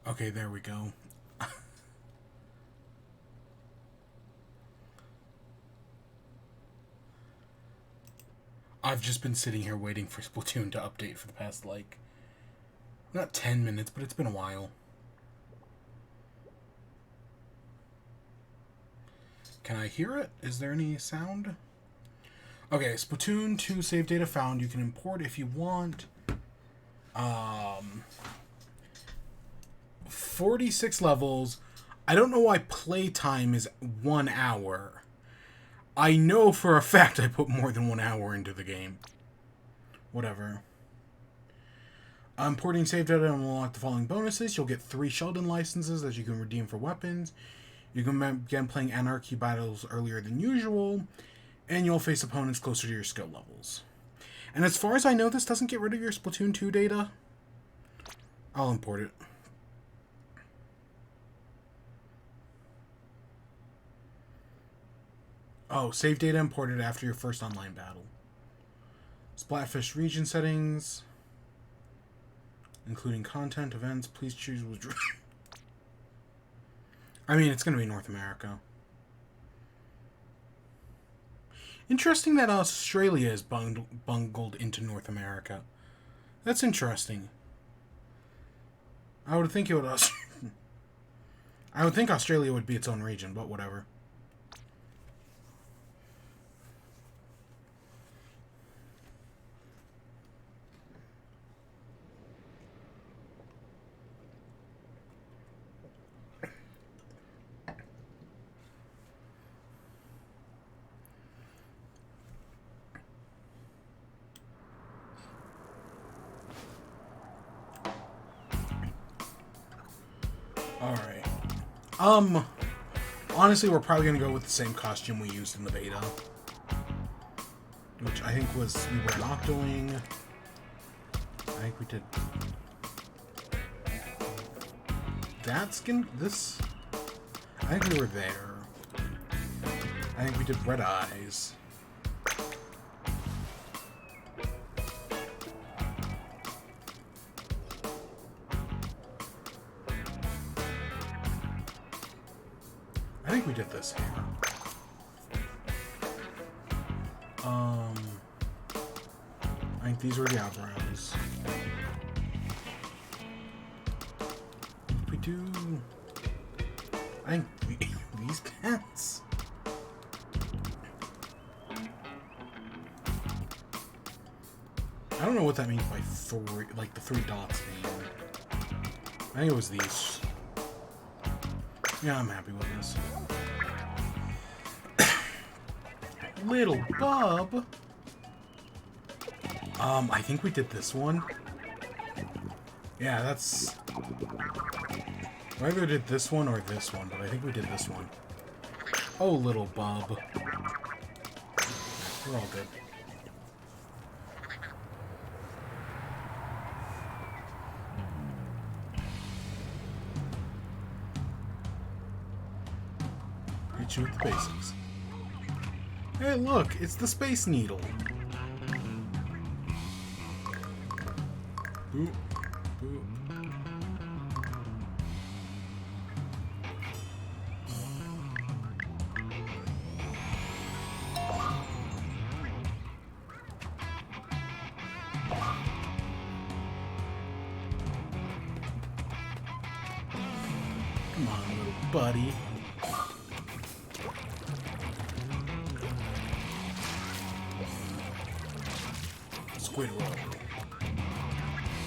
Okay, there we go. I've just been sitting here waiting for Splatoon to update for the past, like, not 10 minutes, but it's been a while. Can I hear it? Is there any sound? Okay, Splatoon 2 save data found. You can import if you want. 46 levels. I don't know why playtime is 1 hour. I know for a fact I put more than 1 hour into the game. Whatever. Importing save data and unlock the following bonuses. You'll get 3 Sheldon licenses that you can redeem for weapons. You can begin playing Anarchy battles earlier than usual. And you'll face opponents closer to your skill levels. And as far as I know, this doesn't get rid of your Splatoon 2 data. I'll import it. Oh, save data imported after your first online battle. Splatfish region settings, including content, events. Please choose which. I mean, it's going to be North America. Interesting that Australia is bungled into North America. That's interesting. I would think it would. I would think Australia would be its own region, but whatever. Alright. Honestly, we're probably going to go with the same costume we used in the beta. Which I think was, we were an Octoling. I think we did that skin, this. I think we were there. I think we did red eyes. I think we did this hair. I think these were the eyebrows. If we do, I think these pants. I don't know what that means by three, like the 3 dots mean. I think it was these. Yeah, I'm happy with this. Little bub. I think we did this one. Yeah, that's... We either did this one or this one, but I think we did this one. Oh, little bub. We're all good. Hit you with the basics. Hey, look, it's the Space Needle. Ooh, ooh. Come on, little buddy. Squid roll.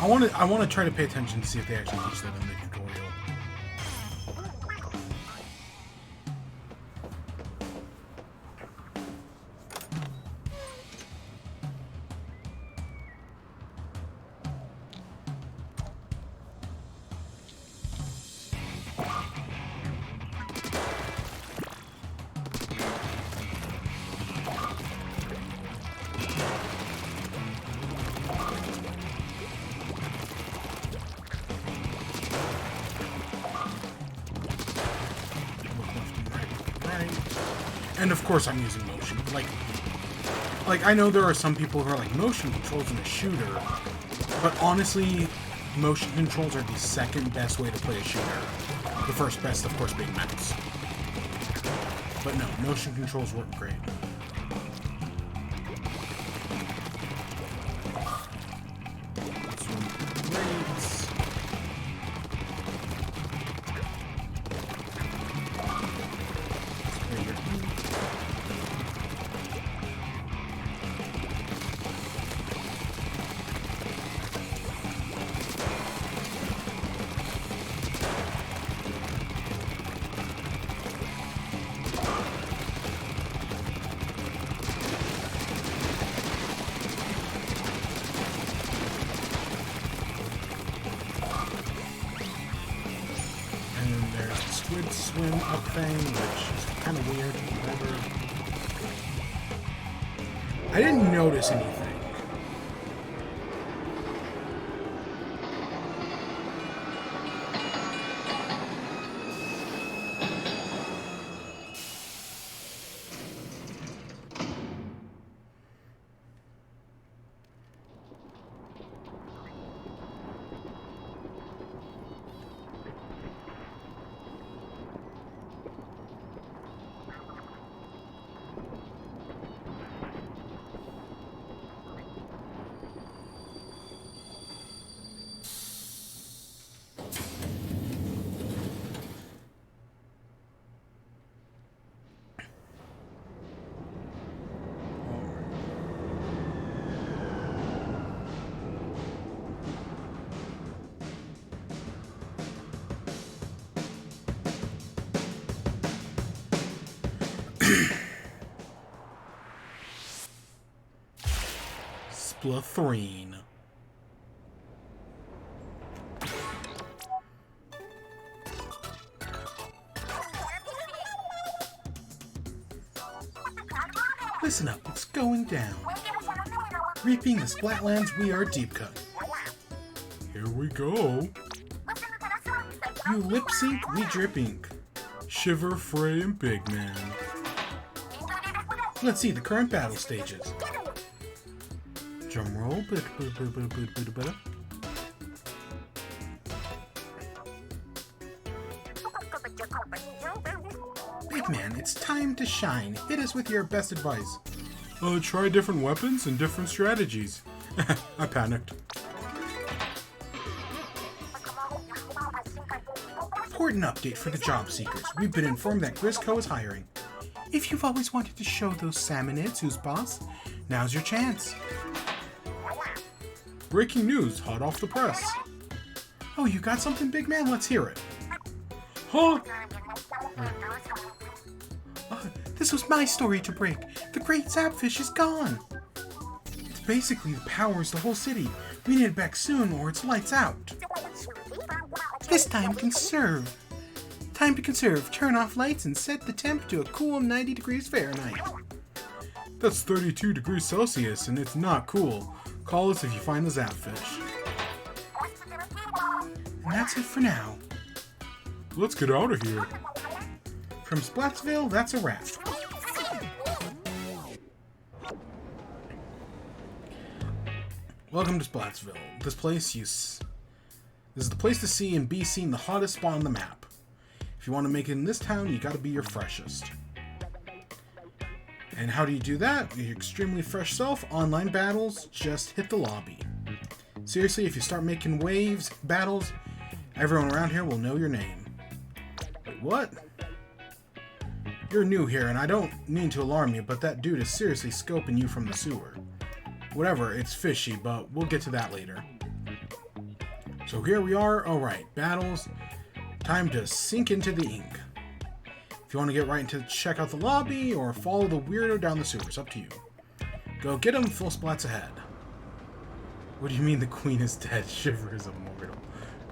I want to try to pay attention to see if they actually teach that in the tutorial. And of course I'm using motion. Like I know there are some people who are like, motion controls in a shooter. But honestly, motion controls are the second best way to play a shooter. The first best, of course, being mouse. But no, motion controls work great. Swim up thing, which is kind of weird. Whatever. I didn't notice anything. Splatoon. Listen up, it's going down. Reaping the Splatlands, we are deep cut. Here we go. You lip sync, we drip ink. Shiver, Fray, and Big Man. Let's see the current battle stages. Drum roll. Big Man, it's time to shine. Hit us with your best advice. Try different weapons and different strategies. I panicked. Important update for the job seekers. We've been informed that Grisco is hiring. If you've always wanted to show those salmonids who's boss, now's your chance. Breaking news, hot off the press. Oh, you got something, big man? Let's hear it. Huh? This was my story to break. The great sapfish is gone. It's basically the powers the whole city. We need it back soon or it's lights out. This time, conserve. Time to conserve. Turn off lights and set the temp to a cool 90 degrees Fahrenheit. That's 32 degrees Celsius and it's not cool. Call us if you find the zapfish. And that's it for now. Let's get out of here. From Splatsville, that's a wrap. Welcome to Splatsville. This is the place to see and be seen, the hottest spot on the map. If you want to make it in this town, you gotta be your freshest. And how do you do that? With your extremely fresh self, online battles, just hit the lobby. Seriously, if you start making waves, battles, everyone around here will know your name. Wait, what? You're new here, and I don't mean to alarm you, but that dude is seriously scoping you from the sewer. Whatever, it's fishy, but we'll get to that later. So here we are. Alright, battles. Time to sink into the ink. If you want to get right into check out the lobby or follow the weirdo down the sewers, up to you. Go get him, full splats ahead. What do you mean the queen is dead? Shiver is immortal.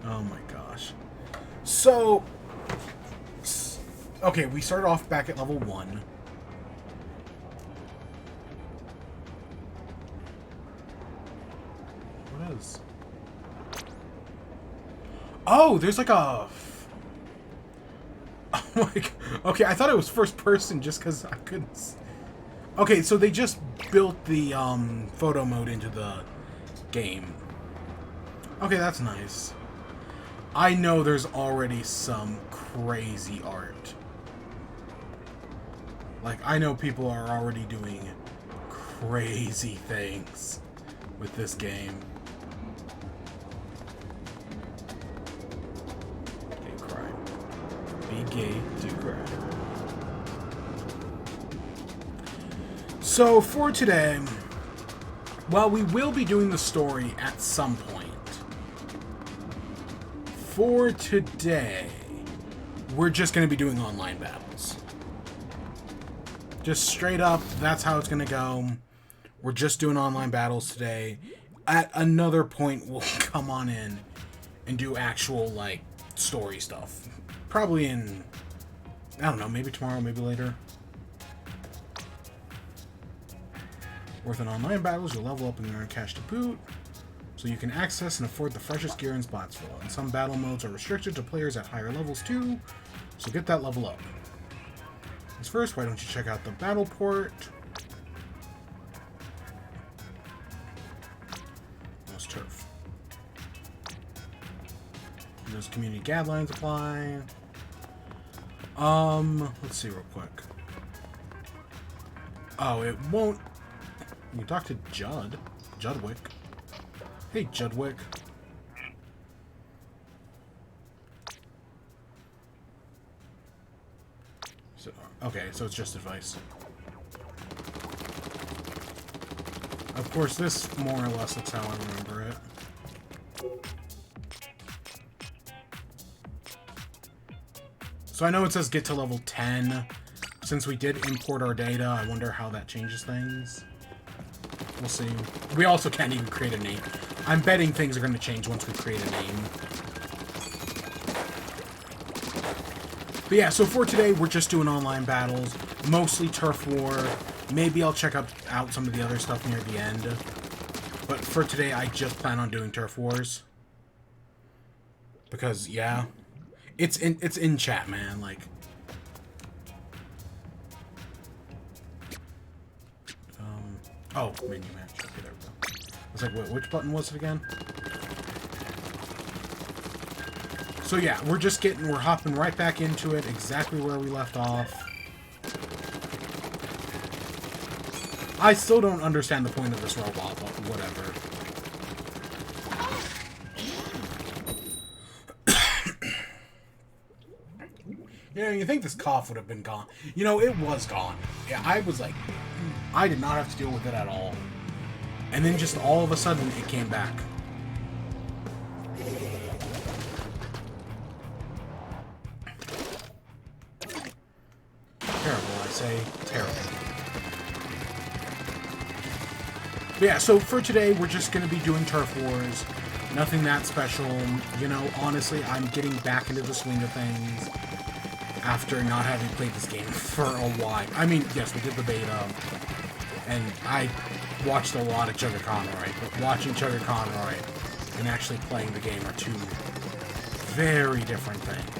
Oh my gosh. So, okay, we started off back at level 1. What is? Oh, there's like a... Oh my god. Okay, I thought it was first person just because I couldn't... Okay, so they just built the photo mode into the game. Okay, that's nice. I know there's already some crazy art. Like, I know people are already doing crazy things with this game. Okay, cry. Be gay, do cry. So, for today, well, we will be doing the story at some point. For today, we're just going to be doing online battles. Just straight up, that's how it's going to go. We're just doing online battles today. At another point, we'll come on in and do actual, like, story stuff. Probably in, I don't know, maybe tomorrow, maybe later. Worth in online battles, you'll level up and earn cash to boot, so you can access and afford the freshest gear in Splatsville. And some battle modes are restricted to players at higher levels too, so get that level up. First, why don't you check out the battle port? That's turf. And those community guidelines apply. Let's see real quick. Oh, it won't. You can talk to Judwick. Hey, Judwick. So, okay, so it's just advice. Of course, this more or less looks how I remember it. So I know it says get to level 10. Since we did import our data, I wonder how that changes things. We'll see. We also can't even create a name. I'm betting things are going to change once we create a name. But yeah, so for today, we're just doing online battles. Mostly Turf War. Maybe I'll check out some of the other stuff near the end. But for today, I just plan on doing Turf Wars. Because, yeah. It's in chat, man. Like... oh, menu match. Okay, there we go. I was like, wait, which button was it again? So yeah, we're hopping right back into it, exactly where we left off. I still don't understand the point of this robot, but whatever. You know, you think this cough would have been gone. You know, it was gone. Yeah, I was like, I did not have to deal with it at all. And then just all of a sudden, it came back. Terrible, I say. Terrible. But yeah, so for today, we're just going to be doing Turf Wars. Nothing that special. You know, honestly, I'm getting back into the swing of things after not having played this game for a while. I mean, yes, we did the beta, and I watched a lot of Chugga Conroy, but watching Chugga Conroy and actually playing the game are two very different things.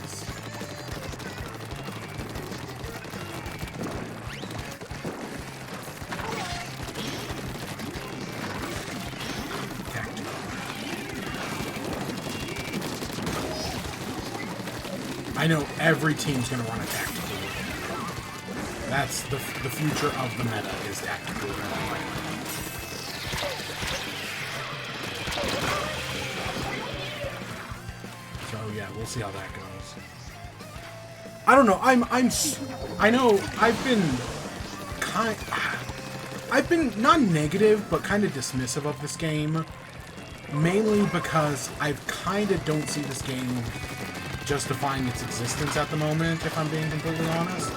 I know every team's going to run a tactical. That's the future of the meta, is tactical. So yeah, we'll see how that goes. I don't know. I know I've been not negative, but kind of dismissive of this game, mainly because I kind of don't see this game justifying its existence at the moment, if I'm being completely honest.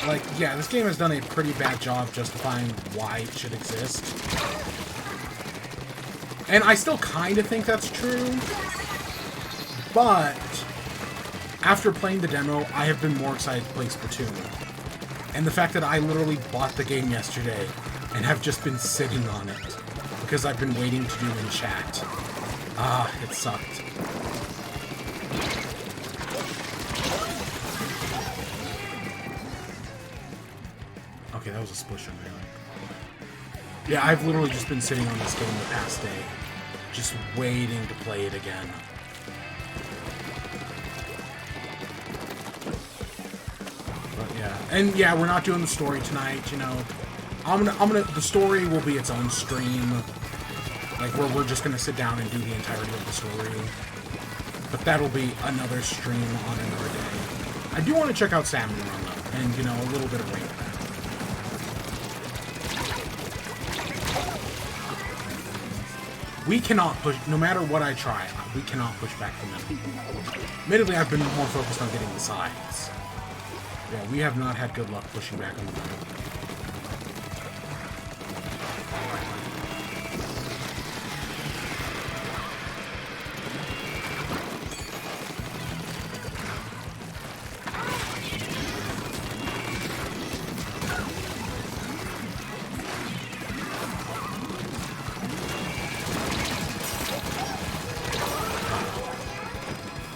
Like, yeah, this game has done a pretty bad job justifying why it should exist. And I still kind of think that's true. But after playing the demo, I have been more excited to play Splatoon. And the fact that I literally bought the game yesterday and have just been sitting on it because I've been waiting to do in chat. Ah, it sucked. Okay, that was a split shot, really. Yeah, I've literally just been sitting on this game the past day, just waiting to play it again. But yeah, and yeah, we're not doing the story tonight. You know, the story will be its own stream, like where we're just gonna sit down and do the entirety of the story. But that'll be another stream on another day. I do want to check out Salmon Run though, and you know, a little bit of rain. We cannot push, no matter what I try, we cannot push back the middle. Admittedly, I've been more focused on getting the sides. Yeah, we have not had good luck pushing back on the middle.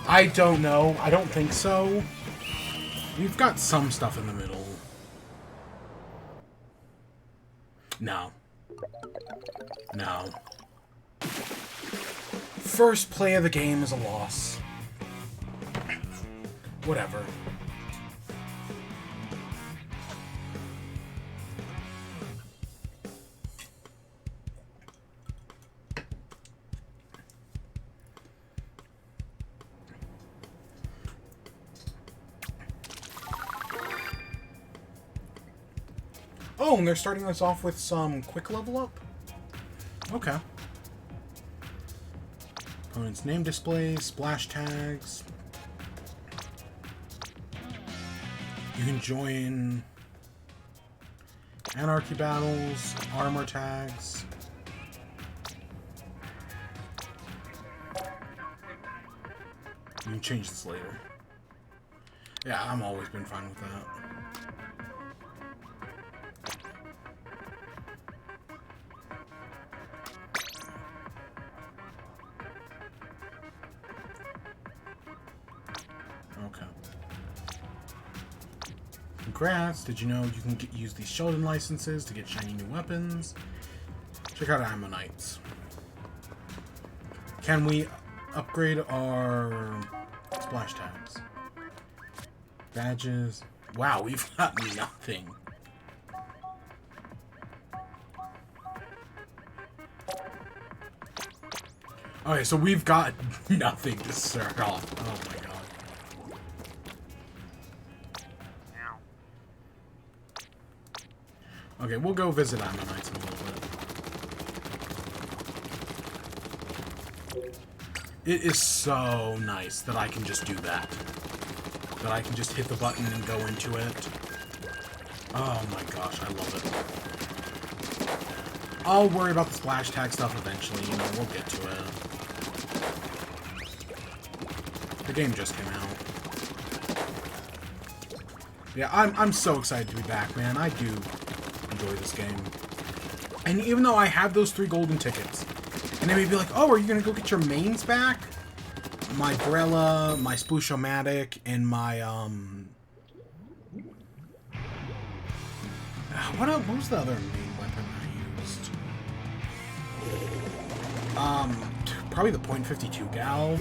I don't know. I don't think so. We've got some stuff in the middle. No. No. First play of the game is a loss. Whatever. Oh, and they're starting us off with some quick level up? Okay. Opponent's name displays, splash tags. You can join anarchy battles, armor tags. You can change this later. Yeah, I've always been fine with that. Okay. Congrats! Did you know you can use these Sheldon licenses to get shiny new weapons? Check out Ammonites. Can we upgrade our splash tags? Badges. Wow, we've got nothing. Okay, so we've got nothing to start off. Oh my god. Okay, we'll go visit Ammonites in a little bit. It is so nice that I can just do that. That I can just hit the button and go into it. Oh my gosh, I love it. I'll worry about the splash tag stuff eventually, you know, we'll get to it. The game just came out. Yeah, I'm so excited to be back, man. I do enjoy this game. And even though I have those 3 golden tickets, and they may be like, oh, are you gonna go get your mains back? My Brella, my Sploosh-O-Matic, and my, what was the other main weapon I used? Probably the .52 gal.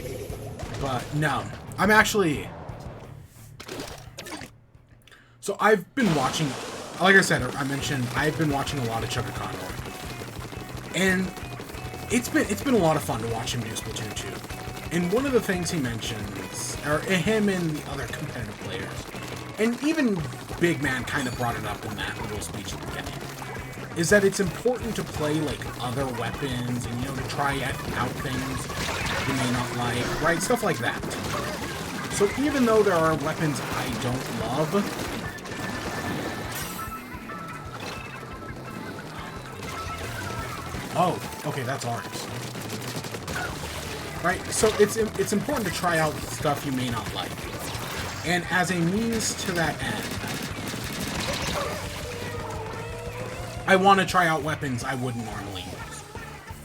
But, no. I'm actually... So, I've been watching... Like I said, I mentioned, I've been watching a lot of Chuckakano. And it's been a lot of fun to watch him do Splatoon 2. And one of the things he mentions, or him and the other competitive players, and even Big Man kind of brought it up in that little speech at the beginning, is that it's important to play, like, other weapons and, you know, to try out things you may not like, right? Stuff like that. So even though there are weapons I don't love, oh, okay, that's ours. Right, so it's important to try out stuff you may not like. And as a means to that end, I want to try out weapons I wouldn't normally use.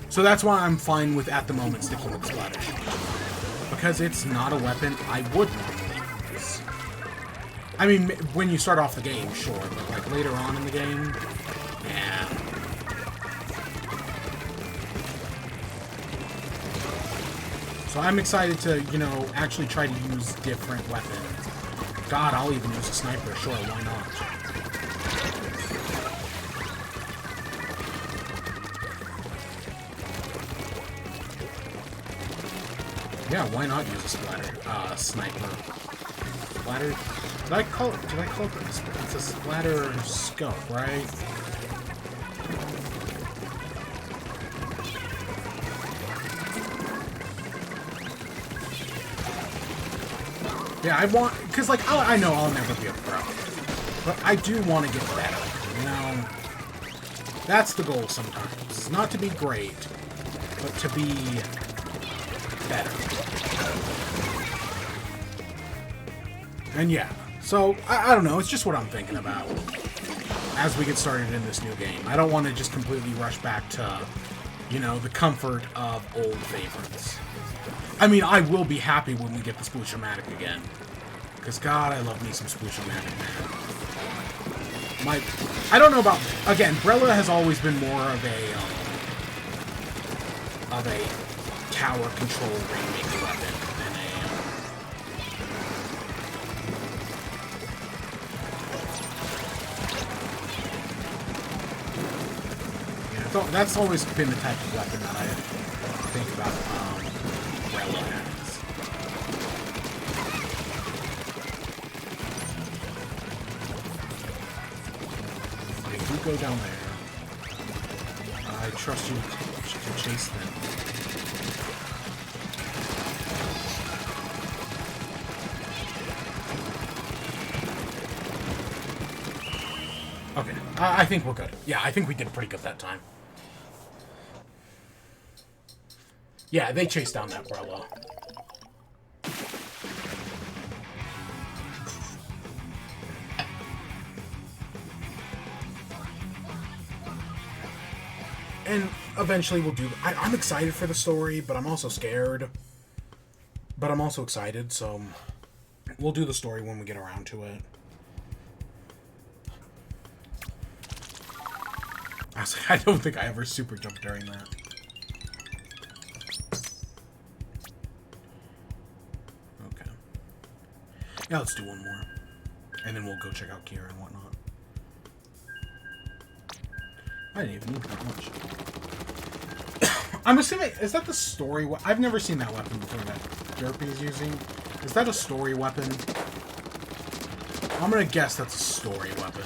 So that's why I'm fine with, at the moment, sticking with Splatter Shot. Because it's not a weapon I would normally use. I mean, when you start off the game, sure, but like later on in the game, yeah. So I'm excited to, you know, actually try to use different weapons. God, I'll even use a sniper. Sure, why not? Yeah, why not use a sniper? Splatter? Did I call it? It's a splatter scope, right? Yeah, I want, because, like, I know I'll never be a pro, but I do want to get better, you know? That's the goal sometimes. It's not to be great, but to be better. And yeah, so, I don't know, it's just what I'm thinking about as we get started in this new game. I don't want to just completely rush back to, you know, the comfort of old favorites. I mean, I will be happy when we get the Sploosh-O-Matic again. Because, God, I love me some Sploosh-O-Matic, man. I don't know about... Again, Brella has always been more of a tower control rainmaker weapon than yeah, that's always been the type of weapon that I think about Brella has. Go down there. I trust you to chase them. Okay, I think we're good. Yeah, I think we did pretty good that time. Yeah, they chased down that Brella. And eventually we'll do... I'm excited for the story, but I'm also scared. But I'm also excited, so... We'll do the story when we get around to it. I don't think I ever super jumped during that. Okay. Yeah, let's do one more. And then we'll go check out Kira and whatnot. I didn't even need that much. I'm assuming... Is that the story... I've never seen that weapon before that Derpy is using. Is that a story weapon? I'm gonna guess that's a story weapon.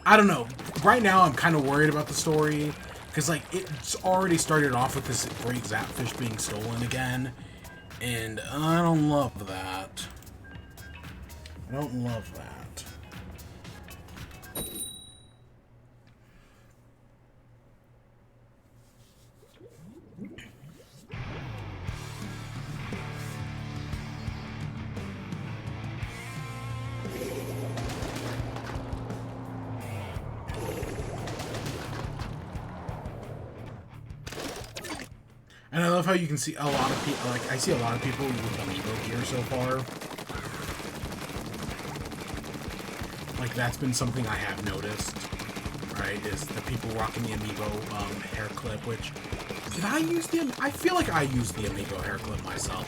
I don't know. Right now, I'm kind of worried about the story. Because, like, it's already started off with this great Zapfish being stolen again. And I don't love that. I don't love that. And I love how you can see a lot of people, like, I see a lot of people with Amiibo gear so far. Like, that's been something I have noticed, right, is the people rocking the Amiibo hair clip, which, did I use the, I feel like I used the Amiibo hair clip myself.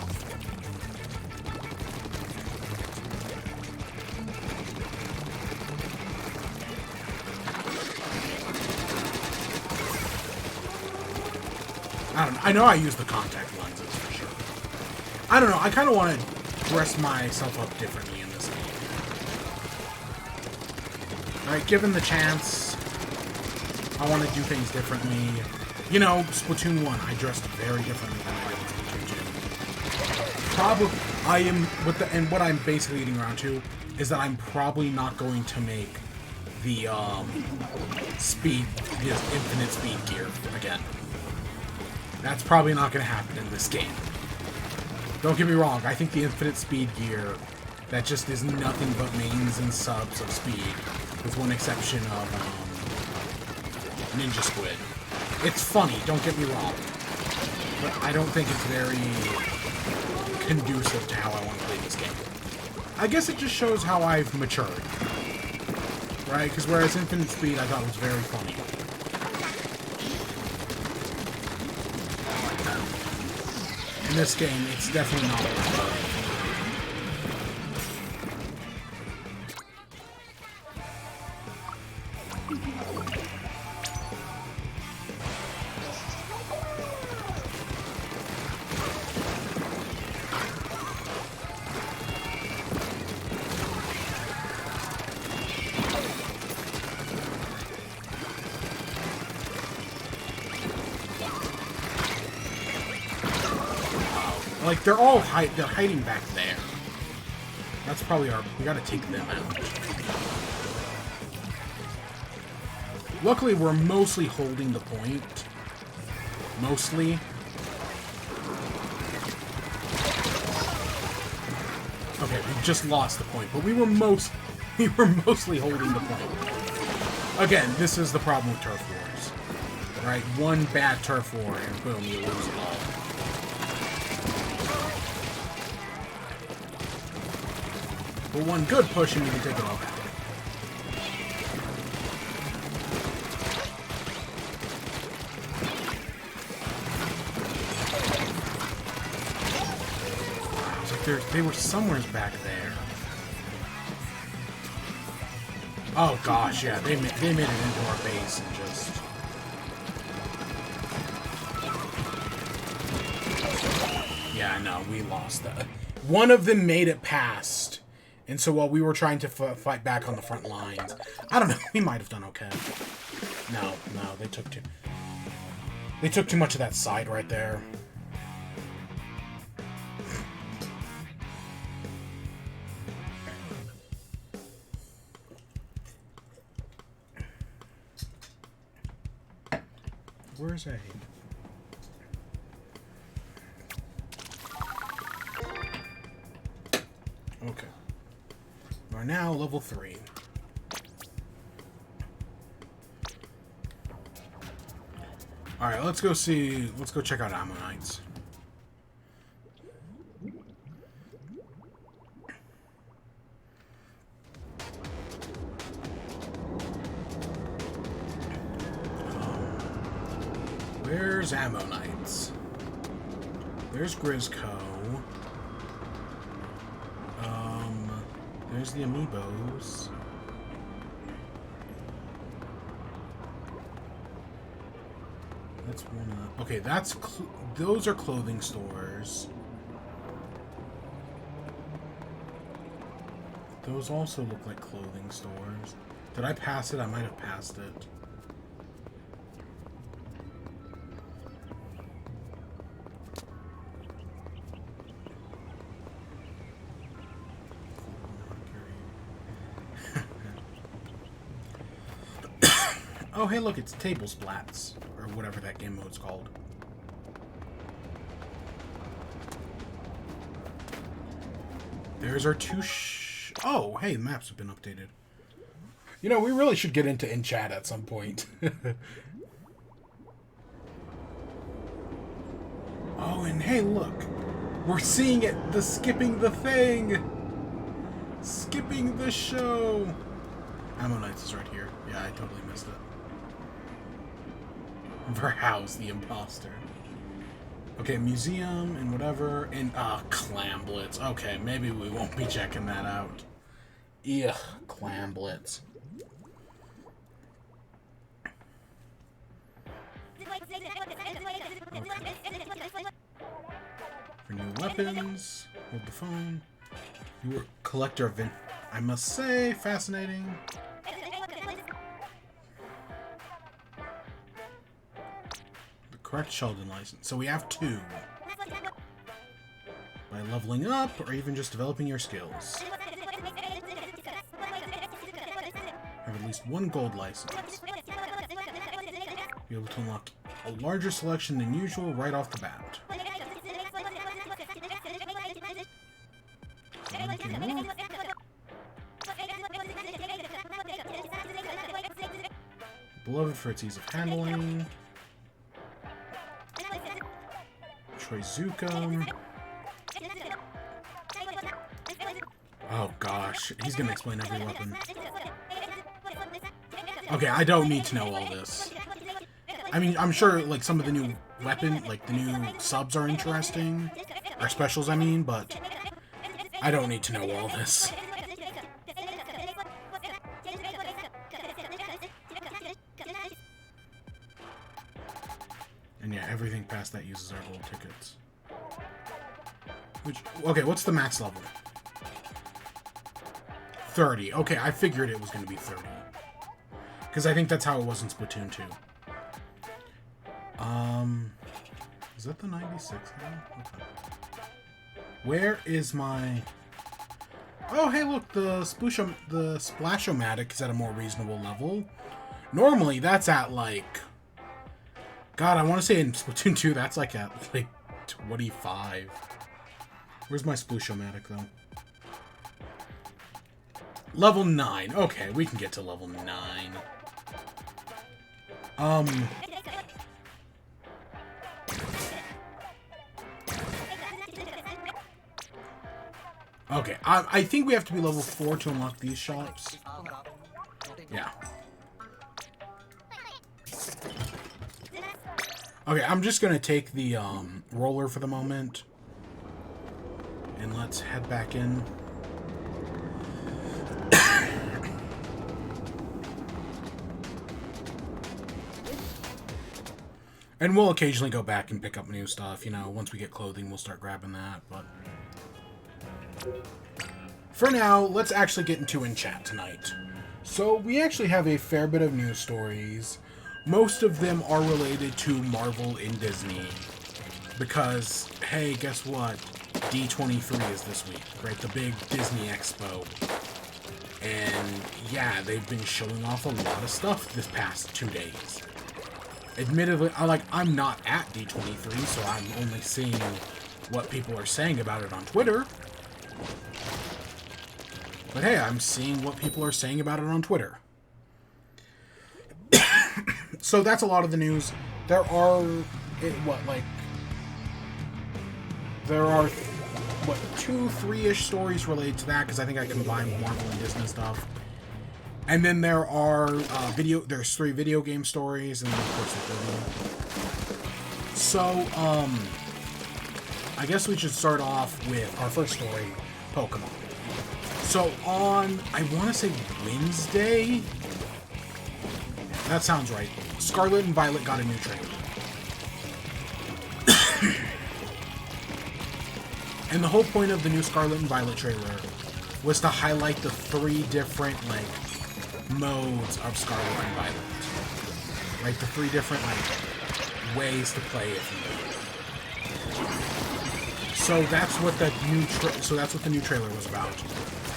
I don't know. I know I use the contact lenses for sure. I don't know. I kind of want to dress myself up differently in this game. Alright, given the chance, I want to do things differently. You know, Splatoon 1, I dressed very differently than I did in Splatoon 2. Probably, I am, with the, and what I'm basically getting around to, is that I'm probably not going to make the, infinite speed gear again. That's probably not going to happen in this game. Don't get me wrong, I think the infinite speed gear, that just is nothing but mains and subs of speed, with one exception of Ninja Squid. It's funny, don't get me wrong, but I don't think it's very conducive to how I want to play this game. I guess it just shows how I've matured. right? Because whereas Infinite Speed I thought was very funny. In this game, it's definitely not fun. Like, they're all they're hiding back there. That's probably we gotta take them out. Luckily, we're mostly holding the point. Mostly. Okay, we just lost the point, but we were mostly holding the point. Again, this is the problem with turf wars. Right? One bad turf war, and boom, you lose it all. But one good push and you can take it all back. I was like, they were somewhere back there. Oh gosh, yeah, they made it into our base and just... Yeah, no, we lost that. One of them made it past. And so while we were trying to fight back on the front lines, I don't know, we might have done okay. No, they took too much of that side right there. Where's A? Okay. We're now level 3. Alright, let's go check out Ammonites. Where's Ammonites? There's Grizzco. There's the amiibos. That's one. Okay, those are clothing stores. Those also look like clothing stores. Did I pass it? I might have passed it. Oh, hey, look, it's Table Splats, or whatever that game mode's called. There's our two oh, hey, the maps have been updated. You know, we really should get into in-chat at some point. Oh, and hey, look. We're seeing it. Skipping the thing. Skipping the show. Ammonites is right here. Yeah, I totally missed it. Verhouse the imposter. Okay, museum and whatever. And, Clamblitz. Okay, maybe we won't be checking that out. Ugh, Clamblitz. Okay. For new weapons, hold the phone. You were collector of I must say, fascinating. The correct Sheldon license. So we have 2. By leveling up, or even just developing your skills. Have at least 1 gold license. Be able to unlock a larger selection than usual right off the bat. Beloved for its ease of handling. Troizuka. Oh gosh, he's gonna explain every weapon. Okay, I don't need to know all this. I mean, I'm sure, like, some of the new weapon, like, the new subs are interesting. Or specials, I mean, but I don't need to know all this. And yeah, everything past that uses our gold tickets. Which, okay, what's the max level? 30. Okay, I figured it was going to be 30. Because I think that's how it was in Splatoon 2. Is that the 96 now? Okay. Where is my... Oh, hey, look, the Splashomatic is at a more reasonable level. Normally, that's at, like... God, I want to say in Splatoon 2, that's, like, at, like, 25. Where's my Splashomatic, though? Level 9. Okay, we can get to level 9. Okay, I think we have to be level 4 to unlock these shops. Yeah. Okay, I'm just gonna take the roller for the moment. And let's head back in. And we'll occasionally go back and pick up new stuff, you know, once we get clothing, we'll start grabbing that, but... For now, let's actually get into in chat tonight. So, we actually have a fair bit of news stories. Most of them are related to Marvel and Disney. Because, hey, guess what? D23 is this week, right? The big Disney Expo. And, yeah, they've been showing off a lot of stuff this past 2 days. Admittedly, I'm not at D23, so I'm only seeing what people are saying about it on Twitter. But hey, I'm seeing what people are saying about it on Twitter. So that's a lot of the news. There are, there are, 2, 3-ish stories related to that, because I think I combined Marvel and Disney stuff. And then there are there's 3 video game stories, and then of course the video. So, I guess we should start off with our first story, Pokemon. So on, I want to say Wednesday? That sounds right. Scarlet and Violet got a new trailer. And the whole point of the new Scarlet and Violet trailer was to highlight the 3 different, modes of Scarlet and Violet. Like, the 3 different, ways to play it. So that's what the new trailer was about.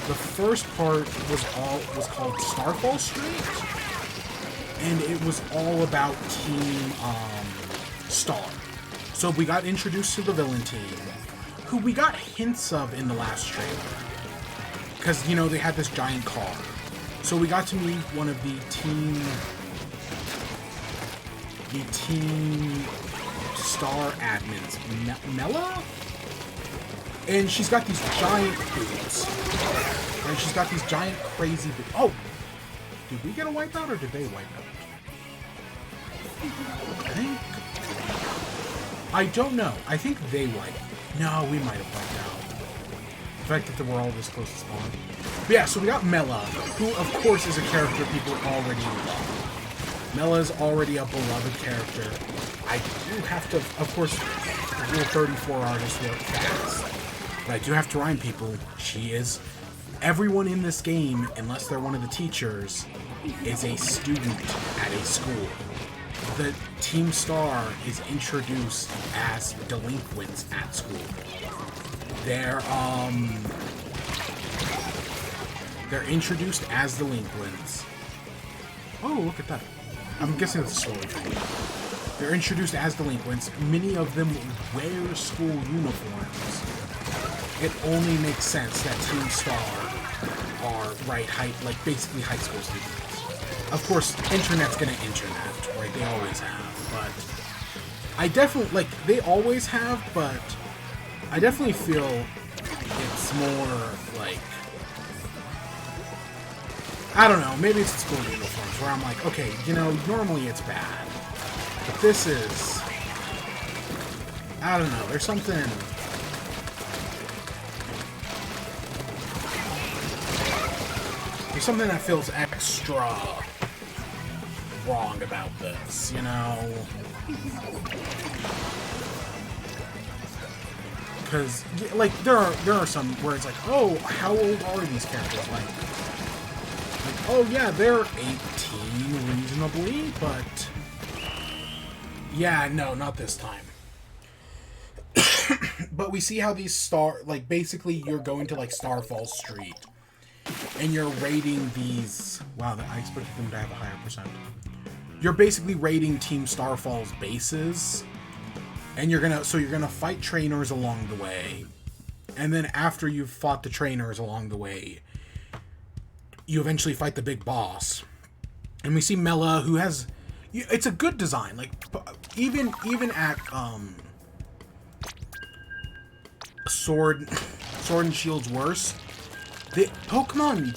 The first part was called Starfall Street, and it was all about Team Star. So we got introduced to the villain team, who we got hints of in the last trailer, because they had this giant car. So we got to meet one of the Team Star admins, Mela? And she's got these giant boots. And she's got these giant crazy boots. Oh! Did we get a wipeout or did they wipe out? I don't know. I think they wiped. No, we might have wiped out. The fact that they were all this close to spawn. But yeah, so we got Mela, who of course is a character people already love. Mela is already a beloved character. I do have to, of course, Rule 34 artists work fast. But I do have to remind people, everyone in this game, unless they're one of the teachers, is a student at a school. The Team Star is introduced as delinquents at school. They're introduced as delinquents. Oh, look at that. I'm guessing it's a story thing. They're introduced as delinquents. Many of them wear school uniforms. It only makes sense that Team Star are, basically high school students. Of course, internet's gonna internet, right? They always have, but I definitely, they always have, but I definitely feel it's more, I don't know, maybe it's the school uniforms where I'm like, okay, you know, normally it's bad. But this is... I don't know, there's something... There's something that feels extra wrong about this, you know? Because, like, there are some where it's like, oh, how old are these characters? Like, oh yeah, they're 18 reasonably, but... Yeah, no, not this time. But we see how these like, basically you're going to, like, Starfall Street. And you're raiding these... Wow, I expected them to have a higher percent. You're basically raiding Team Starfall's bases. And you're gonna fight trainers along the way. And then after you've fought the trainers along the way, you eventually fight the big boss. And we see Mela, who has... It's a good design. Like, even at, Sword and Shield's worse. The Pokemon...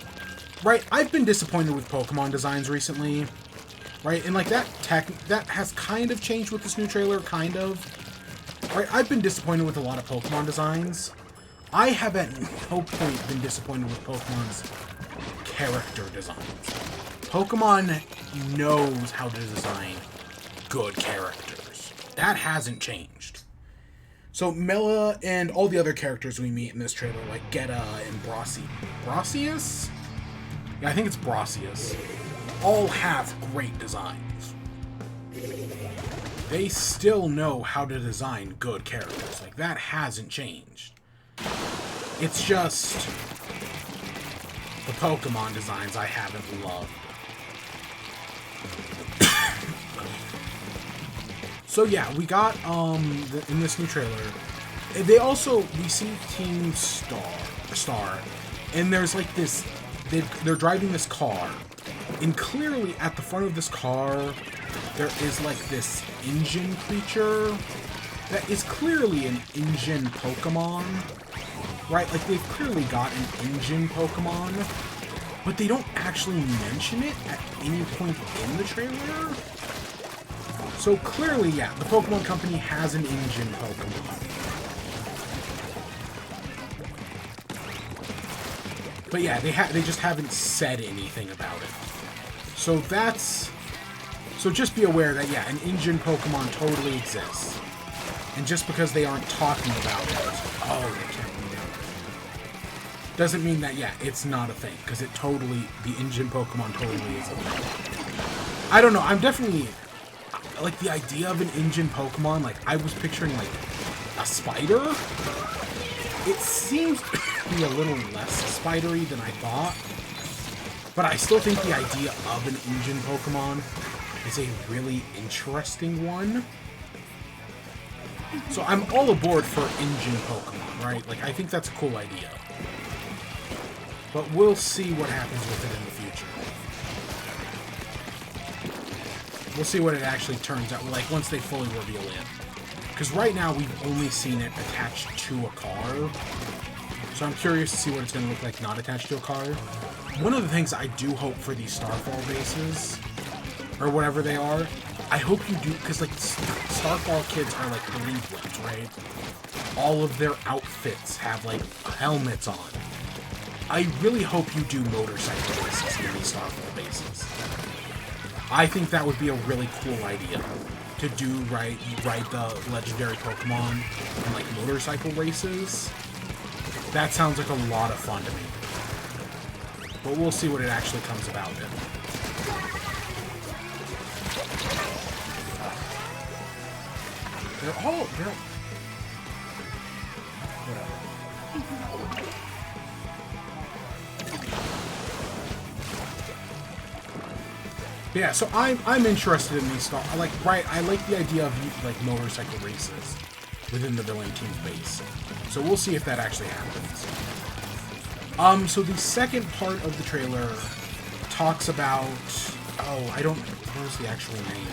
Right, I've been disappointed with Pokemon designs recently. Right, and like that has kind of changed with this new trailer, kind of. Right, I've been disappointed with a lot of Pokemon designs. I have at no point been disappointed with Pokemon's character designs. Pokemon knows how to design good characters. That hasn't changed. So Mela and all the other characters we meet in this trailer, like Geta and Brassius? Yeah, I think it's Brassius. All have great designs. They still know how to design good characters. Like, that hasn't changed. It's just the Pokemon designs I haven't loved. So yeah, we got, in this new trailer, we see Team Star, and there's like this, they're driving this car, and clearly at the front of this car, there is like this engine creature that is clearly an engine Pokemon, right? Like, they've clearly got an engine Pokemon, but they don't actually mention it at any point in the trailer. So clearly, yeah, the Pokemon Company has an engine Pokemon. But yeah, they just haven't said anything about it. So just be aware that, yeah, an engine Pokemon totally exists. And just because they aren't talking about it, they can't do that, doesn't mean that, yeah, it's not a thing. Because the engine Pokemon totally is a thing. I don't know, I'm definitely... Like, the idea of an engine Pokemon, like, I was picturing, like, a spider. It seems to be a little less spidery than I thought. But I still think the idea of an engine Pokemon is a really interesting one. So I'm all aboard for engine Pokemon, right? Like, I think that's a cool idea. But we'll see what happens with it in the future. We'll see what it actually turns out, like, once they fully reveal it. Because right now, we've only seen it attached to a car. So I'm curious to see what it's going to look like not attached to a car. One of the things I do hope for these Starfall bases, or whatever they are, I hope you do, because, like, Starfall kids are, like, delinquents, right? All of their outfits have, like, helmets on. I really hope you do motorcycle races in these Starfall bases. I think that would be a really cool idea to do, ride the legendary Pokemon in, like, motorcycle races. That sounds like a lot of fun to me. But we'll see what it actually comes about in. Whatever. Yeah, so I'm interested in these stuff. I like the idea of, like, motorcycle races within the villain team's base. So we'll see if that actually happens. So the second part of the trailer talks about, what was the actual name?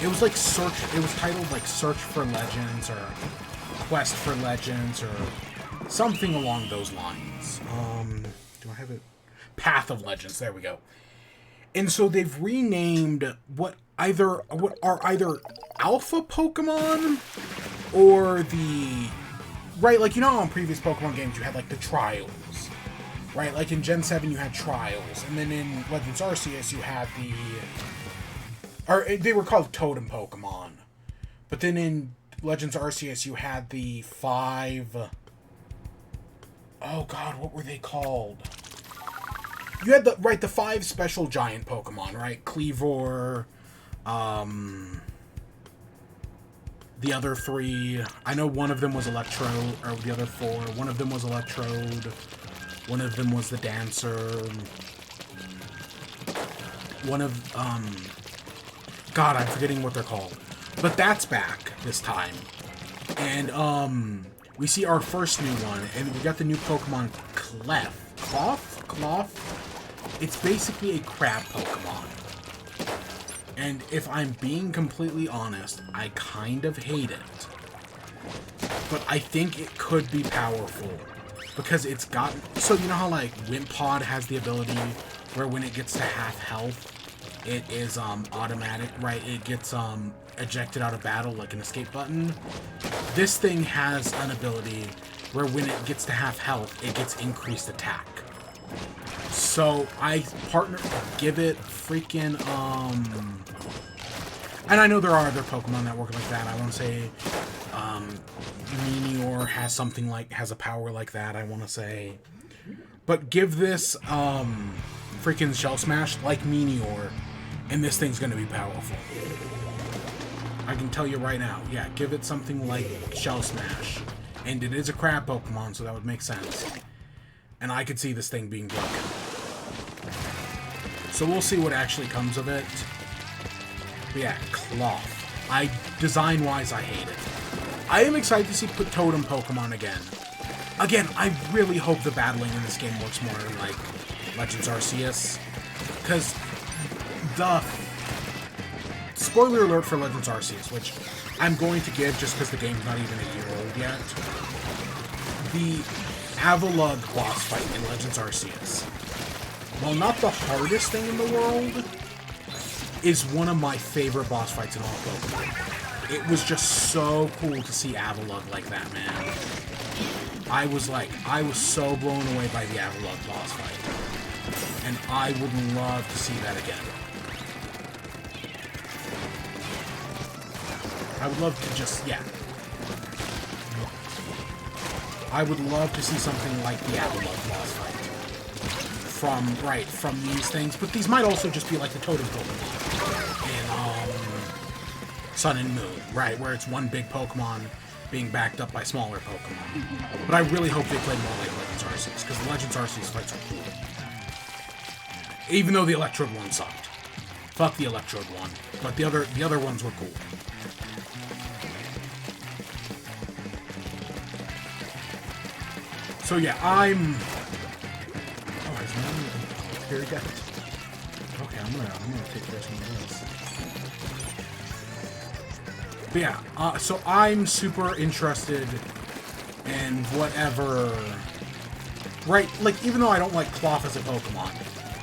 It was like it was titled like Search for Legends or Quest for Legends or something along those lines. Do I have it? Path of Legends. There we go. And so they've renamed what are either alpha Pokemon or the right, like, you know, on previous Pokemon games you had like the trials, right? Like in Gen 7 you had trials, and then in Legends Arceus you had they were called Totem Pokemon, but then in Legends Arceus you had the 5. Oh God, what were they called? You had the 5 special giant Pokemon, right? Cleavor, the other 3. I know one of them was Electrode, or the other 4. One of them was Electrode. One of them was the Dancer. One of, God, I'm forgetting what they're called. But that's back this time. And, we see our first new one, and we got the new Pokemon Cloth? It's basically a crab Pokemon. And if I'm being completely honest, I kind of hate it. But I think it could be powerful. Because it's got... So you know how, like, Wimpod has the ability where when it gets to half health, it is, automatic, right? It gets, ejected out of battle like an escape button. This thing has an ability where when it gets to half health, it gets increased attack. So I give it freaking, and I know there are other Pokemon that work like that. I want to say, Meteor has a power like that, I want to say. But give this, freaking Shell Smash like Meteor, and this thing's going to be powerful. I can tell you right now. Yeah, give it something like Shell Smash. And it is a crab Pokemon, so that would make sense. And I could see this thing being broken. So we'll see what actually comes of it. But yeah, Cloth. Design-wise, I hate it. I am excited to see Totem Pokemon again. Again, I really hope the battling in this game works more like Legends Arceus. Because the... Spoiler alert for Legends Arceus, which I'm going to give just because the game's not even a year old yet. The Avalugg boss fight in Legends Arceus, while not the hardest thing in the world, is one of my favorite boss fights in all Pokemon. It was just so cool to see Avalugg like that, man. I was so blown away by the Avalugg boss fight. And I would love to see that again. I would love to just, yeah. I would love to see something like the Avalugg boss fight. From these things. But these might also just be like the Totem Pokemon in, Sun and Moon, right? Where it's one big Pokemon being backed up by smaller Pokemon. But I really hope they play more like Legends Arceus, because the Legends Arceus fights are cool. Even though the Electrode one sucked. Fuck the Electrode one. But the other ones were cool. So yeah, I'm... Oh, there's no... Here we go. Okay, I'm gonna take care of some of this. But yeah, so I'm super interested in whatever... Right, like, even though I don't like Cloth as a Pokemon,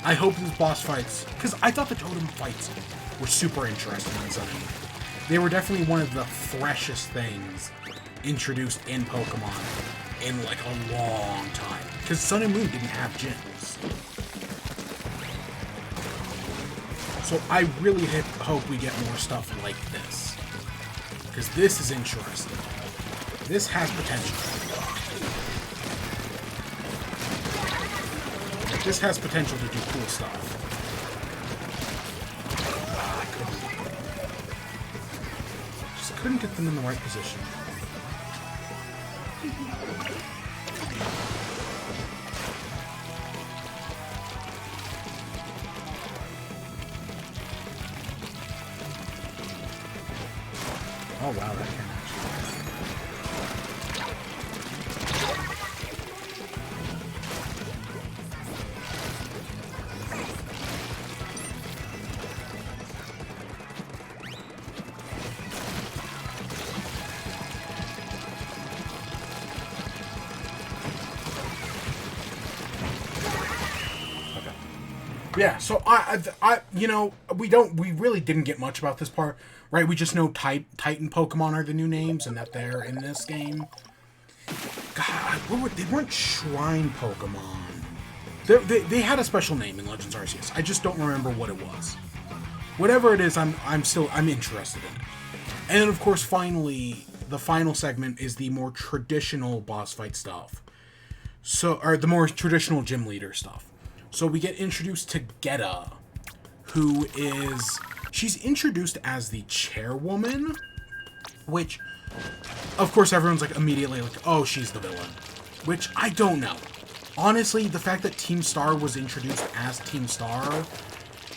I hope these boss fights... Because I thought the Totem fights were super interesting in Sun and Moon. They were definitely one of the freshest things introduced in Pokemon in like a long time. Because Sun and Moon didn't have gyms. So I really hope we get more stuff like this. Because this is interesting. This has potential. This has potential to do cool stuff. Just couldn't get them in the right position. Oh wow, that can Yeah, so we really didn't get much about this part, right? We just know Titan Pokemon are the new names and that they're in this game. God, they weren't Shrine Pokemon. They had a special name in Legends Arceus. I just don't remember what it was. Whatever it is, I'm interested in it. And then, of course, finally, the final segment is the more traditional boss fight stuff. Or the more traditional gym leader stuff. So we get introduced to Geta, she's introduced as the chairwoman, which, of course, everyone's like immediately like, oh, she's the villain, which I don't know. Honestly, the fact that Team Star was introduced as Team Star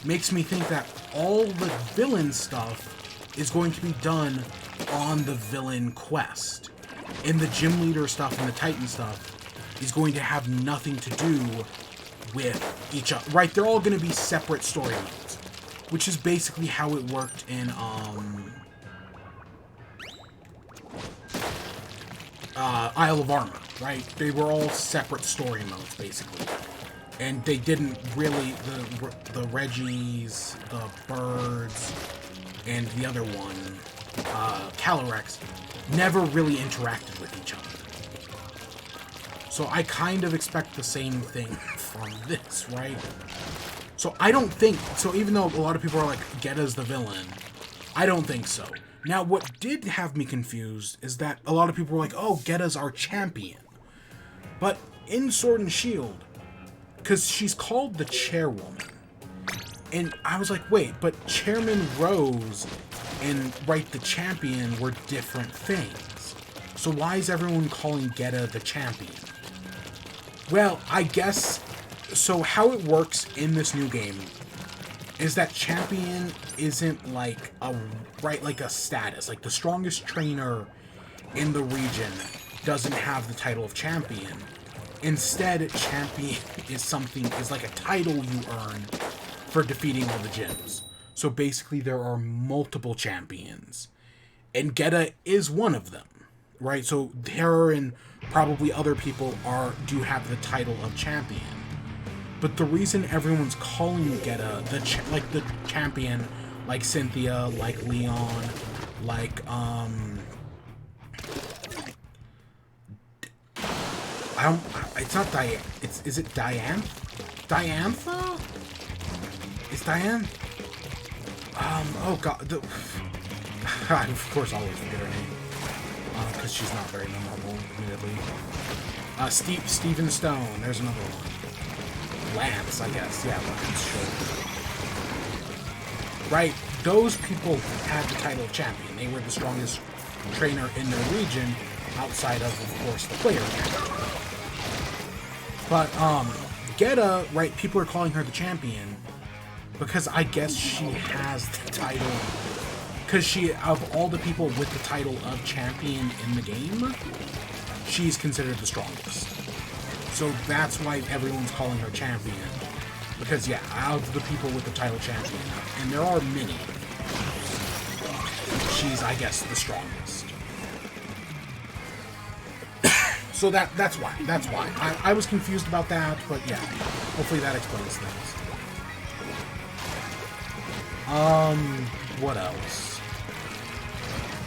makes me think that all the villain stuff is going to be done on the villain quest. And the gym leader stuff and the Titan stuff is going to have nothing to do with each other. Right, they're all going to be separate story modes, which is basically how it worked in Isle of Armor, right? They were all separate story modes, basically. And they didn't really, the Reggies, the Birds, and the other one, Calyrex, never really interacted with each other. So I kind of expect the same thing from this, right? So I don't think, so even though a lot of people are like, Geta's the villain, I don't think so. Now, what did have me confused is that a lot of people were like, oh, Geta's our champion. But in Sword and Shield, because she's called the chairwoman, and I was like, wait, but Chairman Rose and, right, the champion were different things. So why is everyone calling Geta the champion? Well, I guess, so how it works in this new game is that champion isn't like a status. Like, the strongest trainer in the region doesn't have the title of champion. Instead, champion is like a title you earn for defeating all the gyms. So basically, there are multiple champions, and Geta is one of them, right? So her and probably other people do have the title of champion. But the reason everyone's calling Geta the champion, like Cynthia, like Leon, like it's not Diane. Is it Diane? Diantha? Is Diane? Oh god. I, of course, always forget her name. Because she's not very memorable, admittedly. Steven Stone. There's another one. Lance, I guess. Yeah, Lance, sure. Right, those people had the title of champion. They were the strongest trainer in their region, outside of course, the player character. But, Geta, right, people are calling her the champion because I guess she has the title. Because of all the people with the title of champion in the game, she's considered the strongest. So that's why everyone's calling her champion. Because, yeah, out of the people with the title champion, and there are many, she's, I guess, the strongest. So that's why. I was confused about that, but yeah, hopefully that explains things. What else?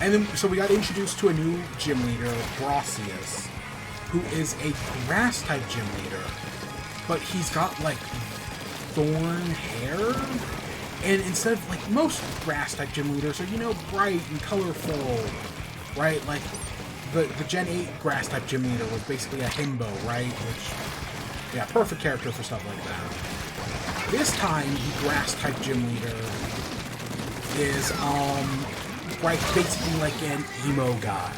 And then, so we got introduced to a new gym leader, Brasius, who is a grass-type gym leader, but he's got, like, thorn hair, and instead of, like, most grass-type gym leaders are, you know, bright and colorful, right? Like, the Gen 8 grass-type gym leader was basically a himbo, right? Which, yeah, perfect character for stuff like that. This time, the grass-type gym leader is, right, basically like an emo guy,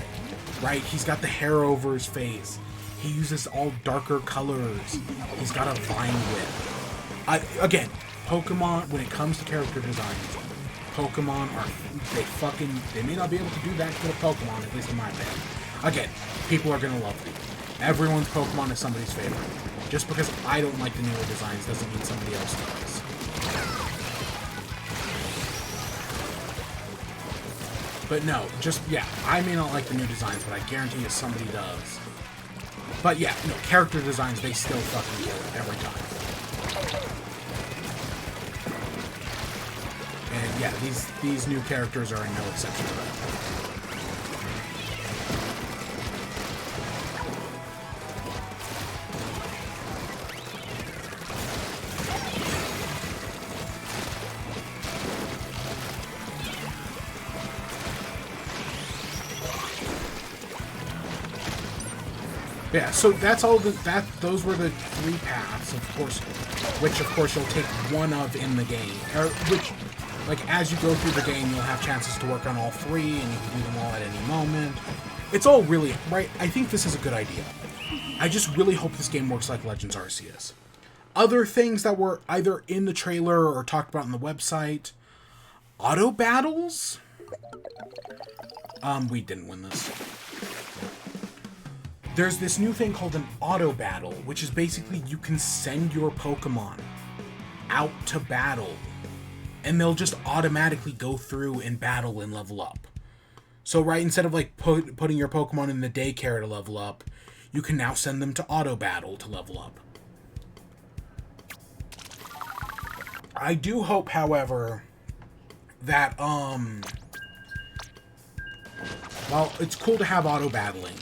right? He's got the hair over his face. He uses all darker colors. He's got a vine whip. Again, Pokemon, when it comes to character designs, Pokemon they may not be able to do that to a Pokemon, at least in my opinion. Again, people are gonna love them. Everyone's Pokemon is somebody's favorite. Just because I don't like the newer designs doesn't mean somebody else does. But no, I may not like the new designs, but I guarantee you somebody does. But yeah, no, character designs, they still fucking kill it every time. And yeah, these new characters are in no exception to that. Yeah, so that's all. Those were the 3 paths, of course, which of course you'll take one of in the game, or which, like, as you go through the game, you'll have chances to work on all 3, and you can do them all at any moment. It's all really right. I think this is a good idea. I just really hope this game works like Legends Arceus. Other things that were either in the trailer or talked about on the website, auto battles. We didn't win this. There's this new thing called an auto battle, which is basically you can send your Pokemon out to battle, and they'll just automatically go through and battle and level up. So, right, instead of like putting your Pokemon in the daycare to level up, you can now send them to auto battle to level up. I do hope, however, that while it's cool to have auto battling,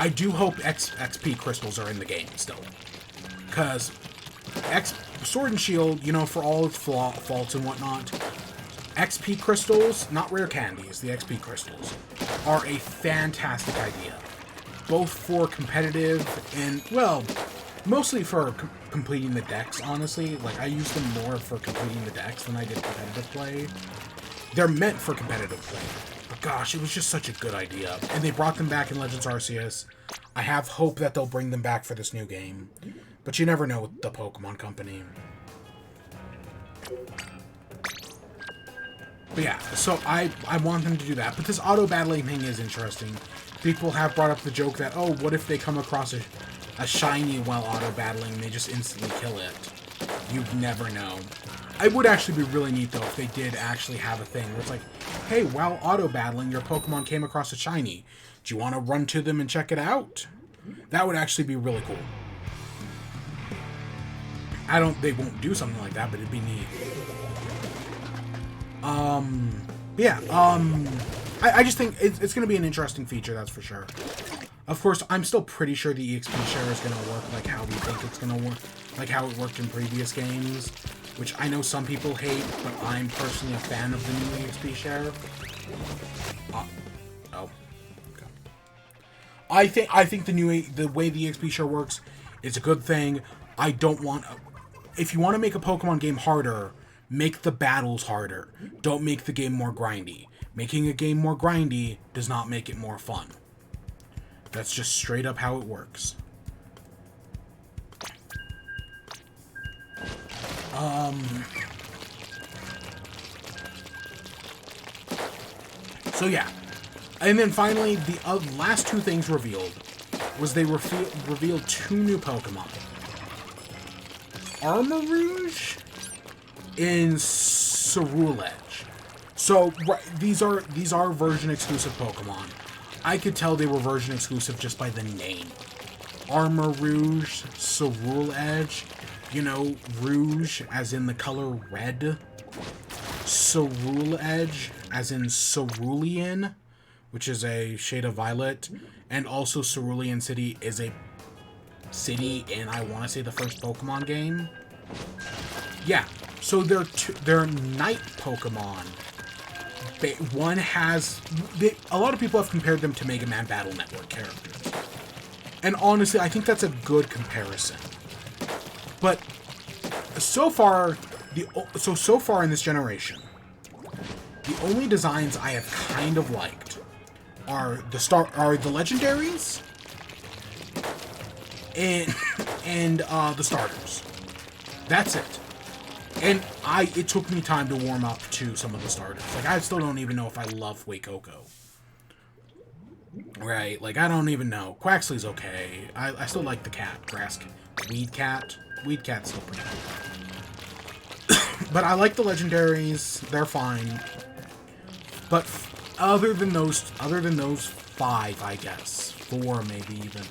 I do hope XP crystals are in the game still. Because Sword and Shield, you know, for all its faults and whatnot, XP crystals, not rare candies, the XP crystals, are a fantastic idea. Both for competitive and, well, mostly for completing the decks, honestly. Like, I use them more for completing the decks than I did competitive play. They're meant for competitive play. But gosh, it was just such a good idea. And they brought them back in Legends Arceus. I have hope that they'll bring them back for this new game. But you never know with the Pokemon Company. But yeah, so I want them to do that. But this auto-battling thing is interesting. People have brought up the joke that, oh, what if they come across a shiny while auto-battling and they just instantly kill it? You'd never know. It would actually be really neat, though, if they did actually have a thing where it's like, hey, while auto-battling, your Pokemon came across a shiny. Do you want to run to them and check it out? That would actually be really cool. They won't do something like that, but it'd be neat. I just think it's going to be an interesting feature, that's for sure. Of course, I'm still pretty sure the EXP share is going to work like how we think it's going to work, like how it worked in previous games, which I know some people hate, but I'm personally a fan of the new EXP share. Okay. I think the way the EXP share works is a good thing. I don't want... If you want to make a Pokemon game harder, make the battles harder. Don't make the game more grindy. Making a game more grindy does not make it more fun. That's just straight up how it works. So yeah. And then finally, the last 2 things revealed was they revealed 2 new Pokemon. Armor Rouge and Ceruledge. So these are version exclusive Pokemon. I could tell they were version exclusive just by the name. Armor Rouge, Ceruledge. You know, rouge as in the color red. Ceruledge as in cerulean, which is a shade of violet. And also Cerulean City is a city in, I want to say, the first Pokemon game. Yeah, so they're night Pokemon. One has... a lot of people have compared them to Mega Man Battle Network characters. And honestly, I think that's a good comparison. But so far in this generation, the only designs I have kind of liked are the legendaries and the starters. That's it. And it took me time to warm up to some of the starters. Like, I still don't even know if I love Wacoco. Right, like, I don't even know. Quaxley's okay. I still like the cat. Weed Cat. Weed Cat's still pretty cool. But I like the legendaries. They're fine. But other than those 5, I guess. 4, maybe even.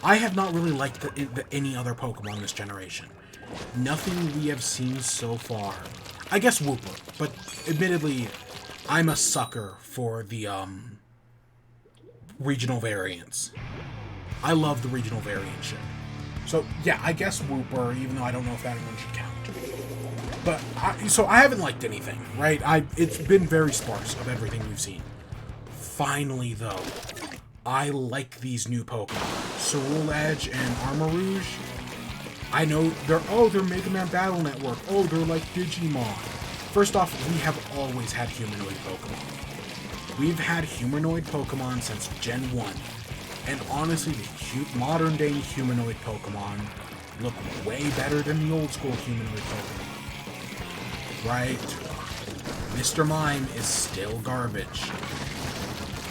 I have not really liked any other Pokemon this generation. Nothing we have seen so far I guess Wooper, but admittedly, I'm a sucker for the regional variants. I love the regional variant shit. So yeah, I guess Wooper, even though I don't know if that one should count. But so I haven't liked anything, right? It's been very sparse of everything we've seen. Finally, though, I like these new Pokemon, Cerule Edge and Armarouge. I know they're Mega Man Battle Network. Oh, they're like Digimon. First off, we have always had humanoid Pokemon. We've had humanoid Pokemon since Gen 1. And honestly, the modern day humanoid Pokemon look way better than the old school humanoid Pokemon. Right? Mr. Mime is still garbage.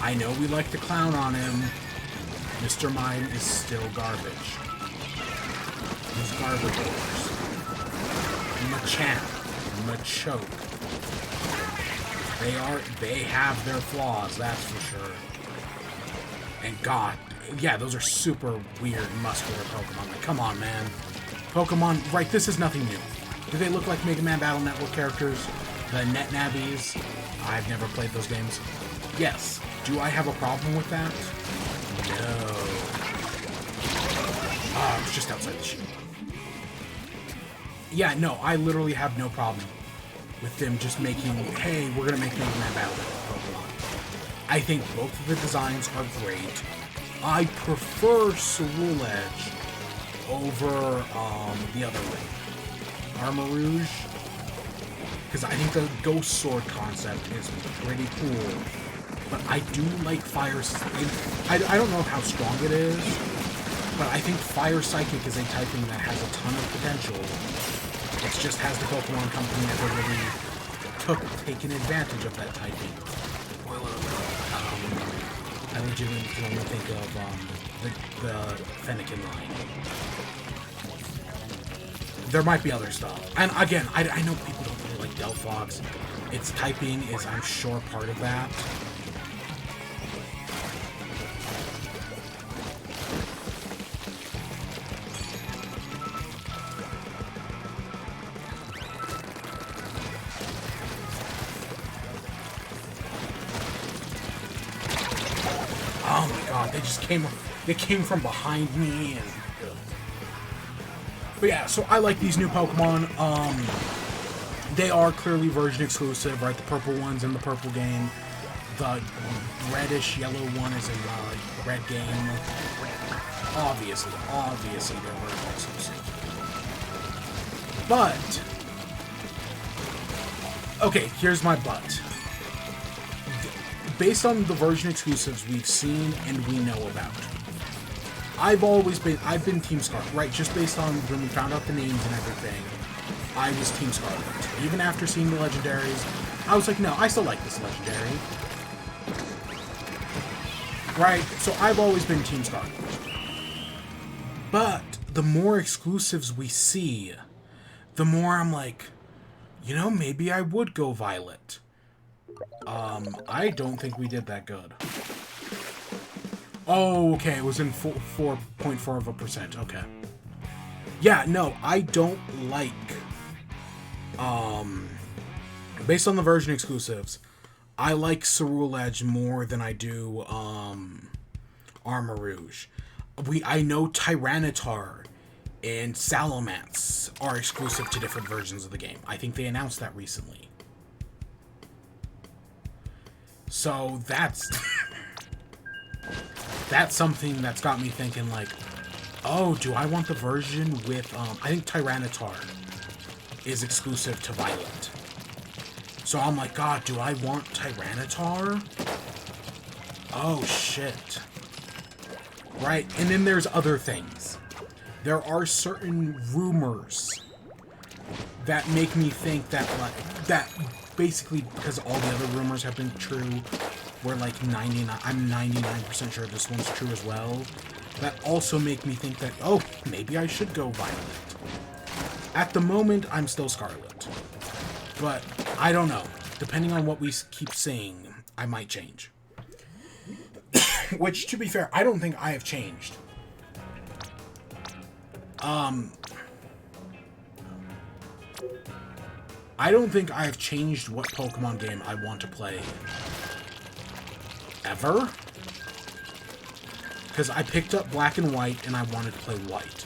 I know we like to clown on him. Mr. Mime is still garbage. These Garbodors. Machamp. Machoke. They have their flaws, that's for sure. And God, yeah, those are super weird, muscular Pokemon. Like, come on, man. Pokemon, right, this is nothing new. Do they look like Mega Man Battle Network characters? The NetNavis? I've never played those games. Yes. Do I have a problem with that? No. Oh, it's just outside the shield. Yeah, no, I literally have no problem with them just making, hey, we're going to make Mega Man Battle Network Pokemon. I think both of the designs are great. I prefer Cerule Edge over the other way. Armarouge. Because I think the Ghost Sword concept is pretty cool. But I do like Fire... I don't know how strong it is, but I think Fire Psychic is a typing that has a ton of potential. It just has the Pokemon Company never really taken advantage of that typing. I legitimately can only think of the Fennekin line. There might be other stuff. And again, I know people don't really like Delphox. Its typing is, I'm sure, part of that. Oh my god, they came from behind me and... But yeah, so I like these new Pokemon. They are clearly version exclusive, right? The purple one's in the purple game. The reddish yellow one is in the red game. Obviously, they're version exclusive. But, okay, here's my but. Based on the version exclusives we've seen and we know about, I've been Team Scarlet, right? Just based on when we found out the names and everything, I was Team Scarlet. Even after seeing the legendaries, I was like, no, I still like this legendary. Right? So I've always been Team Scarlet. But the more exclusives we see, the more I'm like, you know, maybe I would go Violet. I don't think we did that good. Oh, okay, it was in 4.4%. Okay. Yeah, no, I don't like... based on the version exclusives, I like Cerule Edge more than I do, Armarouge. I know Tyranitar and Salamence are exclusive to different versions of the game. I think they announced that recently. So, that's something that's got me thinking, like, oh, do I want the version with, I think Tyranitar is exclusive to Violet. So I'm like, God, do I want Tyranitar? Oh, shit. Right, and then there's other things. There are certain rumors that make me think that, like, that basically, because all the other rumors have been true, we're like I'm 99% sure this one's true as well. That also make me think that, oh, maybe I should go Violet. At the moment, I'm still Scarlet. But, I don't know. Depending on what we keep seeing, I might change. Which, to be fair, I don't think I have changed. I don't think I've changed what Pokemon game I want to play ever. Because I picked up Black and White and I wanted to play White.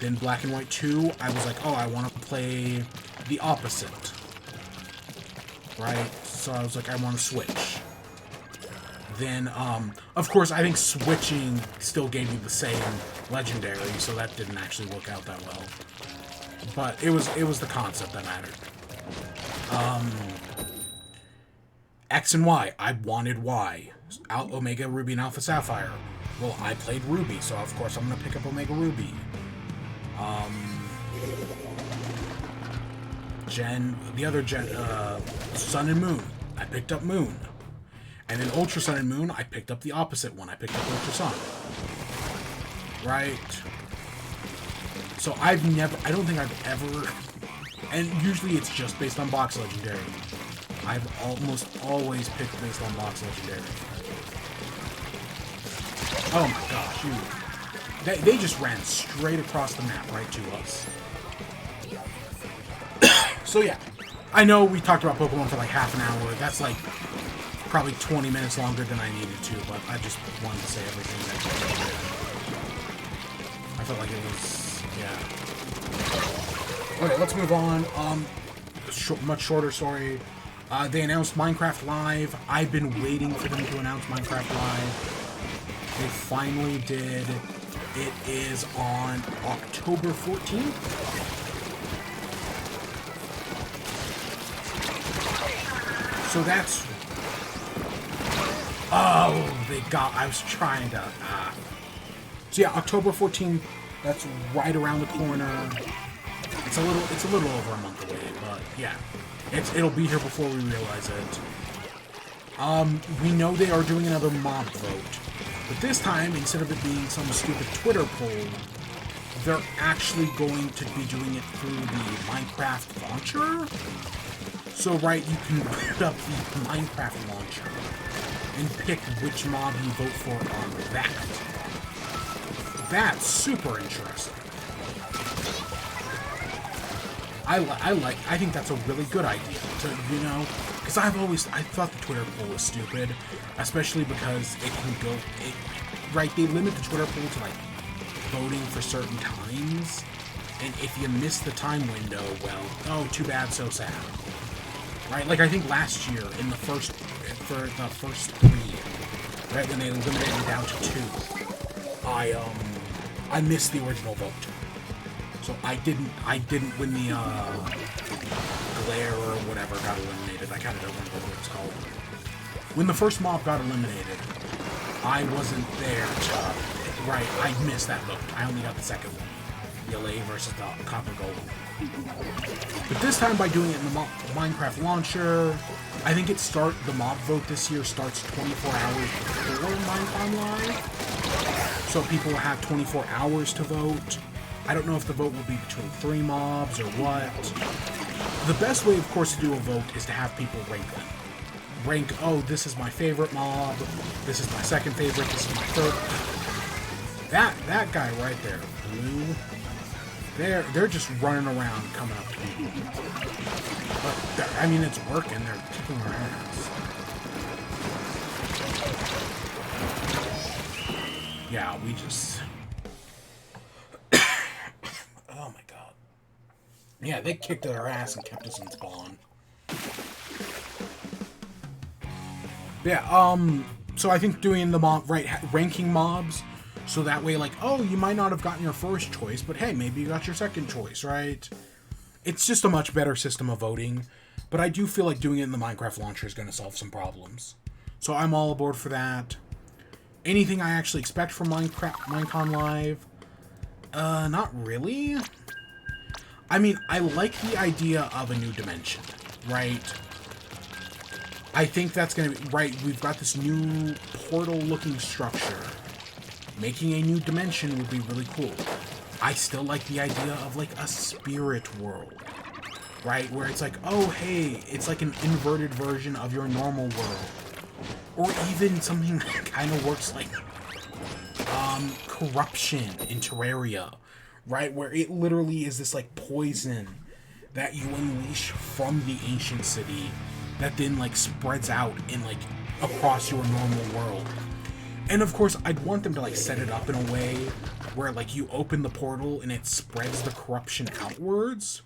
Then Black and White 2, I was like, oh, I want to play the opposite. Right? So I was like, I want to switch. Then, of course, I think switching still gave you the same legendary, so that didn't actually work out that well. But it was the concept that mattered. X and Y. I wanted Y. Omega Ruby and Alpha Sapphire. Well, I played Ruby, so of course I'm gonna pick up Omega Ruby. The other Gen, Sun and Moon. I picked up Moon. And then Ultra Sun and Moon, I picked up the opposite one. I picked up Ultra Sun. Right? So I don't think I've ever, and usually it's just based on box legendary. I've almost always picked based on box legendary. Oh my gosh, they just ran straight across the map right to us. So yeah, I know we talked about Pokemon for like half an hour. That's like probably 20 minutes longer than I needed to, but I just wanted to say everything that I felt like it was, yeah. Okay, let's move on. Much shorter story. They announced Minecraft Live. I've been waiting for them to announce Minecraft Live. They finally did. It is on October 14th. So that's... Oh, they got... I was trying to... So yeah, October 14th. That's right around the corner. It's a little over a month away, but yeah. It'll be here before we realize it. We know they are doing another mob vote. But this time, instead of it being some stupid Twitter poll, they're actually going to be doing it through the Minecraft launcher. So, right, you can put up the Minecraft launcher and pick which mob you vote for on that. That's super interesting. I think that's a really good idea to, you know, because I thought the Twitter poll was stupid, especially because it can go, right, they limit the Twitter poll to, like, voting for certain times, and if you miss the time window, well, oh, too bad, so sad. Right, like, I think last year, for the first 3, right, when they limited it down to 2, I missed the original vote. So I didn't win the glare or whatever got eliminated. I kind of don't remember what it's called. When the first mob got eliminated, I wasn't there to... Right, I missed that vote. I only got the second one. The LA versus the Copper Gold. But this time, by doing it in the Minecraft launcher, I think the mob vote this year starts 24 hours before Minecraft Live. So people will have 24 hours to vote. I don't know if the vote will be between 3 mobs or what. The best way, of course, to do a vote is to have people rank them. Rank, oh, this is my favorite mob, this is my second favorite, this is my third. That guy right there, Blue, they're just running around coming up to people. But, I mean, it's working, they're kicking our ass. Yeah, we just... Oh my god. Yeah, they kicked our ass and kept us in spawn. Yeah, so I think doing the ranking mobs, so that way, like, oh, you might not have gotten your first choice, but hey, maybe you got your second choice, right? It's just a much better system of voting, but I do feel like doing it in the Minecraft launcher is going to solve some problems. So I'm all aboard for that. Anything I actually expect from Minecon Live? Not really. I mean, I like the idea of a new dimension, right? I think that's gonna be, right, we've got this new portal-looking structure. Making a new dimension would be really cool. I still like the idea of, like, a spirit world, right? Where it's like, oh, hey, it's like an inverted version of your normal world. Or even something that kind of works like, corruption in Terraria, right? Where it literally is this, like, poison that you unleash from the ancient city that then, like, spreads out in, like, across your normal world. And of course, I'd want them to, like, set it up in a way where, like, you open the portal and it spreads the corruption outwards.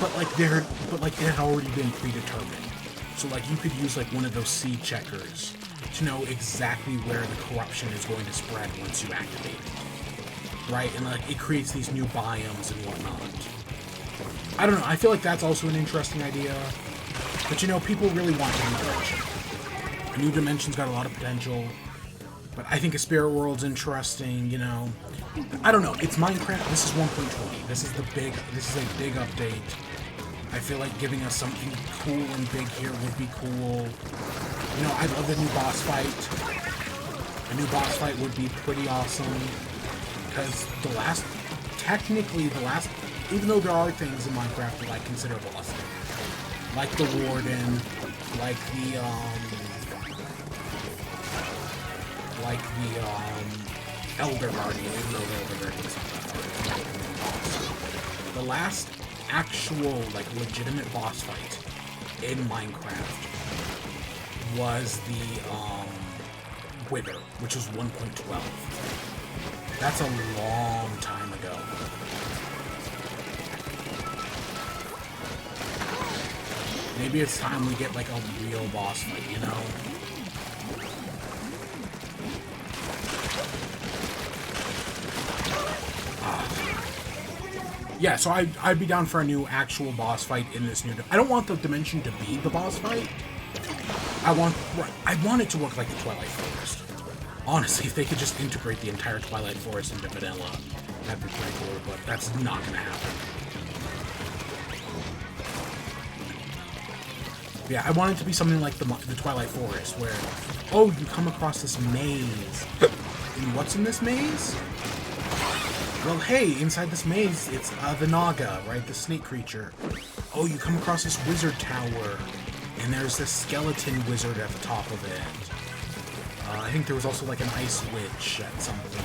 But, like, it had already been predetermined. So, like, you could use, like, one of those seed checkers to know exactly where the corruption is going to spread once you activate it. Right? And, like, it creates these new biomes and whatnot. I don't know, I feel like that's also an interesting idea. But, you know, people really want a new dimension. A new dimension's got a lot of potential. But I think a spirit world's interesting, you know. I don't know, it's Minecraft, this is 1.20. This is a big update. I feel like giving us something cool and big here would be cool. You know, I love the new boss fight. A new boss fight would be pretty awesome. Because even though there are things in Minecraft that I consider bosses. Like the Warden, like the Elder Guardian, even though the Elder Guardian's not that. The last actual, like, legitimate boss fight in Minecraft was the Wither, which was 1.12. That's a long time ago. Maybe it's time we get, like, a real boss fight, you know? Yeah, so I'd be down for a new actual boss fight in this new... I don't want the dimension to be the boss fight. I want it to work like the Twilight Forest. Honestly, if they could just integrate the entire Twilight Forest into vanilla, that'd be pretty cool, but that's not going to happen. Yeah, I want it to be something like the Twilight Forest, where, oh, you come across this maze. And what's in this maze? Well, hey, inside this maze, it's the Naga, right? The snake creature. Oh, you come across this wizard tower, and there's this skeleton wizard at the top of it. I think there was also, like, an ice witch at some point.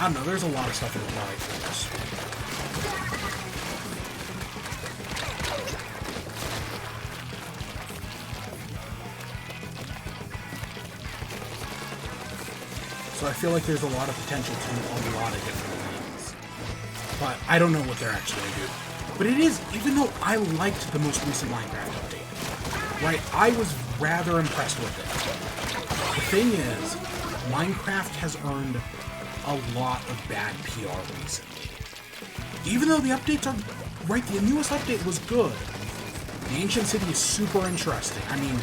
I don't know, there's a lot of stuff in the Twilight Forest. So I feel like there's a lot of potential to do a lot of different things. But I don't know what they're actually going to do. But it is, even though I liked the most recent Minecraft update, right, I was rather impressed with it. The thing is, Minecraft has earned a lot of bad PR recently. Even though the updates are, right, the newest update was good. The Ancient City is super interesting. I mean,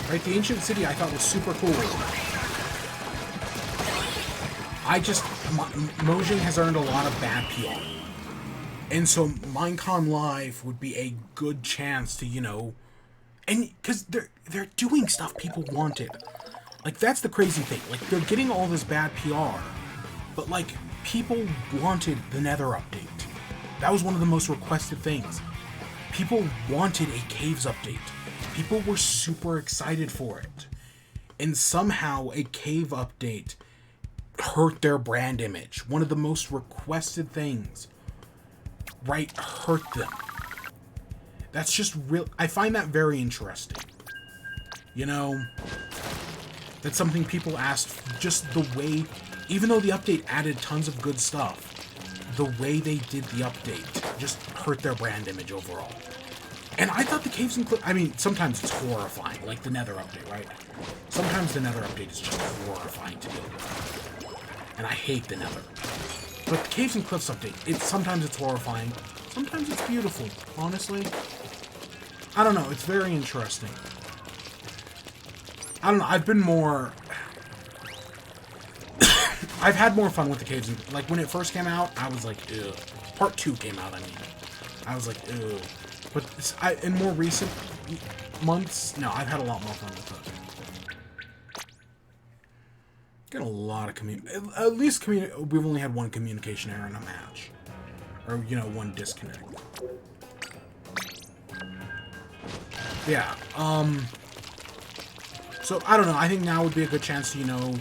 right, the Ancient City I thought was super cool. Mojang has earned a lot of bad PR. And so Minecon Live would be a good chance to, you know, and because they're doing stuff people wanted. Like, that's the crazy thing. Like, they're getting all this bad PR, but, like, people wanted the Nether update. That was one of the most requested things. People wanted a Caves update. People were super excited for it. And somehow a cave update hurt their brand image. One of the most requested things, right, hurt them. That's just real. I find that very interesting. You know, that's something people asked, just the way, even though the update added tons of good stuff, the way they did the update just hurt their brand image overall. And I thought the Caves and Cliffs, I mean, sometimes it's horrifying, like the Nether update, right? Sometimes the Nether update is just horrifying to deal with. And I hate the Nether. But the Caves and Cliffs update, sometimes it's horrifying, sometimes it's beautiful, honestly. I don't know, it's very interesting. I don't know, I've been more... I've had more fun with the Caves and... Like, when it first came out, I was like, ew. Part 2 came out, I mean. I was like, ew. But in more recent months, no, I've had a lot more fun with it. Got a lot of at least we've only had one communication error in a match. Or, you know, one disconnect. Yeah, so, I don't know, I think now would be a good chance to, you know,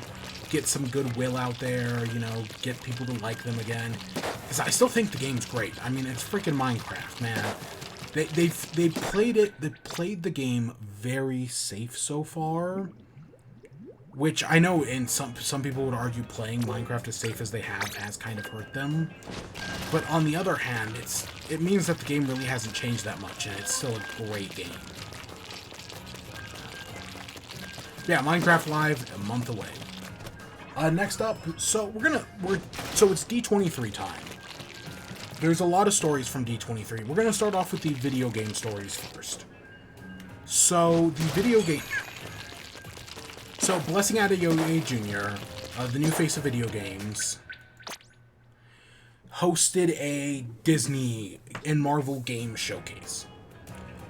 get some goodwill out there, you know, get people to like them again. Because I still think the game's great. I mean, it's freaking Minecraft, man. They played the game very safe so far. Which I know in some people would argue playing Minecraft as safe as they have has kind of hurt them. But on the other hand, it means that the game really hasn't changed that much, and it's still a great game. Yeah, Minecraft Live, a month away. Next up, so it's D23 time. There's a lot of stories from D23. We're gonna start off with the video game stories first. So the video game. So, Blessing Adeoye Jr., the new face of video games, hosted a Disney and Marvel game showcase.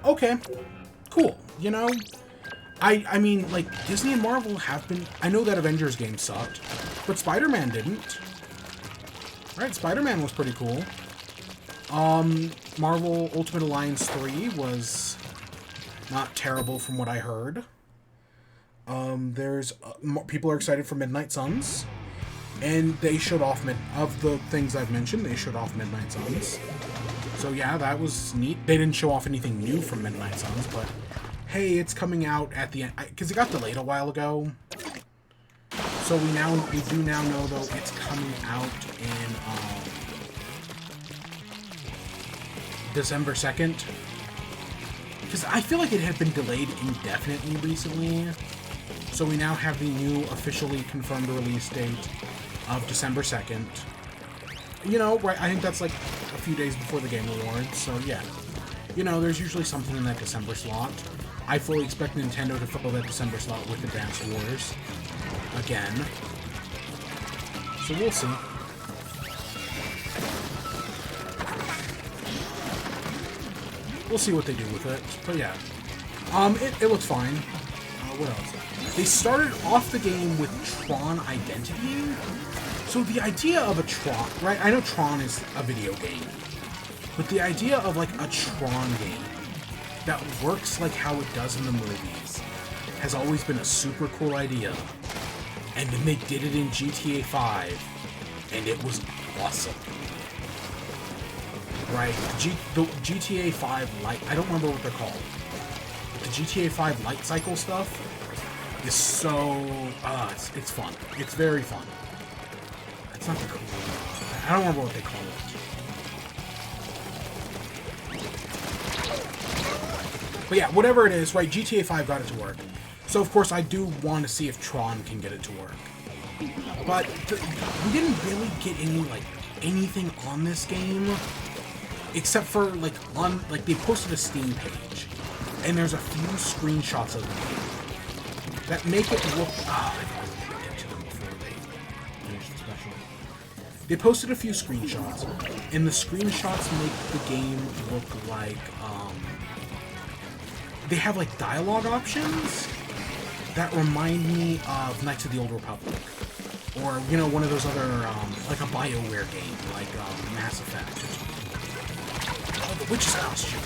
Okay, cool. You know, I mean, like, Disney and Marvel have been... I know that Avengers game sucked, but Spider-Man didn't. Right, Spider-Man was pretty cool. Marvel Ultimate Alliance 3 was not terrible from what I heard. People are excited for Midnight Suns, and they showed off of the things I've mentioned. They showed off Midnight Suns, so yeah, that was neat. They didn't show off anything new from Midnight Suns, but hey, it's coming out at the end because it got delayed a while ago. So we do now know though it's coming out in December 2nd, because I feel like it had been delayed indefinitely recently. So we now have the new officially confirmed release date of December 2nd. You know, right, I think that's like a few days before the Game Awards, so yeah. You know, there's usually something in that December slot. I fully expect Nintendo to fill that December slot with Advance Wars. Again. So we'll see. We'll see what they do with it, but yeah. It looks fine. What else? They started off the game with Tron Identity. So the idea of a Tron, right? I know Tron is a video game, but the idea of like a Tron game that works like how it does in the movies has always been a super cool idea. And then they did it in GTA 5, and it was awesome. Right? The GTA 5 light, I don't remember what they're called. The GTA 5 light cycle stuff is so, it's fun. It's very fun. It's not the cool. I don't remember what they call it. But yeah, whatever it is, right, GTA 5 got it to work. So of course I do want to see if Tron can get it to work. But we didn't really get anything on this game. Except for, they posted a Steam page. And there's a few screenshots of the game that make it look... I thought I was going to get to them before they finished the special. They posted a few screenshots, and the screenshots make the game look like, they have, dialogue options that remind me of Knights of the Old Republic. Or, one of those other, like a BioWare game, like Mass Effect or something. Oh, the Witch's costume.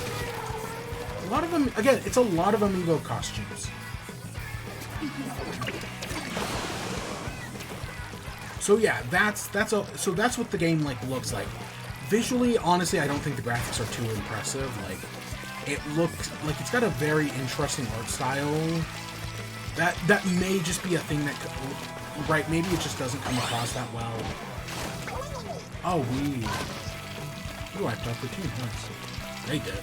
A lot of them, again, it's a lot of amiibo costumes. So yeah, that's what the game looks like. Visually, honestly, I don't think the graphics are too impressive. It looks like it's got a very interesting art style. That may just be a thing that, right? Maybe it just doesn't come across that well. Oh, you wiped out the team. Nice. They did.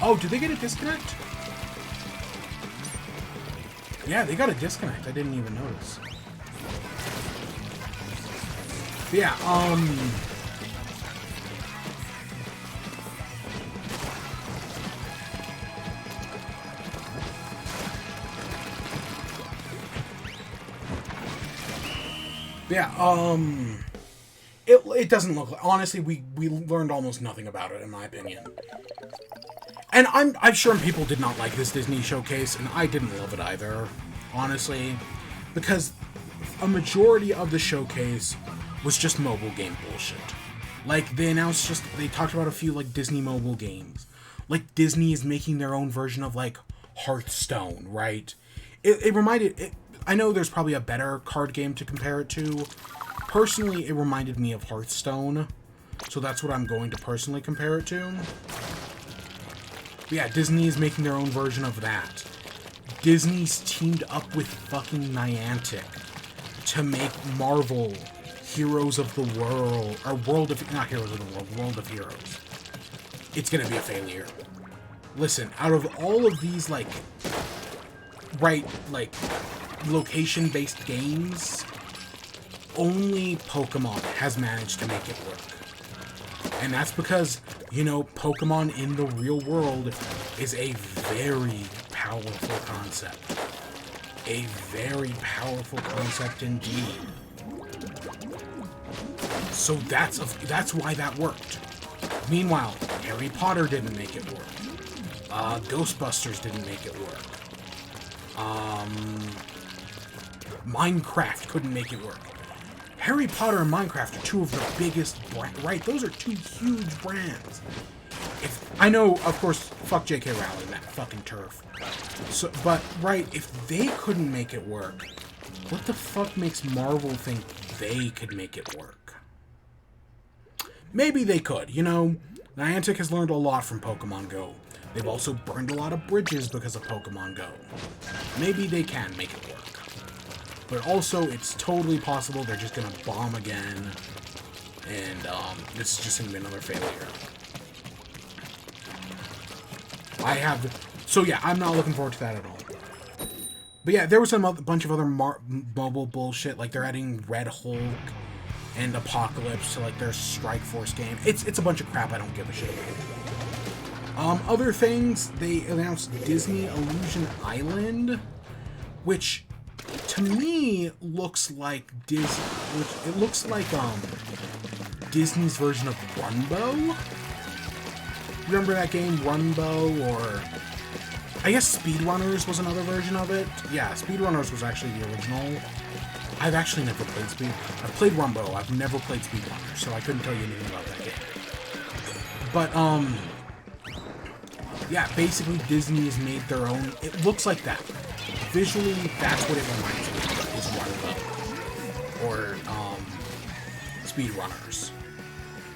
Oh, did they get a disconnect? Yeah, they got a disconnect. I didn't even notice. But yeah, it doesn't look like, honestly, we learned almost nothing about it, in my opinion. And I'm sure people did not like this Disney showcase, and I didn't love it either, honestly, because a majority of the showcase was just mobile game bullshit. They talked about a few, Disney mobile games. Disney is making their own version of, Hearthstone, right? It reminded, I know there's probably a better card game to compare it to. Personally, it reminded me of Hearthstone, so that's what I'm going to personally compare it to. But yeah, Disney is making their own version of that. Disney's teamed up with fucking Niantic to make Marvel Heroes of the World, or not Heroes of the World, World of Heroes. It's gonna be a failure. Listen, out of all of these, like, location-based games, only Pokemon has managed to make it work. And that's because, you know, Pokemon in the real world is a very powerful concept. A very powerful concept indeed. So that's why that worked. Meanwhile, Harry Potter didn't make it work. Ghostbusters didn't make it work. Minecraft couldn't make it work. Harry Potter and Minecraft are two of the biggest brands, right? Those are two huge brands. I know, of course, fuck J.K. Rowling, that fucking turf. So, but, right, if they couldn't make it work, what the fuck makes Marvel think they could make it work? Maybe they could, you know? Niantic has learned a lot from Pokemon Go. They've also burned a lot of bridges because of Pokemon Go. Maybe they can make it work. But also, it's totally possible they're just gonna bomb again, and this is just gonna be another failure. So yeah, I'm not looking forward to that at all. But yeah, there was a bunch of other mobile bullshit, like they're adding Red Hulk and Apocalypse to like their Strike Force game. It's a bunch of crap I don't give a shit about. Other things, they announced Disney Illusion Island, which to me looks like Disney's version of Runbow. Remember that game, Runbow, or I guess Speedrunners was another version of it. Yeah, Speedrunners was actually the original. I've actually never played I've played Runbow, I've never played Speedrunners, so I couldn't tell you anything about that game. But, yeah, basically Disney has made their own, it looks like that. Visually, that's what it reminds me of, is Runbow. Or, Speedrunners.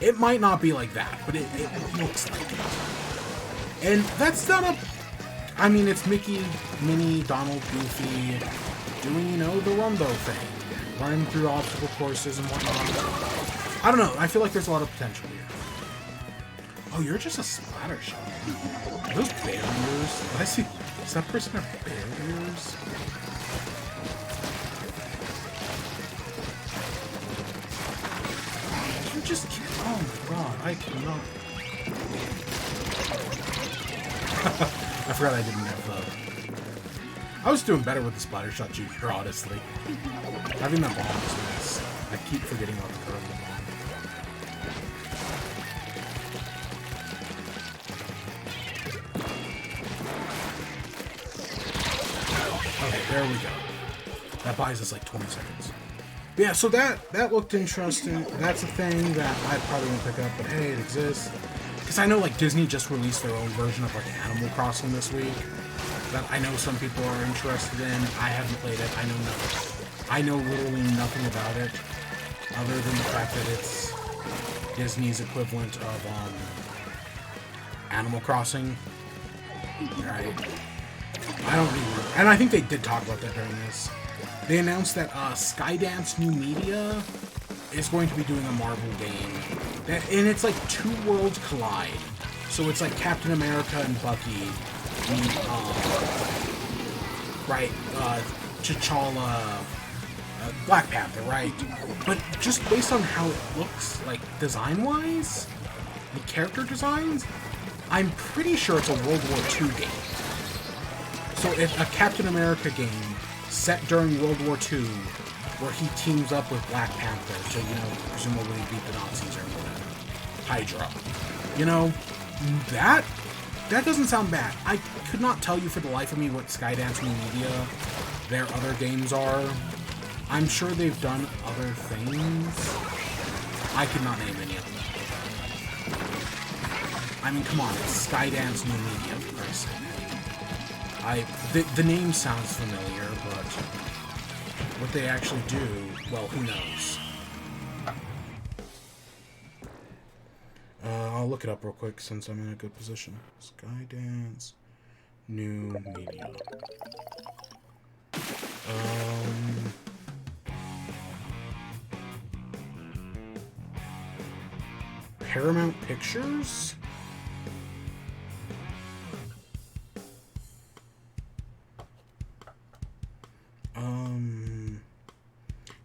It might not be like that, but it looks like it. And that's not a... I mean, it's Mickey, Minnie, Donald, Goofy, doing, you know, the Rumbo thing. Running through obstacle courses and whatnot. I don't know, I feel like there's a lot of potential here. Oh, you're just a splatter shot. Are those barriers? Did I see... Does that person have barriers? You just... Oh my god, I cannot... I forgot I didn't have I was doing better with the splatter shot junior, honestly. Having that bomb is nice. I keep forgetting about the curve of the bomb. Okay, there we go. That buys us like 20 seconds. But yeah, so that looked interesting. That's a thing that I probably won't pick up, but hey, it exists. Because I know, like, Disney just released their own version of, like, Animal Crossing this week that I know some people are interested in. I haven't played it. I know nothing. I know literally nothing about it other than the fact that it's Disney's equivalent of, Animal Crossing. Right? I don't even... And I think they did talk about that during this. They announced that, Skydance New Media is going to be doing a Marvel game. And it's like two worlds collide. So it's like Captain America and Bucky meet, T'Challa, Black Panther, right? But just based on how it looks, like, design-wise, the character designs, I'm pretty sure it's a World War II game. So it's a Captain America game set during World War II, where he teams up with Black Panther to, you know, presumably beat the Nazis or whatever. Hydra. You know, that doesn't sound bad. I could not tell you for the life of me what Skydance New Media, their other games are. I'm sure they've done other things. I could not name any of them. I mean, come on, it's Skydance New Media, for Christ's sake. The name sounds familiar, but What they actually do, well, who knows? I'll look it up real quick since I'm in a good position. Skydance, new media. Paramount Pictures?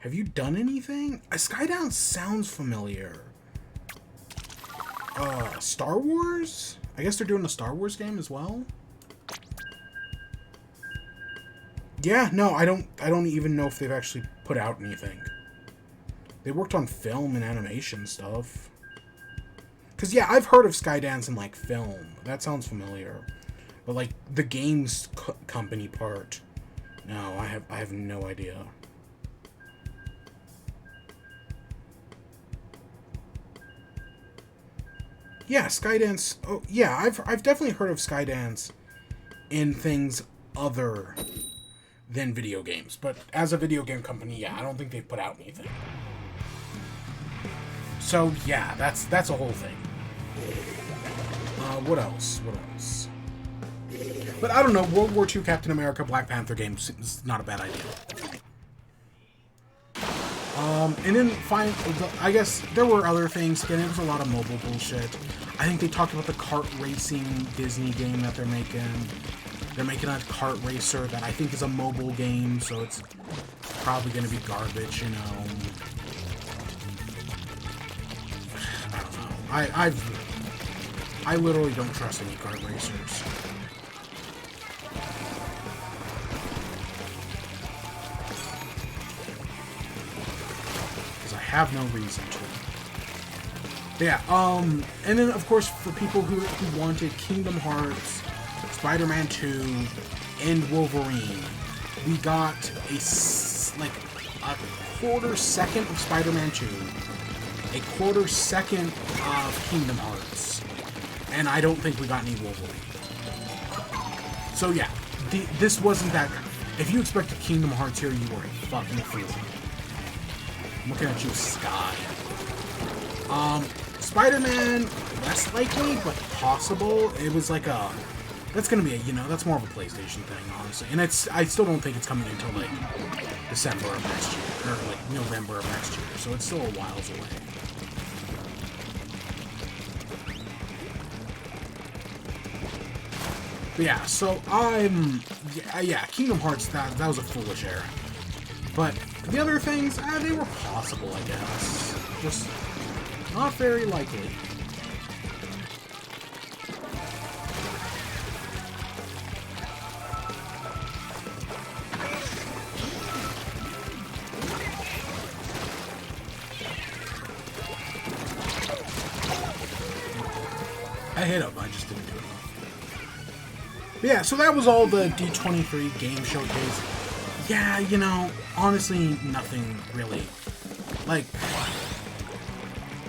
Have you done anything? Skydance sounds familiar. Star Wars? I guess they're doing a Star Wars game as well? Yeah, no, I don't even know if they've actually put out anything. They worked on film and animation stuff. Cause yeah, I've heard of Skydance in like film. That sounds familiar. But like the games company part, no, I have no idea. Yeah, Skydance. Oh, yeah, I've definitely heard of Skydance in things other than video games. But as a video game company, yeah, I don't think they've put out anything. So yeah, that's a whole thing. What else? What else? But I don't know. World War II Captain America Black Panther game is not a bad idea. And then I guess there were other things. Again, it was a lot of mobile bullshit. I think they talked about the kart racing Disney game that they're making. They're making a kart racer that I think is a mobile game, so it's probably going to be garbage, you know. I don't know. I literally don't trust any kart racers. Have no reason to. Yeah, and then of course for people who wanted Kingdom Hearts, Spider-Man 2, and Wolverine, we got a quarter second of Spider-Man 2, a quarter second of Kingdom Hearts, and I don't think we got any Wolverine. So yeah, this wasn't that. If you expected Kingdom Hearts here, you were a fucking fool. I'm looking at you, Sky. Spider-Man, less likely, but possible. It was like that's gonna be that's more of a PlayStation thing, honestly. And I still don't think it's coming until like December of next year, or like November of next year. So it's still a whiles away. But yeah, so Kingdom Hearts, that was a foolish error. But the other things, they were possible, I guess. Just not very likely. I hit him, I just didn't do it. But yeah, so that was all the D23 game showcase. Yeah, honestly, nothing really. Like,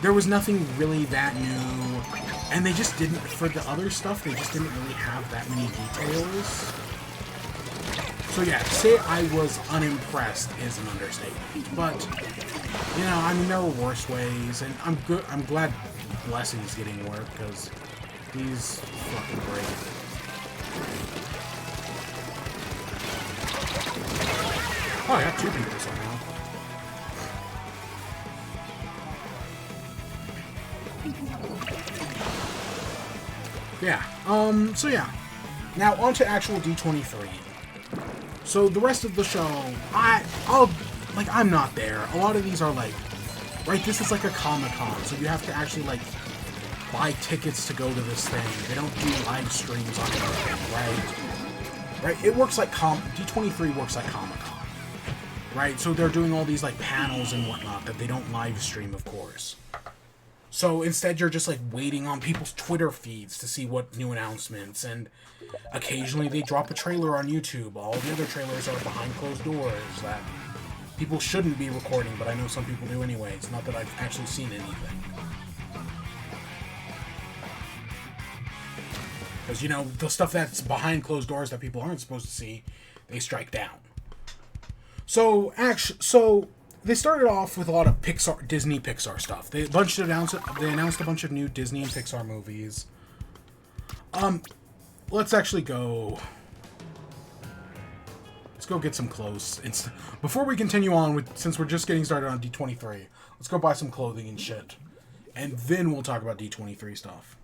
there was nothing really that new. And they just didn't, for the other stuff, they just didn't really have that many details. So yeah, to say I was unimpressed is an understatement. But, there were worse ways. And I'm glad Blessing's getting work, because he's fucking great. Oh, I got two people somehow. Yeah, so yeah. Now, on to actual D23. So, the rest of the show, I'm not there. A lot of these are right, this is like a Comic-Con, so you have to actually, buy tickets to go to this thing. They don't do live streams on anything, right? Right? It works like D23 works like Comic-Con. Right, so they're doing all these panels and whatnot that they don't live stream, of course. So instead, you're just waiting on people's Twitter feeds to see what new announcements, and occasionally they drop a trailer on YouTube. All the other trailers are behind closed doors that people shouldn't be recording, but I know some people do anyway. It's not that I've actually seen anything. Because the stuff that's behind closed doors that people aren't supposed to see, they strike down. So they started off with a lot of Disney Pixar stuff. They announced a bunch of new Disney and Pixar movies. Let's actually go. Let's go get some clothes. Before we continue on since we're just getting started on D23, let's go buy some clothing and shit, and then we'll talk about D23 stuff.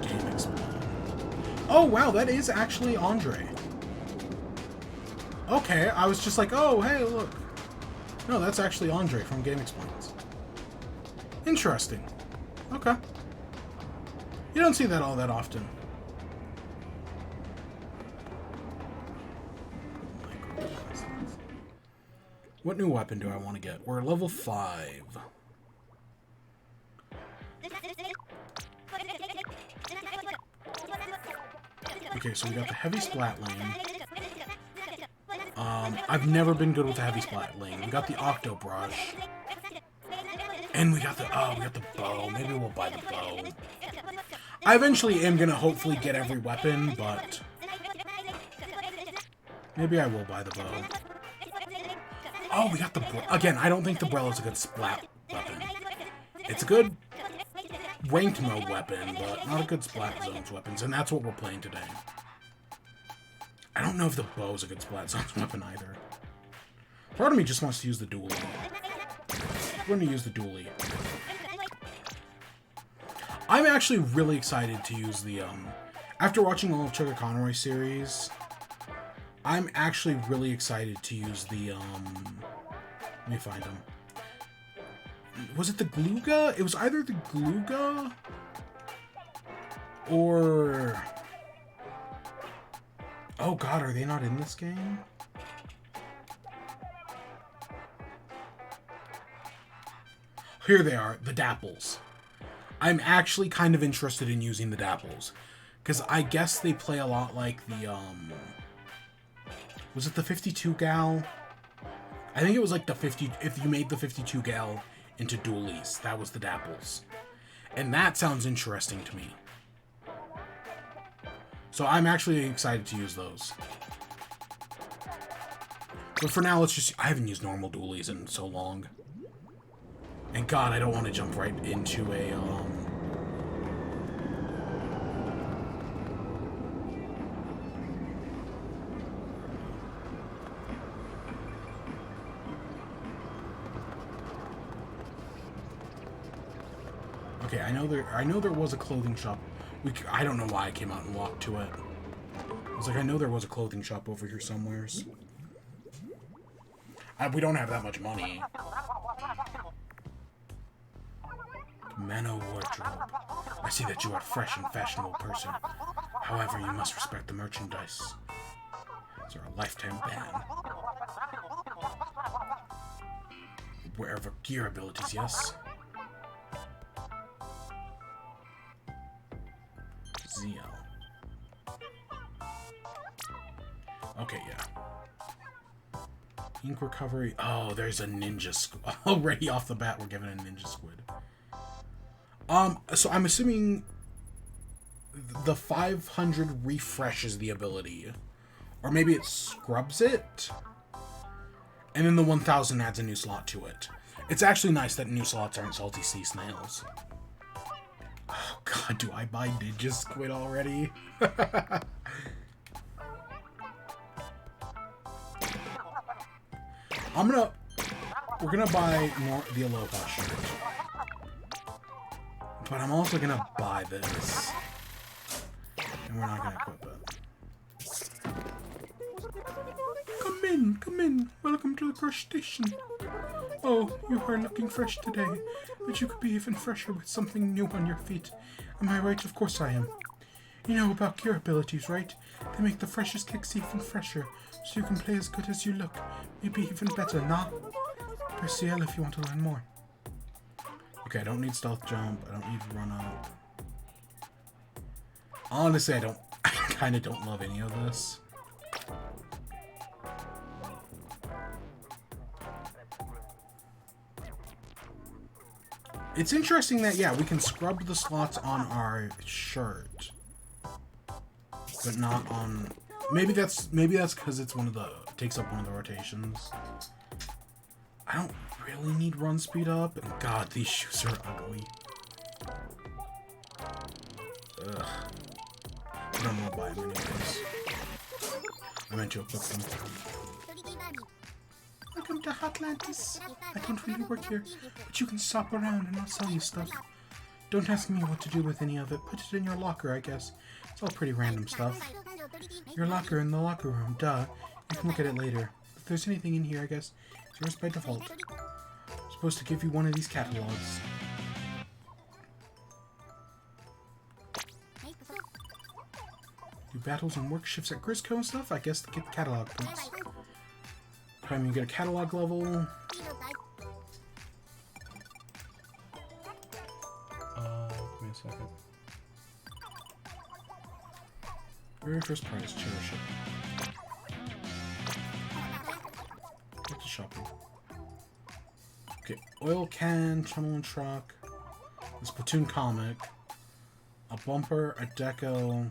Game Expo. Oh wow, that is actually Andre. Okay, I was just like, oh hey, look. No, that's actually Andre from Game Explains. Interesting. Okay. You don't see that all that often. What new weapon do I want to get? We're level 5. Okay, so we got the heavy splat lane. I've never been good with the heavy splat lane. We got the octo brush. And we got the bow. Maybe we'll buy the bow. I eventually am gonna hopefully get every weapon, but maybe I will buy the bow. Oh, we got the again. I don't think the Brella is a good splat weapon. It's a good ranked mode weapon, but not a good splat zones weapons, and that's what we're playing today. I don't know if the bow is a good splat zones weapon either. Part of me just wants to use the dually. We're gonna use the dually. I'm actually really excited to use the, after watching all of Chuck Conroy series, I'm actually really excited to use the, let me find him. Was it the Gluga? It was either the Gluga or... Oh god, are they not in this game? Here they are, the Dapples. I'm actually kind of interested in using the Dapples, because I guess they play a lot like the, was it the 52 gal? I think it was like the 50, if you made the 52 gal into dualies, that was the Dapples. And that sounds interesting to me. So I'm actually excited to use those. But for now, let's just, I haven't used normal dualies in so long. And god, I don't want to jump right into a, Okay, I know there was a clothing shop. I don't know why I came out and walked to it. I was like, I know there was a clothing shop over here somewheres. We don't have that much money. Mano wardrobe. I see that you are a fresh and fashionable person. However, you must respect the merchandise. These are a lifetime ban. Wherever gear abilities, yes. Zio. Okay, yeah. Ink recovery. Oh, there's a ninja squid. Already off the bat, we're given a ninja squid. So I'm assuming the 500 refreshes the ability. Or maybe it scrubs it. And then the 1000 adds a new slot to it. It's actually nice that new slots aren't salty sea snails. Oh god, do I buy ninja squid already? We're gonna buy more the Aloha shirt. But I'm also gonna buy this. And we're not gonna equip it. Come in. Welcome to the crush station. Oh, you are looking fresh today. But you could be even fresher with something new on your feet. Am I right? Of course I am. You know about gear abilities, right? They make the freshest kicks even fresher, so you can play as good as you look. Maybe even better, nah? Press CL if you want to learn more. Okay, I don't need stealth jump. I don't need run up. Honestly, I kind of don't love any of this. It's interesting that, yeah, we can scrub the slots on our shirt. but not on. Maybe that's because it's takes up one of the rotations. I don't really need run speed up. And God, these shoes are ugly. Ugh. I don't know why I'm anyways. I meant to equip them. Welcome to Atlantis. I don't really work here, but you can shop around and I'll sell you stuff. Don't ask me what to do with any of it. Put it in your locker, I guess. It's all pretty random stuff. Your locker in the locker room, duh. You can look at it later. If there's anything in here, I guess it's yours by default. I'm supposed to give you one of these catalogs. Do battles and work shifts at Grisco and stuff? I guess to get the catalog points. Time you get a catalog level. Give me a second. Very first prize, cherish it. Get to shopping. Okay, oil can, tunnel and truck, a Splatoon comic, a bumper, a deco,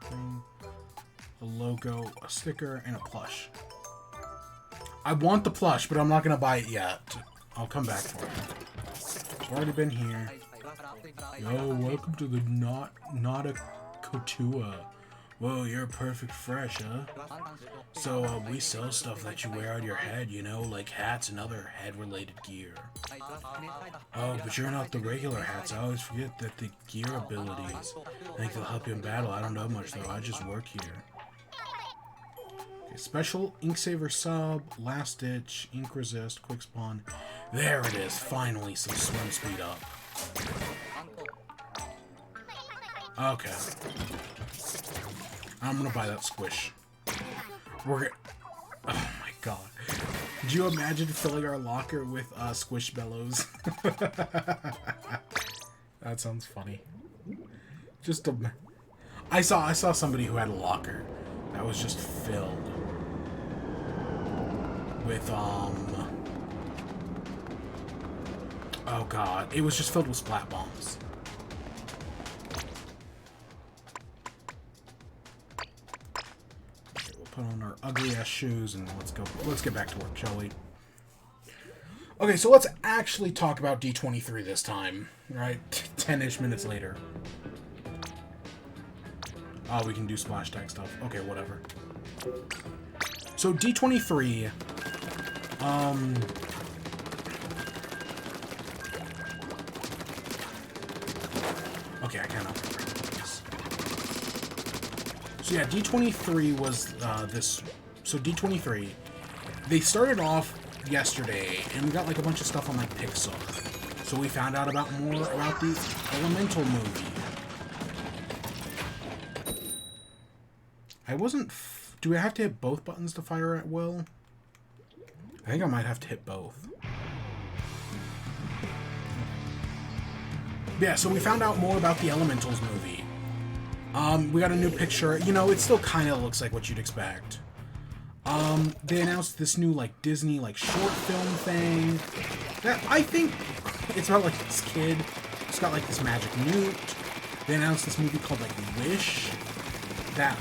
thing, a logo, a sticker, and a plush. I want the plush, but I'm not gonna buy it yet. I'll come back for it. I've already been here. Yo, welcome to the not a Kotua. Whoa, you're perfect fresh, huh? So, we sell stuff that you wear on your head, you know, like hats and other head-related gear. Oh, but you're not the regular hats. I always forget that the gear abilities. I think they'll help you in battle. I don't know much, though. I just work here. Okay, special, Ink Saver sub, Last Ditch, Ink Resist, Quick Spawn. There it is. Finally, some swim speed up. Okay. I'm gonna buy that squish. Oh my god. Could you imagine filling our locker with squish bellows? That sounds funny. Just I saw somebody who had a locker that was just filled with oh god, it was just filled with splat bombs. Put on our ugly ass shoes and let's get back to work, shall we? Okay, so let's actually talk about D23 this time, right? 10-ish minutes later. Oh, we can do splash tag stuff. Okay, whatever. So D23 okay, I kind of. So yeah, D23 was so D23, they started off yesterday, and we got like a bunch of stuff on like Pixar. So we found out more about the Elemental movie. Do I have to hit both buttons to fire at will? I think I might have to hit both. Yeah, so we found out more about the Elementals movie. We got a new picture. You know, it still kind of looks like what you'd expect. They announced this new, like, Disney, like, short film thing. That, I think, it's about, like, this kid. It's got, like, this magic newt. They announced this movie called, like, Wish. That,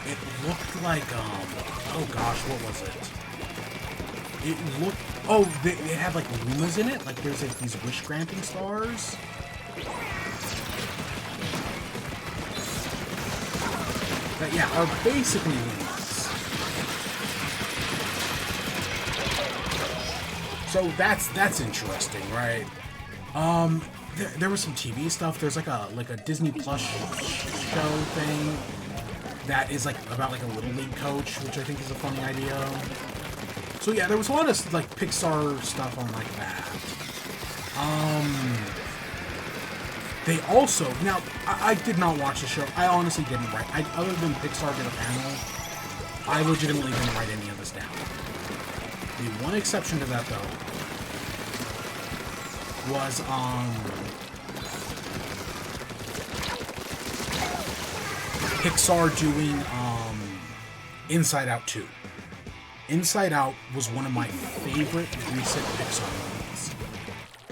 it looked like, oh gosh, what was it? It looked, oh, it had, like, Lumas in it. Like, there's, like, these wish-granting stars. That, yeah, are basically Lumas. So that's interesting, right? There was some TV stuff. There's like a Disney Plus show thing that is like about like a Little League coach, which I think is a funny idea. So yeah, there was a lot of like Pixar stuff on like that. They also, now, I did not watch the show. I honestly didn't write. Other than Pixar did a panel, I legitimately didn't write any of this down. The one exception to that, though, was, Pixar doing, Inside Out 2. Inside Out was one of my favorite recent Pixar movies.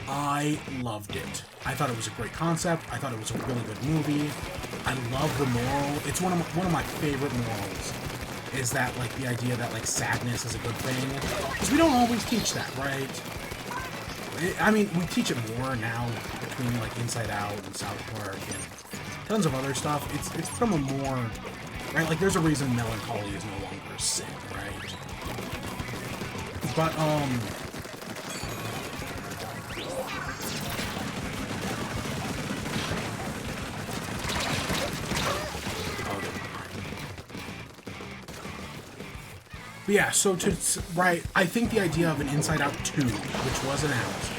I loved it. I thought it was a great concept. I thought it was a really good movie. I love the moral. It's one of my favorite morals. Is that like the idea that like sadness is a good thing? Because we don't always teach that, right? I mean, we teach it more now between like Inside Out and South Park and tons of other stuff. It's from a more right. Like, there's a reason melancholy is no longer a sin, right? But But yeah, so I think the idea of an Inside Out 2, which was announced,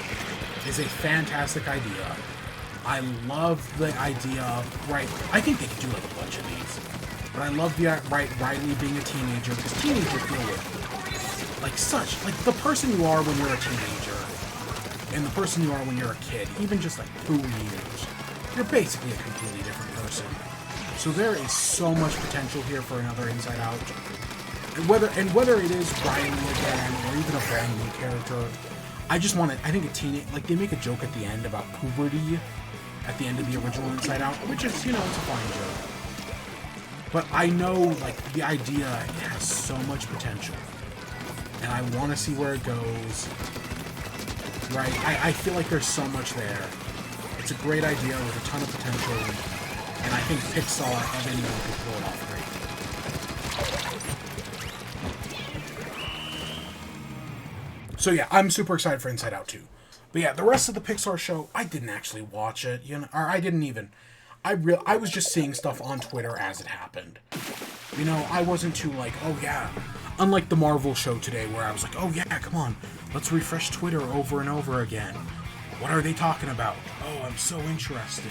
is a fantastic idea. I love the idea of, I think they could do like a bunch of these. But I love the, Riley being a teenager, because teenagers deal with, like the person you are when you're a teenager, and the person you are when you're a kid, even just like 2 years, you're basically a completely different person. So there is so much potential here for another Inside Out. And whether it is Riley again, or even a brand new character, I think a teenage, like, they make a joke at the end about puberty at the end of the original Inside Out, which is, it's a fine joke. But I know, like, the idea has so much potential, and I want to see where it goes, right? I feel like there's so much there. It's a great idea with a ton of potential, and I think Pixar and anyone could pull it off great. So yeah, I'm super excited for Inside Out 2. But yeah, the rest of the Pixar show, I didn't actually watch it, or I didn't even. I was just seeing stuff on Twitter as it happened. I wasn't too like, oh yeah. Unlike the Marvel show today, where I was like, oh yeah, come on, let's refresh Twitter over and over again. What are they talking about? Oh, I'm so interested.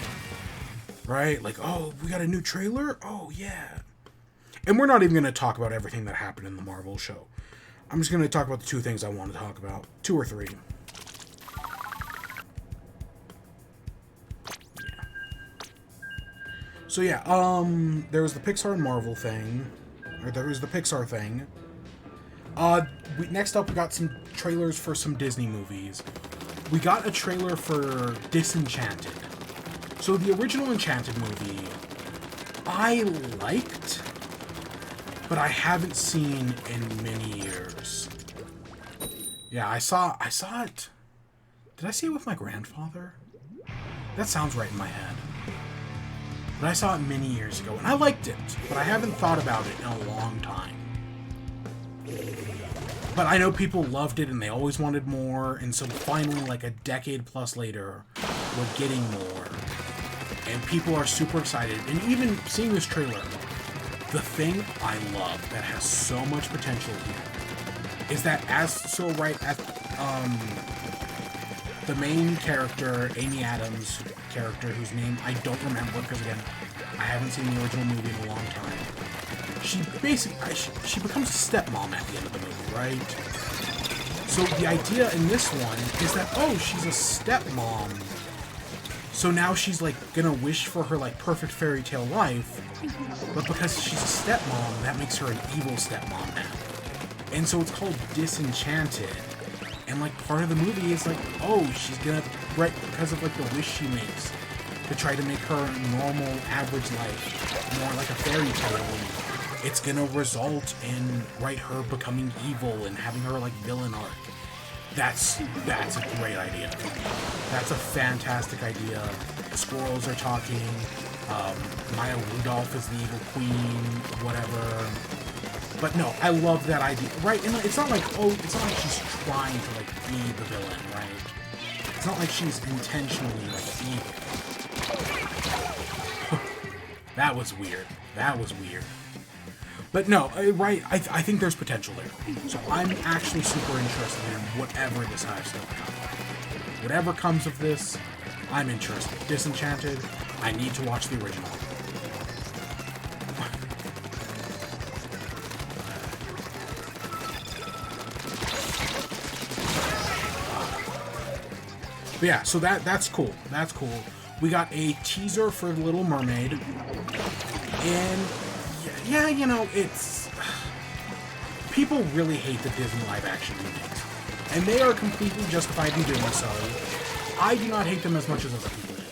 Right? Like, oh, we got a new trailer? Oh yeah. And we're not even going to talk about everything that happened in the Marvel show. I'm just going to talk about the 2 things I want to talk about. 2 or 3. Yeah. So yeah, there was the Pixar and Marvel thing. Or there was the Pixar thing. Next up, we got some trailers for some Disney movies. We got a trailer for Disenchanted. So the original Enchanted movie, I liked, but I haven't seen in many years. Yeah, I saw it. Did I see it with my grandfather? That sounds right in my head. But I saw it many years ago, and I liked it, but I haven't thought about it in a long time. But I know people loved it, and they always wanted more, and so finally, like a decade plus later, we're getting more. And people are super excited, and even seeing this trailer, the thing I love that has so much potential here is that the main character, Amy Adams' character, whose name I don't remember because again, I haven't seen the original movie in a long time. She becomes a stepmom at the end of the movie, right? So the idea in this one is that, oh, she's a stepmom. So now she's like gonna wish for her like perfect fairy tale life, but because she's a stepmom, that makes her an evil stepmom now. And so it's called Disenchanted. And like part of the movie is like, oh, she's gonna, right, because of like the wish she makes to try to make her normal, average life more like a fairy tale, it's gonna result in, right, her becoming evil and having her like villain arc. That's a great idea. That's a fantastic idea. The squirrels are talking. Maya Rudolph is the evil queen, whatever. But no, I love that idea, right? And it's not like she's trying to like be the villain, right? It's not like she's intentionally like evil. That was weird. But no, right, I think there's potential there. So I'm actually super interested in whatever this has to come. Whatever comes of this, I'm interested. Disenchanted, I need to watch the original. But yeah, so that's cool. That's cool. We got a teaser for The Little Mermaid. And yeah, it's... People really hate the Disney live-action remakes. And they are completely justified in doing so. I do not hate them as much as other people do.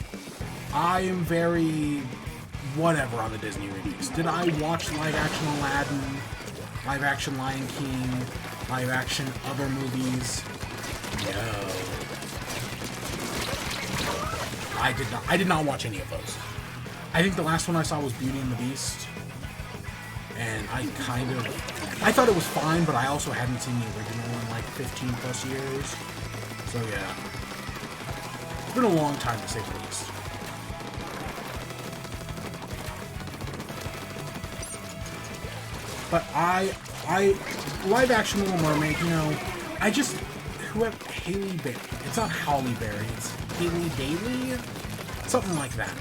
I am very whatever on the Disney remakes. Did I watch live-action Aladdin, live-action Lion King, live-action other movies? No. I did not watch any of those. I think the last one I saw was Beauty and the Beast. And I thought it was fine, but I also hadn't seen the original in like 15 plus years. So yeah. It's been a long time to say the least. But live action Little Mermaid, you know, Haley Berry. It's not Halle Berry, it's Haley Bailey? Something like that.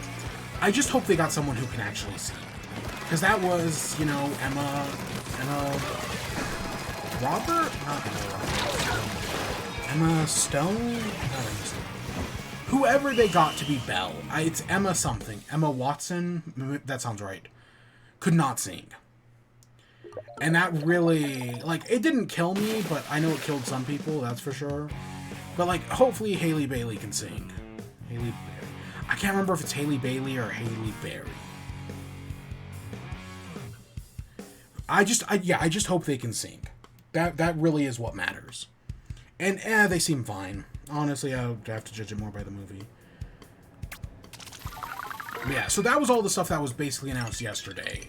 I just hope they got someone who can actually sing. Because that was, you know, Emma Robert? Not Emma Robert. Emma Stone? Not Emma Stone. Whoever they got to be Belle. It's Emma something. Emma Watson? That sounds right. Could not sing. And that really, like, it didn't kill me, but I know it killed some people, that's for sure. But, like, hopefully Haley Bailey can sing. Haley Berry. I can't remember if it's Haley Bailey or Haley Berry. I just hope they can sing. That really is what matters. And, they seem fine. Honestly, I would have to judge it more by the movie. But yeah, so that was all the stuff that was basically announced yesterday.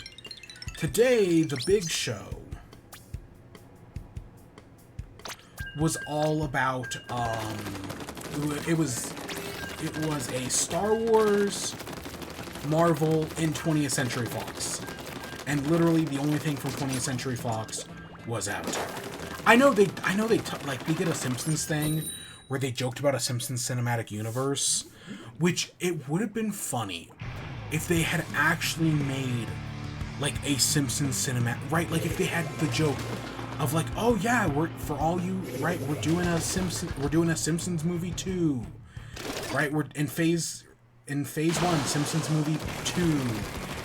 Today, the big show was all about, it was a Star Wars, Marvel, and 20th Century Fox. And literally the only thing from 20th Century Fox was Avatar. I know they did a Simpsons thing where they joked about a Simpsons cinematic universe, which it would have been funny if they had actually made like a Simpsons cinematic, right? Like if they had the joke of like, oh yeah, we're doing a Simpsons movie too, right? We're in phase 1, Simpsons movie 2.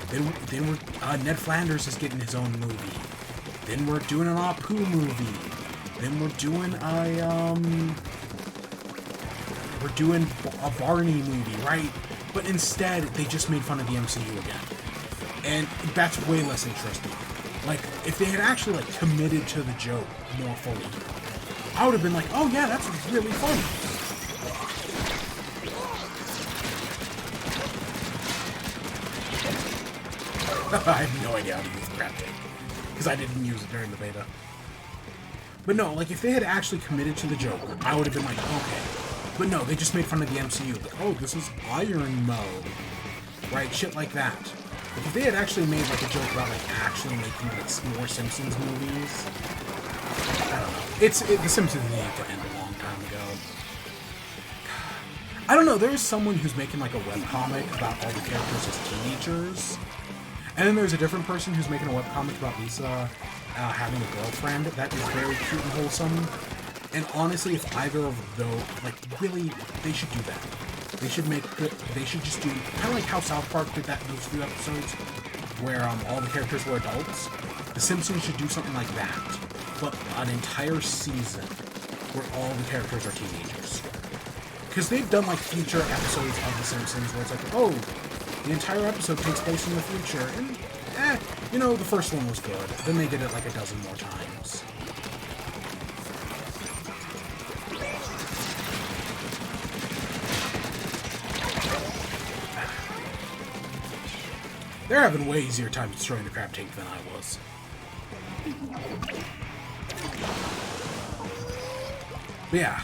Then we're Ned Flanders is getting his own movie. Then we're doing an Apu movie. Then we're doing a Barney movie, right? But instead, they just made fun of the MCU again. And that's way less interesting. Like, if they had actually, like, committed to the joke more fully, I would have been like, oh yeah, that's really funny. I have no idea how to use the crap tape, because I didn't use it during the beta. But no, like, if they had actually committed to the joke, I would have been like, okay. But no, they just made fun of the MCU. Like, oh, this is Iron Mode. Right? Shit like that. Like, if they had actually made, like, a joke about, like, actually making, like, more Simpsons movies, I don't know. The Simpsons needed to end a long time ago. I don't know, there's someone who's making, like, a webcomic about all the characters as teenagers. And then there's a different person who's making a webcomic about Lisa having a girlfriend. That is very cute and wholesome. And honestly, if either of those, like, really, they should do that. They should just do, kind of like how South Park did that in those few episodes, where all the characters were adults. The Simpsons should do something like that, but an entire season where all the characters are teenagers. Because they've done, like, future episodes of The Simpsons where it's like, oh, the entire episode takes place in the future, and, you know, the first one was good. Then they did it like a dozen more times. They're having way easier time destroying the crab tank than I was. But yeah.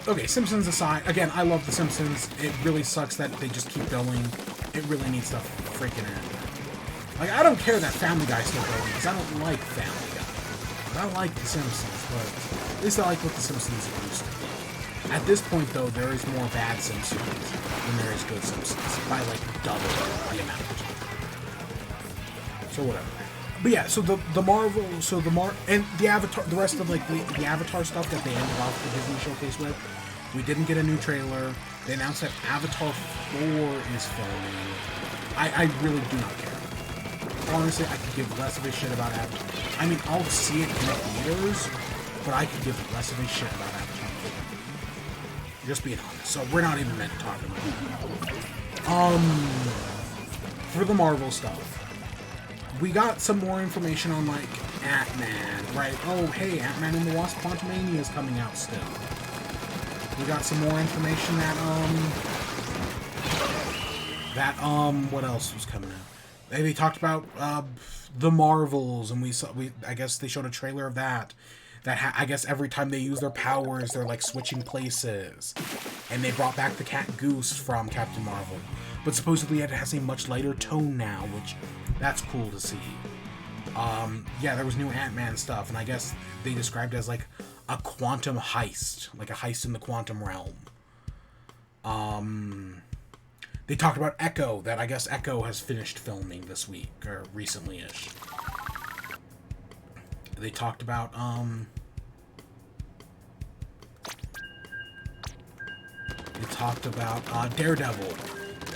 Okay, Simpsons aside, again, I love The Simpsons. It really sucks that they just keep going. It really needs to freaking end. Like, I don't care that Family Guy's still going, because I don't like Family Guy. I like The Simpsons, but at least I like what The Simpsons used to be. At this point, though, there is more bad Simpsons than there is good Simpsons, by, like, double the amount. So whatever. But yeah, so and the Avatar, the rest of, like, the Avatar stuff that they ended off the Disney Showcase with, we didn't get a new trailer. They announced that Avatar 4 is filming. I really do not care. Honestly, I could give less of a shit about Avatar. I mean, I'll see it in the theaters, but I could give less of a shit about Avatar 4. Just being honest. So we're not even meant to talk about it. For the Marvel stuff, we got some more information on, like, Ant-Man, right? Oh, hey, Ant-Man and the Wasp Quantumania is coming out still. We got some more information what else was coming out? They talked about, the Marvels, and I guess they showed a trailer of that. I guess every time they use their powers, they're, like, switching places. And they brought back the cat Goose from Captain Marvel. But supposedly it has a much lighter tone now, which, that's cool to see. Yeah, there was new Ant-Man stuff, and I guess they described it as, like, a quantum heist. Like a heist in the quantum realm. They talked about Echo, that I guess Echo has finished filming this week, or recently-ish. They talked about, Daredevil.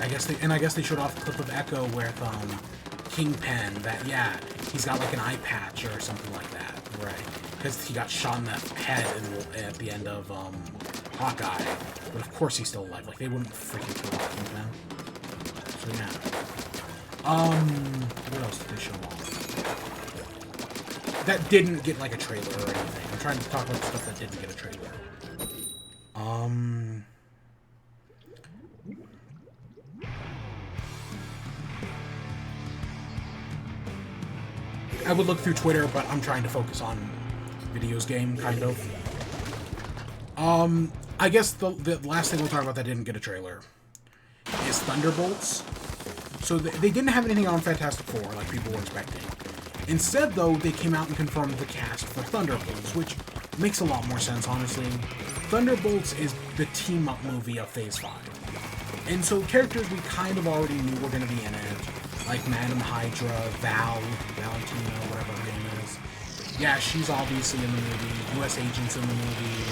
I guess they showed off a clip of Echo with, Kingpin, that, yeah, he's got, like, an eye patch or something like that, right? Because he got shot in the head at the end of, Hawkeye. But of course he's still alive. Like, they wouldn't freaking kill off Kingpin. So, yeah. What else did they show off? That didn't get, like, a trailer or anything. I'm trying to talk about stuff that didn't get a trailer. I would look through Twitter, but I'm trying to focus on videos game, kind of. I guess the last thing we'll talk about that didn't get a trailer is Thunderbolts. So they didn't have anything on Fantastic Four like people were expecting. Instead, though, they came out and confirmed the cast for Thunderbolts, which makes a lot more sense, honestly. Thunderbolts is the team-up movie of Phase 5. And so characters we kind of already knew were going to be in it, like Madam Hydra, Valentina, whatever her name is. Yeah, she's obviously in the movie. U.S. agents in the movie.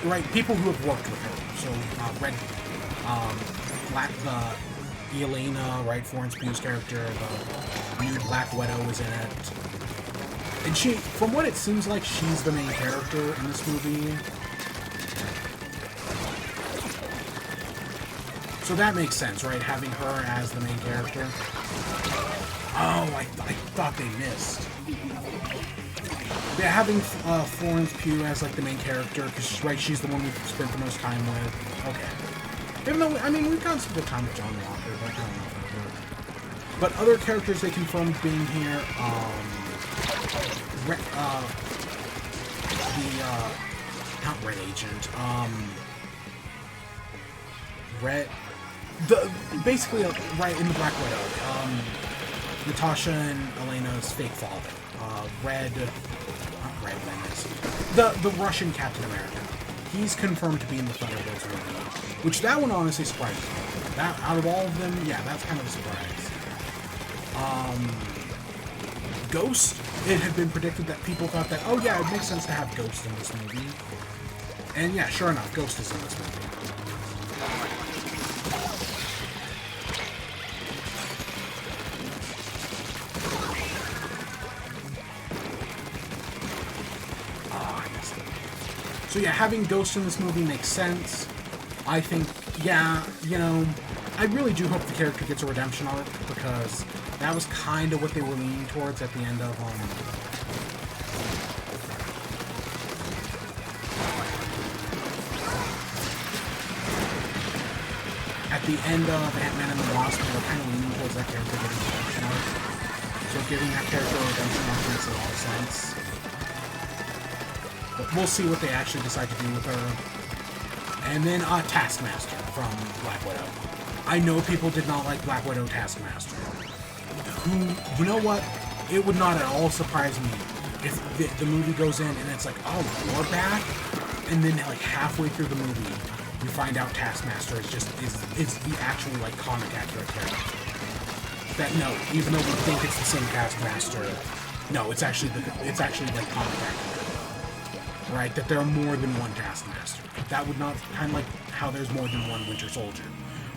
Right, people who have worked with her. So, Elena, right, Florence Pugh's character, the new Black Widow is in it. And she, from what it seems like, she's the main character in this movie. So that makes sense, right? Having her as the main character. Oh, I thought they missed. Yeah, having Florence Pugh as, like, the main character, because, right, she's the one we've spent the most time with. Okay. Even though, I mean, we've gotten some good time with John Walker, but I don't know if that works. But other characters they confirmed being here, not Red Agent, basically, right, in the Black Widow, Natasha and Elena's fake father, the Russian Captain America. He's confirmed to be in the Thunderbolts movie, which that one honestly surprised me. That, out of all of them, yeah, that's kind of a surprise. Ghost, it had been predicted that people thought that, oh yeah, it makes sense to have Ghost in this movie. And yeah, sure enough, Ghost is in this movie. So yeah, having Ghost in this movie makes sense. I think, yeah, you know, I really do hope the character gets a redemption arc, because that was kind of what they were leaning towards at the end of, Ant-Man and the Wasp, they were kind of leaning towards that character getting a redemption arc. So giving that character a redemption arc makes a lot of sense. But we'll see what they actually decide to do with her. And then, Taskmaster from Black Widow. I know people did not like Black Widow Taskmaster. You know what? It would not at all surprise me if the movie goes in and it's like, oh, you're back? And then, like, halfway through the movie, you find out Taskmaster is the actual, like, comic accurate character. That, no, even though we think it's the same Taskmaster, no, it's actually like, comic accurate. Right, that there are more than one Taskmaster. That would not, kind of like how there's more than one Winter Soldier.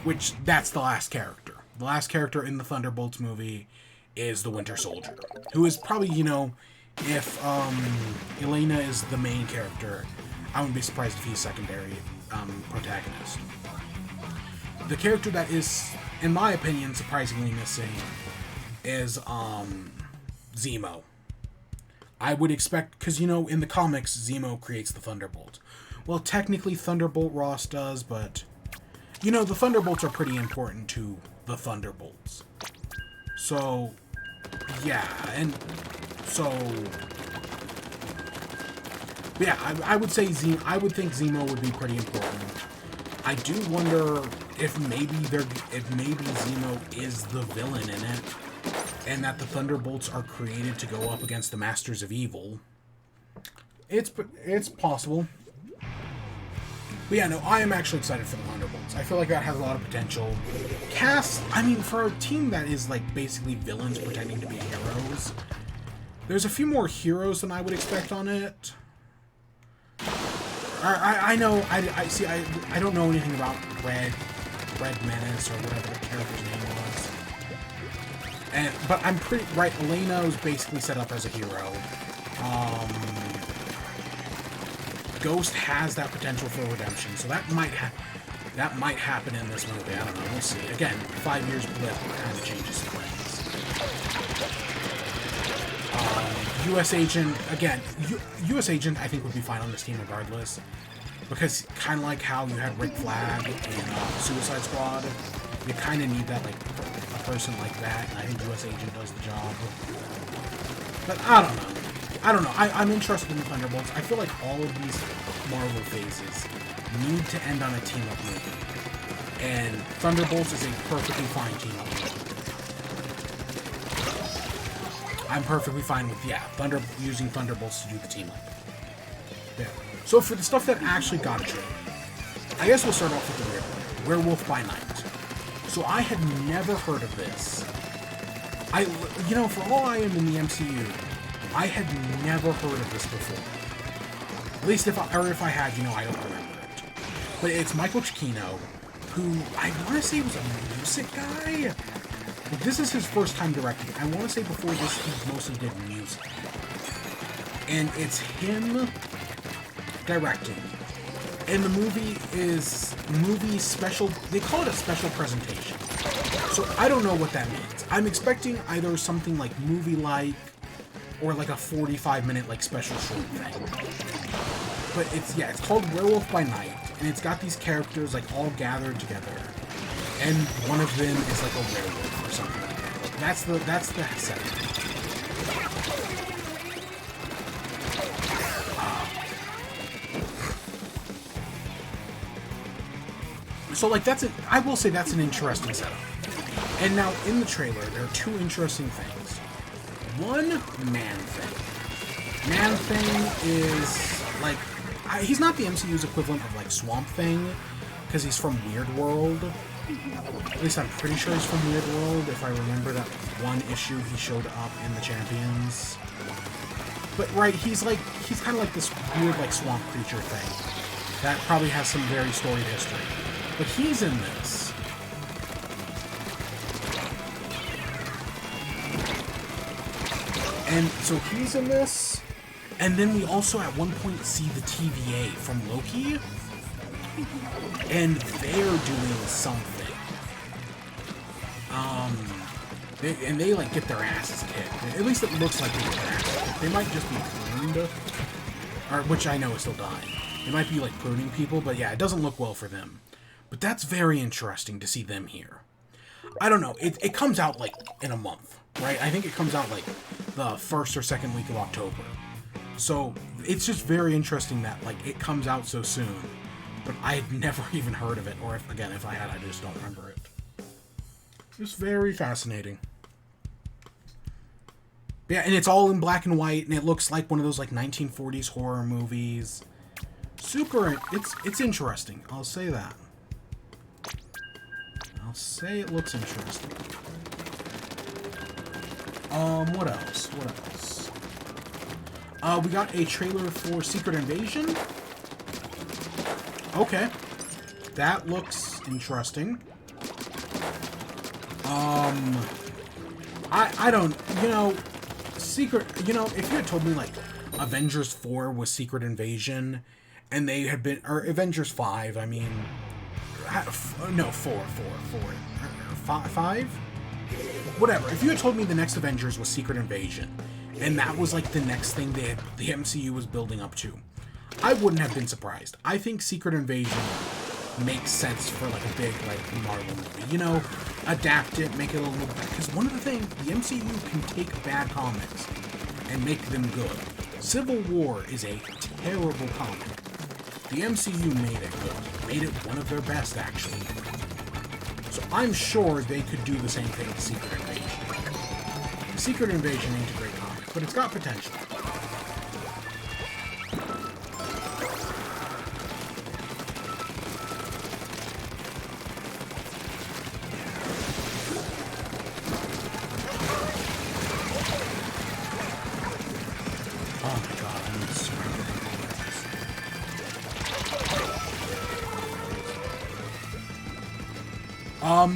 Which, that's the last character. The last character in the Thunderbolts movie is the Winter Soldier. Who is probably, you know, if Elena is the main character, I wouldn't be surprised if he's secondary protagonist. The character that is, in my opinion, surprisingly missing is Zemo. I would expect, because, you know, in the comics, Zemo creates the Thunderbolt. Well, technically Thunderbolt Ross does, but, you know, the Thunderbolts are pretty important to the Thunderbolts. So, yeah, and so, yeah, I would say I would think Zemo would be pretty important. I do wonder if maybe Zemo is the villain in it, and that the Thunderbolts are created to go up against the Masters of Evil. It's possible. But yeah, no, I am actually excited for the Thunderbolts. I feel like that has a lot of potential. Cast, I mean, for a team that is like basically villains pretending to be heroes, there's a few more heroes than I would expect on it. I know, I see, I don't know anything about Red Menace or whatever the character's name was. But I'm pretty right. Elena is basically set up as a hero. Ghost has that potential for redemption, so that might happen in this movie. I don't know. We'll see. Again, 5 years blip kind of changes things. U.S. Agent, again, U.S. Agent I think would be fine on this team regardless, because kind of like how you had Rick Flag in Suicide Squad, you kind of need that, like, a person like that, and I think U.S. Agent does the job. But I don't know. I'm interested in the Thunderbolts. I feel like all of these Marvel phases need to end on a team-up movie. And Thunderbolts is a perfectly fine team-up movie. I'm perfectly fine with, yeah, using Thunderbolts to do the team-up. Yeah. So for the stuff that actually got a trailer, I guess we'll start off with the Werewolf by Night. So I had never heard of this. You know, for all I am in the MCU, I had never heard of this before. At least if I had, you know, I don't remember it. But it's Michael Giacchino, who I want to say was a music guy. Like, this is his first time directing. I want to say before this he mostly did music. And it's him directing. And the movie is special. They call it a special presentation. So I don't know what that means. I'm expecting either something like movie-like, or like a 45-minute like special short thing. But it's called Werewolf by Night, and it's got these characters like all gathered together, and one of them is like a werewolf or something like that. Like, that's the setting. So like I will say that's an interesting setup. And now in the trailer there are two interesting things. One, Man-Thing. Man-Thing is, like, he's not the MCU's equivalent of, like, Swamp Thing, because he's from Weird World. At least I'm pretty sure he's from Weird World, if I remember that one issue he showed up in the Champions. But, right, he's kind of like this weird, like, swamp creature thing that probably has some very storied history. But he's in this. And so he's in this, and then we also at one point see the TVA from Loki, and they're doing something. They like get their asses kicked. At least it looks like they get their asses kicked. They might just be pruned, or which I know is still dying. They might be like pruning people, but yeah, it doesn't look well for them. But that's very interesting to see them here. I don't know. It comes out like in a month, right? I think it comes out like the first or second week of October. So it's just very interesting that like it comes out so soon. But I had never even heard of it, or if I had, I just don't remember it. Just very fascinating. Yeah, and it's all in black and white, and it looks like one of those like 1940s horror movies. Super. It's interesting. I'll say that. I'll say it looks interesting. What else? We got a trailer for Secret Invasion. Okay. That looks interesting. I don't, if you had told me, like, Avengers 4 was Secret Invasion, and they had been, or Avengers 5, I mean, no, 4, 5? Whatever. If you had told me the next Avengers was Secret Invasion, and that was like the next thing the MCU was building up to, I wouldn't have been surprised. I think Secret Invasion makes sense for like a big like Marvel movie. You know, adapt it, make it a little better. Because one of the things, the MCU can take bad comics and make them good. Civil War is a terrible comic. The MCU made it good. Made it one of their best, actually. So I'm sure they could do the same thing with Secret Invasion. The Secret Invasion ain't a great comic, but it's got potential.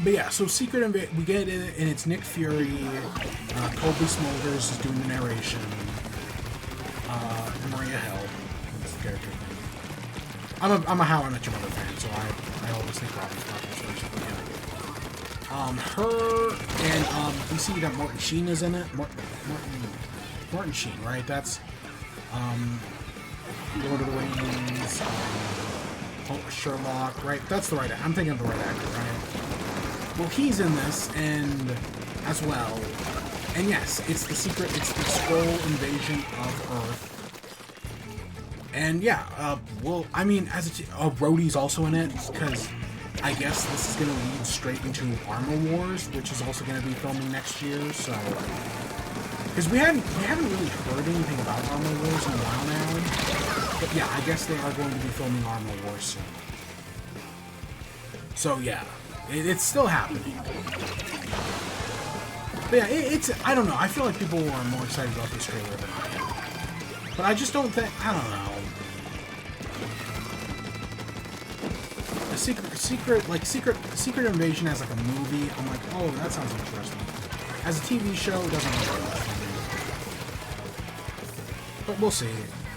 But yeah, so Secret Invasion, we get it, and it's Nick Fury, Colby Smulders is doing the narration, Maria Hill, that's the character name. I'm a How I Met Your Mother fan, so I always think Robin's her, and we see that Martin Sheen is in it, Martin Sheen, right, that's, Lord of the Rings, Sherlock, right, that's the right, I'm thinking of the right actor, right? Well, he's in this, and as well, and yes, it's the Skrull invasion of Earth, and yeah, well, I mean, as Rhodey's also in it, because I guess this is going to lead straight into Armor Wars, which is also going to be filming next year, so, because we haven't really heard anything about Armor Wars in a while now, but yeah, I guess they are going to be filming Armor Wars soon. So yeah. It's still happening. But yeah, it's, I don't know, I feel like people are more excited about this trailer than I am. But I just don't think, I don't know. The Secret Invasion as like a movie, I'm like, oh, that sounds interesting. As a TV show, it doesn't really work for me. But we'll see.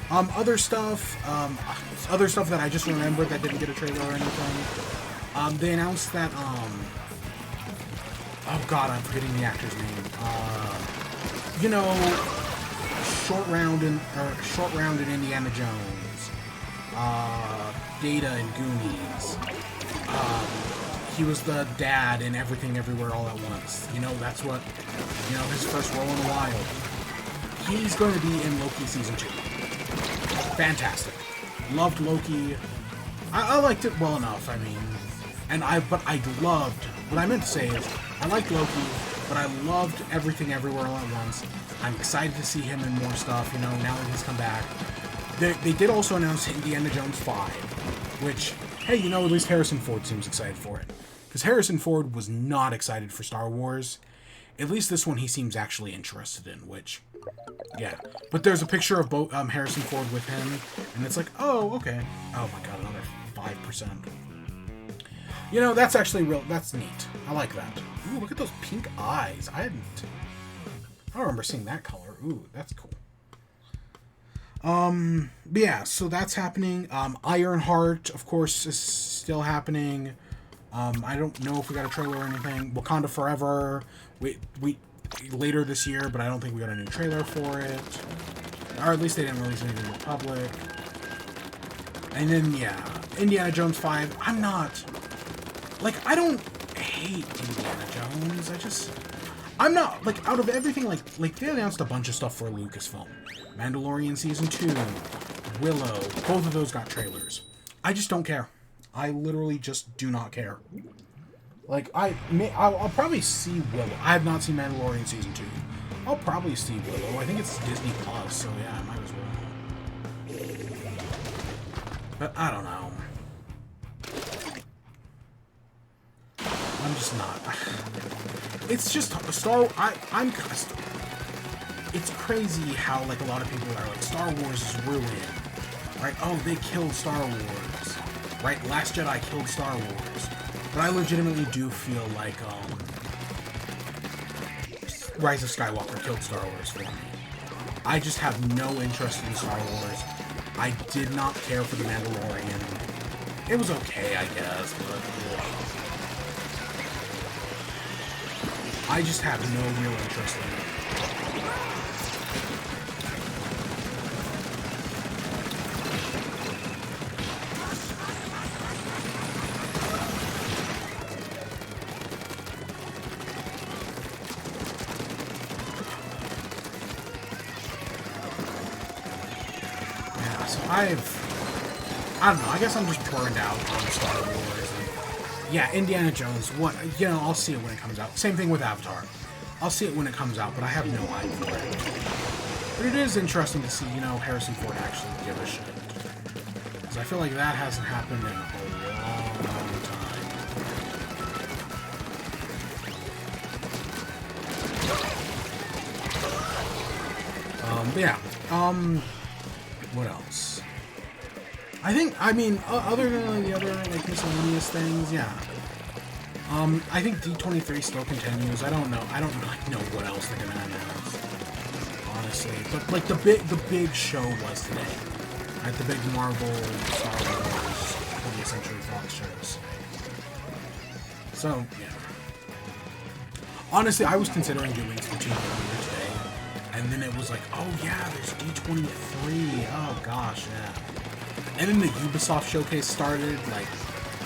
Other stuff that I just remembered that didn't get a trailer or anything. They announced that, oh god, I'm forgetting the actor's name. You know, Short Round in Indiana Jones. Data in Goonies. He was the dad in Everything Everywhere All at Once. You know, that's what, you know, his first role in a while. He's going to be in Loki Season 2. Fantastic. Loved Loki. I liked it well enough, I mean... But I loved, what I meant to say is, I liked Loki, but I loved Everything Everywhere All at Once. I'm excited to see him in more stuff, you know, now that he's come back. They did also announce Indiana Jones 5, which, hey, you know, at least Harrison Ford seems excited for it. Because Harrison Ford was not excited for Star Wars. At least this one he seems actually interested in, which, yeah. But there's a picture of Harrison Ford with him, and it's like, oh, okay. Oh my god, another 5%. You know, that's actually that's neat. I like that. Ooh, look at those pink eyes. I don't remember seeing that color. Ooh, that's cool. But yeah, so that's happening. Ironheart, of course, is still happening. I don't know if we got a trailer or anything. Wakanda Forever, we later this year, but I don't think we got a new trailer for it. Or at least they didn't release anything to the public. And then, yeah, Indiana Jones 5. I'm not... Like, I don't hate Indiana Jones, I'm not, like, out of everything, like, they announced a bunch of stuff for Lucasfilm. Mandalorian Season 2, Willow, both of those got trailers. I just don't care. I literally just do not care. Like, I'll probably see Willow. I have not seen Mandalorian Season 2. I'll probably see Willow. I think it's Disney Plus, so yeah, I might as well. But I don't know. I'm just not. It's just I'm it's crazy how like a lot of people are like Star Wars is ruined, right? Oh, they killed Star Wars, right? Last Jedi killed Star Wars, but I legitimately do feel like Rise of Skywalker killed Star Wars for me. I just have no interest in Star Wars. I did not care for The Mandalorian. It was okay, I guess, but I just have no real interest in it. Yeah, so I don't know, I guess I'm just burned out on Star Wars. And, yeah, Indiana Jones, what, you know, I'll see it when it comes out. Same thing with Avatar. I'll see it when it comes out, but I have no eye for it. But it is interesting to see, you know, Harrison Ford actually give a shit. Because I feel like that hasn't happened in a long time. But yeah, what else? I mean, other than like, the other like miscellaneous things, yeah. I think D23 still continues. I don't know like, know what else they're gonna announce, honestly. But like the big show was today, right? The big Marvel, Star Wars, 20th Century Fox shows. So yeah. Honestly, I was considering doing Splatoon earlier today, and then it was like, oh yeah, there's D23. Oh gosh, yeah. And then the Ubisoft showcase started,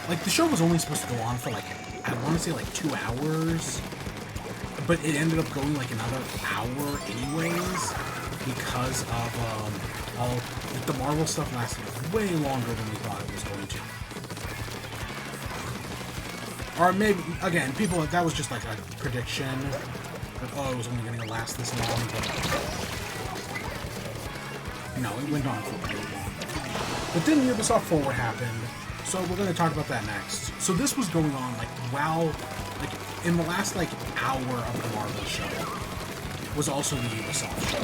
like the show was only supposed to go on for like, I want to say like 2 hours, but it ended up going like another hour anyways, because of all like, the Marvel stuff lasted way longer than we thought it was going to. Or maybe, again, people, that was just like a prediction, that, oh, it was only going to last this long, but no, it went on for pretty long. But then Ubisoft Forward happened, so we're going to talk about that next. So this was going on, like, while, like, in the last, like, hour of the Marvel show was also the Ubisoft show.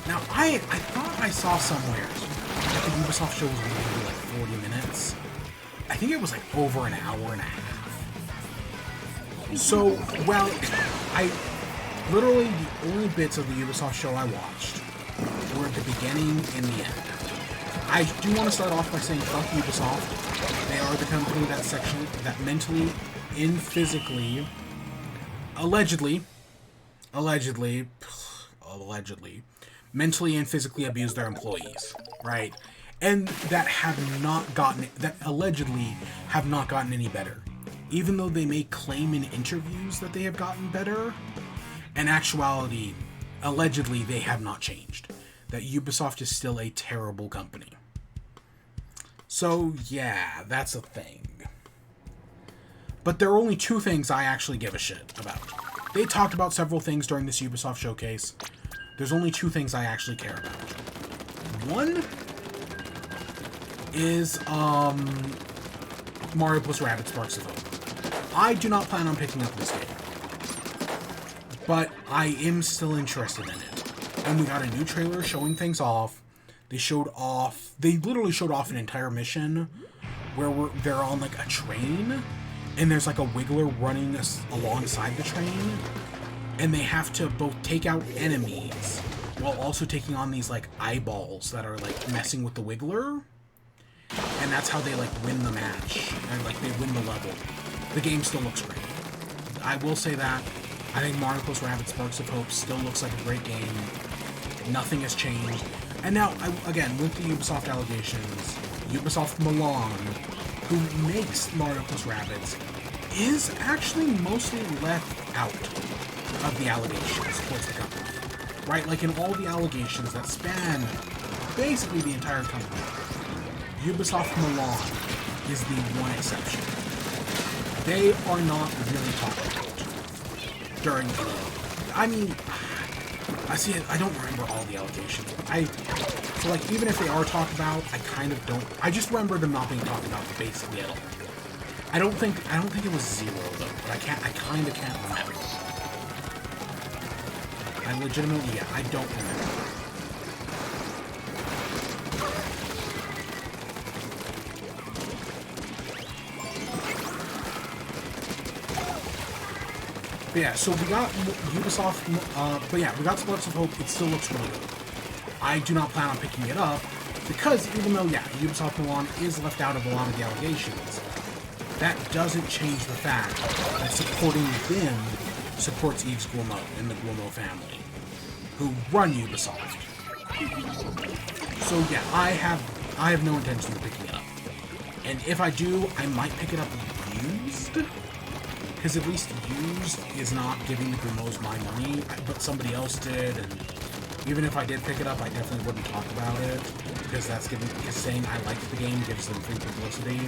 Now, I thought I saw somewhere that the Ubisoft show was only going to be, like, 40 minutes. I think it was, like, over an hour and a half. So, well, literally, the only bits of the Ubisoft show I watched were the beginning and the end. I do want to start off by saying fuck Ubisoft. They are the company that mentally and physically, allegedly, mentally and physically abuse their employees, right? And that allegedly have not gotten any better. Even though they may claim in interviews that they have gotten better, in actuality, allegedly they have not changed. That Ubisoft is still a terrible company. So, yeah, that's a thing. But there are only two things I actually give a shit about. They talked about several things during this Ubisoft showcase. There's only two things I actually care about. One is, Mario + Rabbids Sparks of Hope. I do not plan on picking up this game. But I am still interested in it. And we got a new trailer showing things off. They literally showed off an entire mission where they're on like a train, and there's like a wiggler running alongside the train, and they have to both take out enemies while also taking on these like eyeballs that are like messing with the wiggler, and that's how they like win the match, and like they win the level. The game still looks great. I will say that. I think Mario + Rabbids Sparks of Hope still looks like a great game. Nothing has changed. And now, again, with the Ubisoft allegations, Ubisoft Milan, who makes Mario + Rabbids, is actually mostly left out of the allegations towards the company. Right? Like in all the allegations that span basically the entire company, Ubisoft Milan is the one exception. They are not really talked about during the... I mean... I don't remember all the allegations, but so like, even if they are talked about, I kind of don't, I just remember them not being talked about basically at all. I don't think it was zero though, but I kind of can't remember. I legitimately, yeah, I don't remember. But yeah, so we got Ubisoft, but yeah, we got Sparks of Hope. It still looks really good. I do not plan on picking it up, Because even though, yeah, Ubisoft Milan is left out of a lot of the allegations, that doesn't change the fact that supporting them supports Yves Guillemot and the Guillemot family, who run Ubisoft. So yeah, I have no intention of picking it up. And if I do, I might pick it up used, because at least used is not giving the Guillemots my money, but somebody else did, and even if I did pick it up, I definitely wouldn't talk about it, because because saying I liked the game gives them free publicity,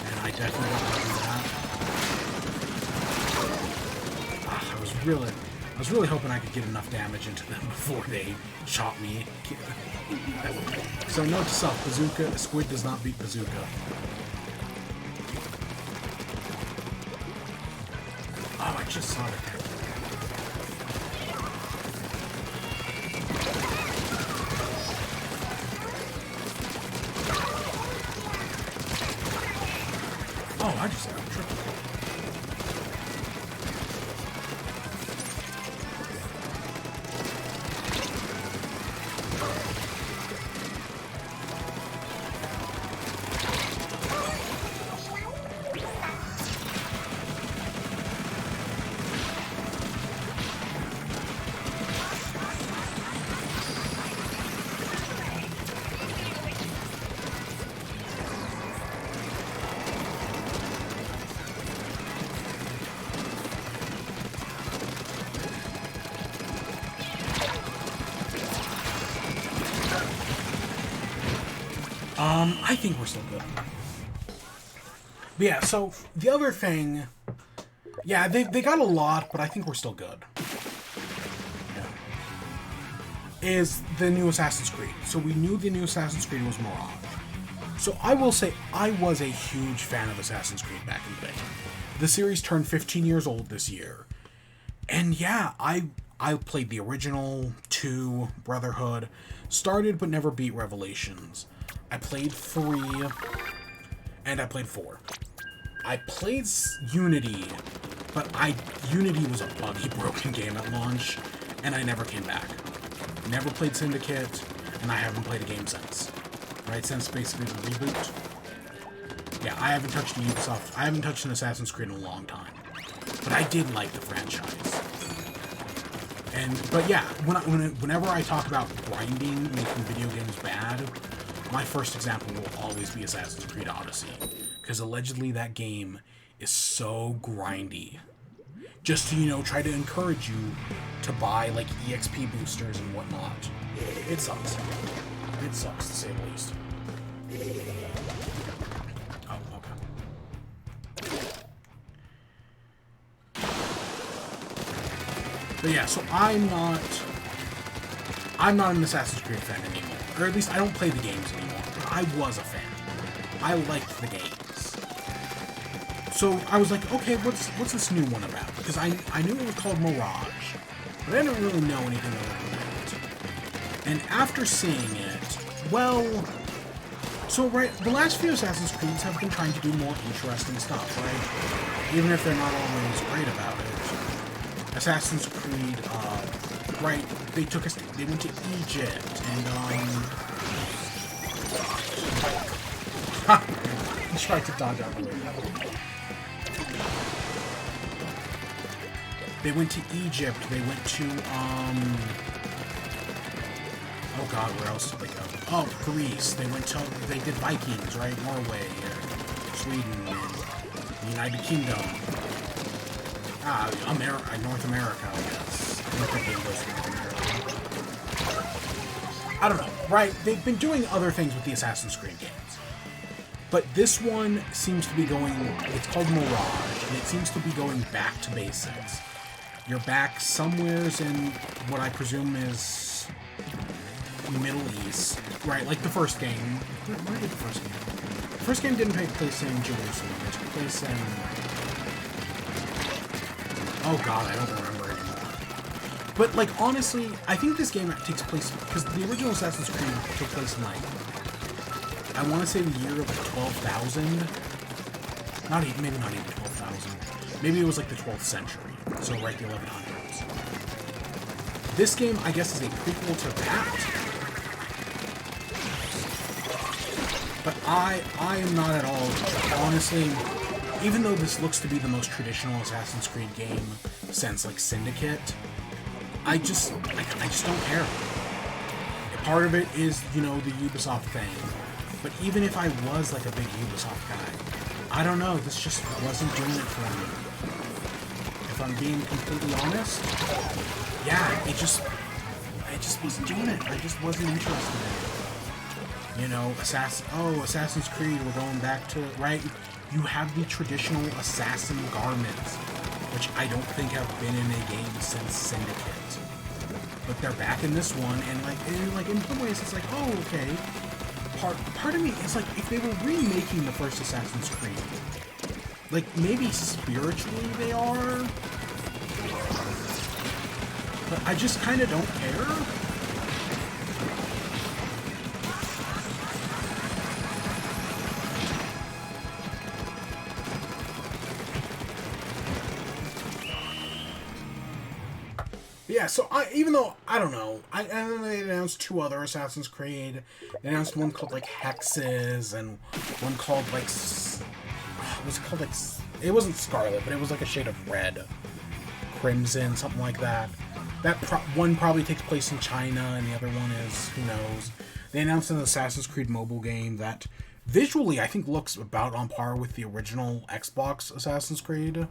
and I definitely don't want to do that. I was really hoping I could get enough damage into them before they shot me. So note to self, Bazooka, Squid does not beat Bazooka. Oh, I just saw it. Oh, I just got tripped. I think we're still good. But yeah, so the other thing, yeah, they got a lot, but I think we're still good. Yeah. Is the new Assassin's Creed. So we knew the new Assassin's Creed was Mirage. So I will say I was a huge fan of Assassin's Creed back in the day. The series turned 15 years old this year. And yeah, I played the original, 2, Brotherhood, started but never beat Revelations. I played 3, and I played 4. I played Unity, but Unity was a buggy, broken game at launch, and I never came back. Never played Syndicate, and I haven't played a game since. Right, since basically the reboot. Yeah, I haven't touched a Ubisoft, I haven't touched an Assassin's Creed in a long time. But I did like the franchise. But yeah, whenever I talk about grinding, making video games bad, my first example will always be Assassin's Creed Odyssey. Because allegedly that game is so grindy. Just to, try to encourage you to buy, like, EXP boosters and whatnot. It sucks. It sucks, to say the least. Oh, okay. But yeah, so I'm not an Assassin's Creed fan anymore. Or at least I don't play the games anymore. But I was a fan. I liked the games. So I was like, okay, what's this new one about? Because I knew it was called Mirage, but I didn't really know anything about it. And after seeing it, well, so right, the last few Assassin's Creeds have been trying to do more interesting stuff, right? Even if they're not always great about it. Assassin's Creed, right, they went to Egypt, and, I tried to dodge out the way. They went to Egypt, they went to, oh god, where else did they go? Oh, Greece, they did Vikings, right, Norway, Sweden, United Kingdom. North America, I guess. I don't think it goes to North America. I don't know, right? They've been doing other things with the Assassin's Creed games. But this one seems to be it's called Mirage, and it seems to be going back to basics. You're back somewheres in what I presume is Middle East, right? Like the first game. Where did the first game? The first game didn't take place in Jerusalem. It took place in... Oh god, I don't remember anymore. But, like, honestly, I think this game takes place... Because the original Assassin's Creed took place in, like... I want to say the year of, like, 12,000. Maybe not even 12,000. Maybe it was, like, the 12th century. So, right, the 1100s. This game, I guess, is a prequel to that. But I am not at all, honestly, even though this looks to be the most traditional Assassin's Creed game since, like, Syndicate, I just don't care. Part of it is, you know, the Ubisoft thing. But even if I was, like, a big Ubisoft guy, I don't know, this just wasn't doing it for me. If I'm being completely honest, yeah, it just wasn't doing it. I just wasn't interested in it. You know, Assassin's Creed, we're going back to, right? You have the traditional assassin garments, which I don't think have been in a game since Syndicate. But they're back in this one, and in some ways it's like, oh, okay. Part of me is like, if they were remaking the first Assassin's Creed, like, maybe spiritually they are, but I just kind of don't care. Yeah, so even though, I don't know, and then they announced 2 other Assassin's Creed. They announced one called, like, Hexes, and one called, like, it wasn't Scarlet, but it was, like, a shade of red. Crimson, something like that. One probably takes place in China, and the other one is, who knows. They announced an Assassin's Creed mobile game that, visually, I think looks about on par with the original Xbox Assassin's Creed.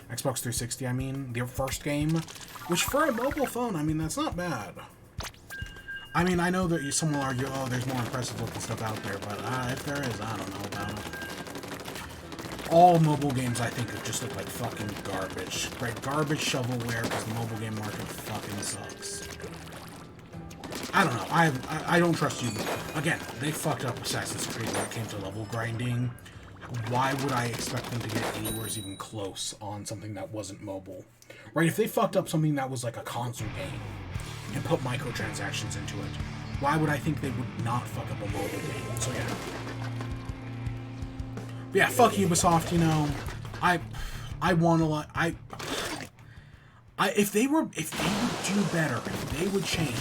Xbox 360, I mean, their first game, which for a mobile phone, I mean, that's not bad. I mean, I know that some will argue, oh, there's more impressive looking stuff out there, but if there is, I don't know about it. All mobile games, I think, just look like fucking garbage. Right? Garbage shovelware, because the mobile game market fucking sucks. I don't know. I don't trust you. Again, they fucked up Assassin's Creed when it came to level grinding. Why would I expect them to get anywhere even close on something that wasn't mobile? Right? If they fucked up something that was like a console game and put microtransactions into it, why would I think they would not fuck up a mobile game? So yeah. But yeah, fuck Ubisoft, you know. I want to like if they would do better, if they would change,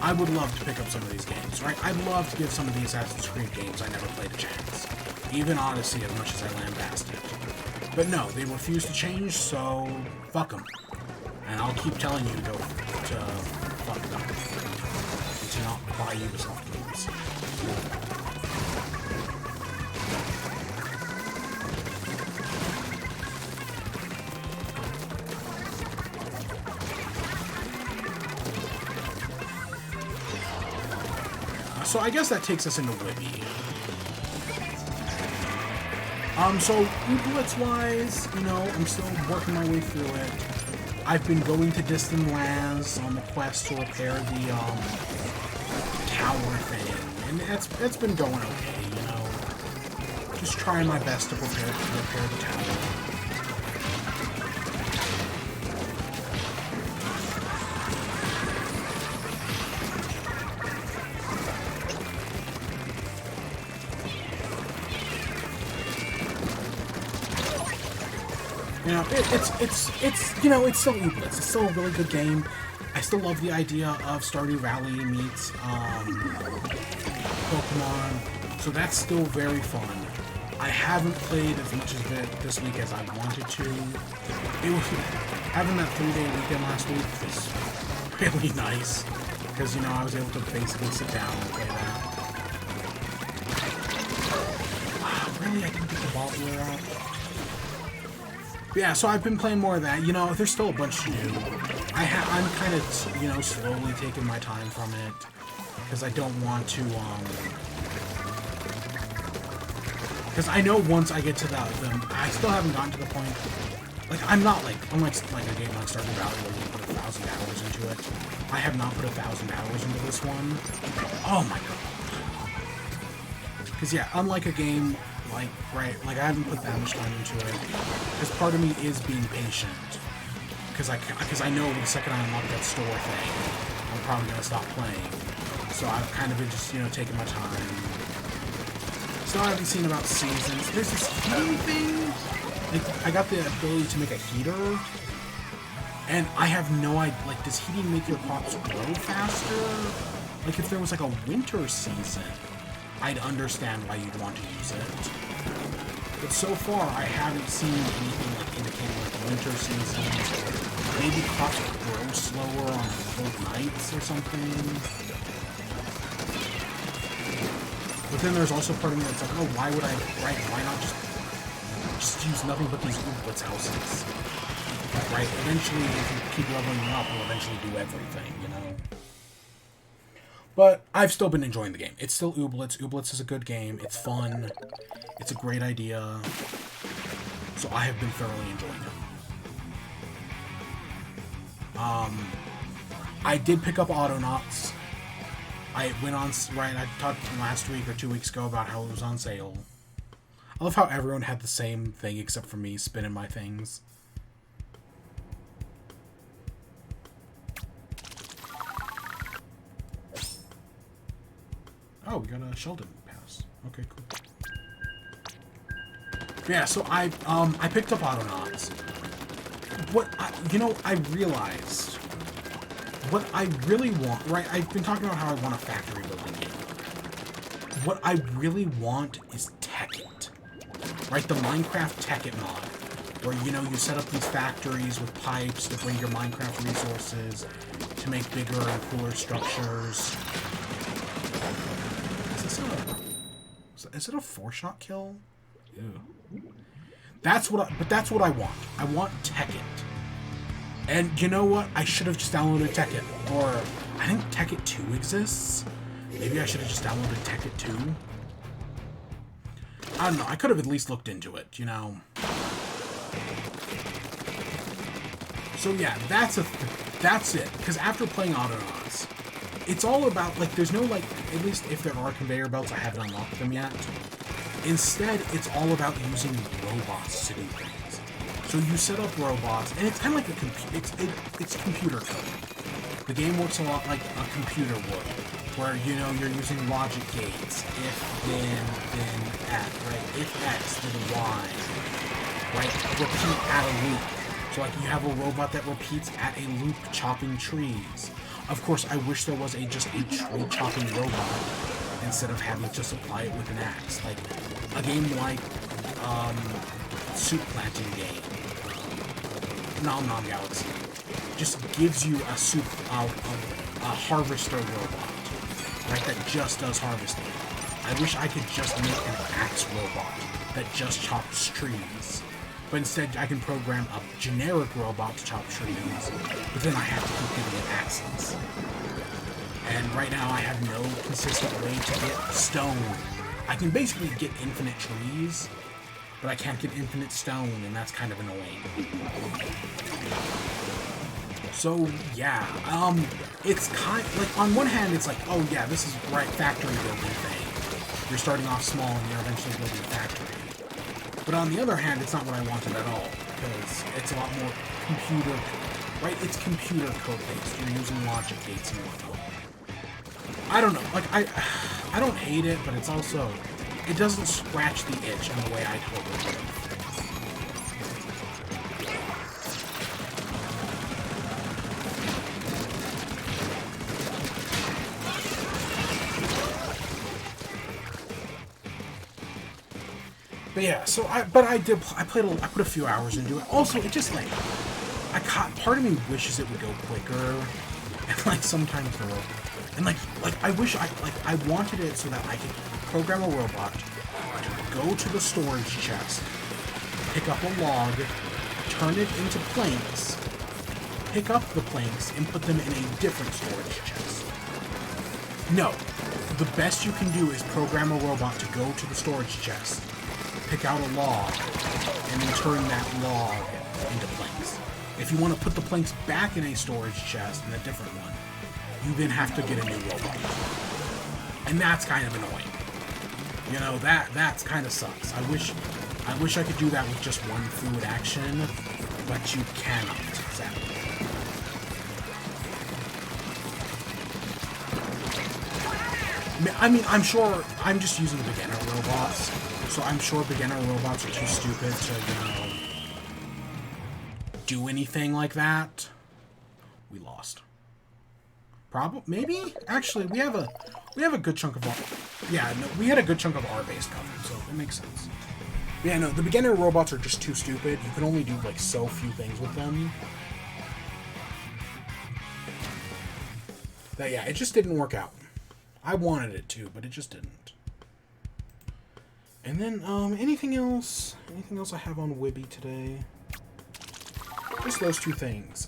I would love to pick up some of these games, right? I'd love to give some of the Assassin's Creed games I never played a chance. Even Odyssey, as much as I lambasted it. But no, they refuse to change, so fuck them. And I'll keep telling you to go to fuck them. And to not buy Ubisoft games. So I guess that takes us into WIBE. So Ooblets-wise, you know, I'm still working my way through it. I've been going to distant lands on the quest to repair the tower thing, and it's been going okay, you know. Just trying my best to repair the tower. You know, it's you know, it's still Ooblets. It's still a really good game. I still love the idea of Stardew Valley meets Pokemon, so that's still very fun. I haven't played as much of it this week as I wanted to. Having that 3-day weekend last week was really nice, because, you know, I was able to basically sit down and play that. Really, I didn't get the Bobbler out. Yeah, so I've been playing more of that. You know, there's still a bunch to do. I'm kind of, you know, slowly taking my time from it, because I don't want to, because I know once I get to that, I still haven't gotten to the point, like, I'm not, like, unlike, like, a game like Stardew Valley where you put 1,000 hours into it. I have not put 1,000 hours into this one. Oh my god. Because, yeah, unlike a game, like, right, like, I haven't put that much time into it, because part of me is being patient, because I know the second I unlock that store thing, I'm probably going to stop playing, so I've kind of been just, you know, taking my time. So I haven't seen about seasons. There's this heating thing, like, I got the ability to make a heater, and I have no idea, like, does heating make your crops grow faster? Like, if there was, like, a winter season, I'd understand why you'd want to use it. But so far, I haven't seen anything like indicating like winter seasons, or maybe crops grow slower on cold nights or something. But then there's also part of me that's like, oh, why would I, right, why not just use nothing but these Ooblets houses? Right, eventually, if you keep leveling them up, you'll eventually do everything, you know? But I've still been enjoying the game. It's still Ooblets. Ooblets is a good game. It's fun. It's a great idea. So I have been thoroughly enjoying it. I did pick up Autonauts. I went on, right, I talked last week or 2 weeks ago about how it was on sale. I love how everyone had the same thing except for me spinning my things. Oh, we got a Sheldon pass. Okay, cool. Yeah, so I picked up Autonauts. I realized what I really want, right? I've been talking about how I want a factory building game. What I really want is Tekkit. Right, the Minecraft Tekkit mod. Where, you know, you set up these factories with pipes to bring your Minecraft resources to make bigger and cooler structures. Is it a 4-shot kill? Ew. That's what I want. I want Tekkit. And you know what? I should have just downloaded Tekkit. Or, I think Tekkit 2 exists. Maybe I should have just downloaded Tekkit 2. I don't know. I could have at least looked into it, you know. So yeah, that's it. Because after playing Autonauts, it's all about, like, there's no, like, at least if there are conveyor belts, I haven't unlocked them yet. Instead, it's all about using robots to do things. So you set up robots, and it's kind of like it's computer code. The game works a lot like a computer would, where, you know, you're using logic gates. If, then, at, right? If X, then Y. Right? Repeat at a loop. So, like, you have a robot that repeats at a loop chopping trees. Of course, I wish there was just a tree chopping robot instead of having to supply it with an axe. Like, a game like, Soup Planting Game. Nom Nom Galaxy. Just gives you a harvester robot. Right, that just does harvesting. I wish I could just make an axe robot that just chops trees. But instead, I can program a generic robot to chop trees, but then I have to keep giving it axes. And right now, I have no consistent way to get stone. I can basically get infinite trees, but I can't get infinite stone, and that's kind of annoying. So, yeah, it's kind of, like, on one hand, it's like, oh yeah, this is right factory building thing. You're starting off small, and you're eventually building a factory. But on the other hand, it's not what I wanted at all, because it's a lot more computer, right? It's computer code based. You're using logic gates and whatnot. I don't know. Like, I don't hate it, but it's also, it doesn't scratch the itch in the way I told it would. But yeah, so I put a few hours into it. Also, it just, like, part of me wishes it would go quicker, and, like, sometimes no. And, like, I wish I wanted it so that I could program a robot to go to the storage chest, pick up a log, turn it into planks, pick up the planks, and put them in a different storage chest. No. The best you can do is program a robot to go to the storage chest, pick out a log, and then turn that log into planks. If you want to put the planks back in a storage chest in a different one, you then have to get a new robot. And that's kind of annoying. You know, that's kind of sucks. I wish I could do that with just one fluid action, but you cannot, sadly. I mean, I'm sure I'm just using beginner robots. So I'm sure beginner robots are too stupid to, you know, do anything like that. We lost. Maybe? Actually, we have a good chunk of Yeah, no, we had a good chunk of our base covered, so it makes sense. Yeah, no, the beginner robots are just too stupid. You can only do, like, so few things with them. That, yeah, it just didn't work out. I wanted it to, but it just didn't. And then, anything else? Anything else I have on WIBE today? Just those two things.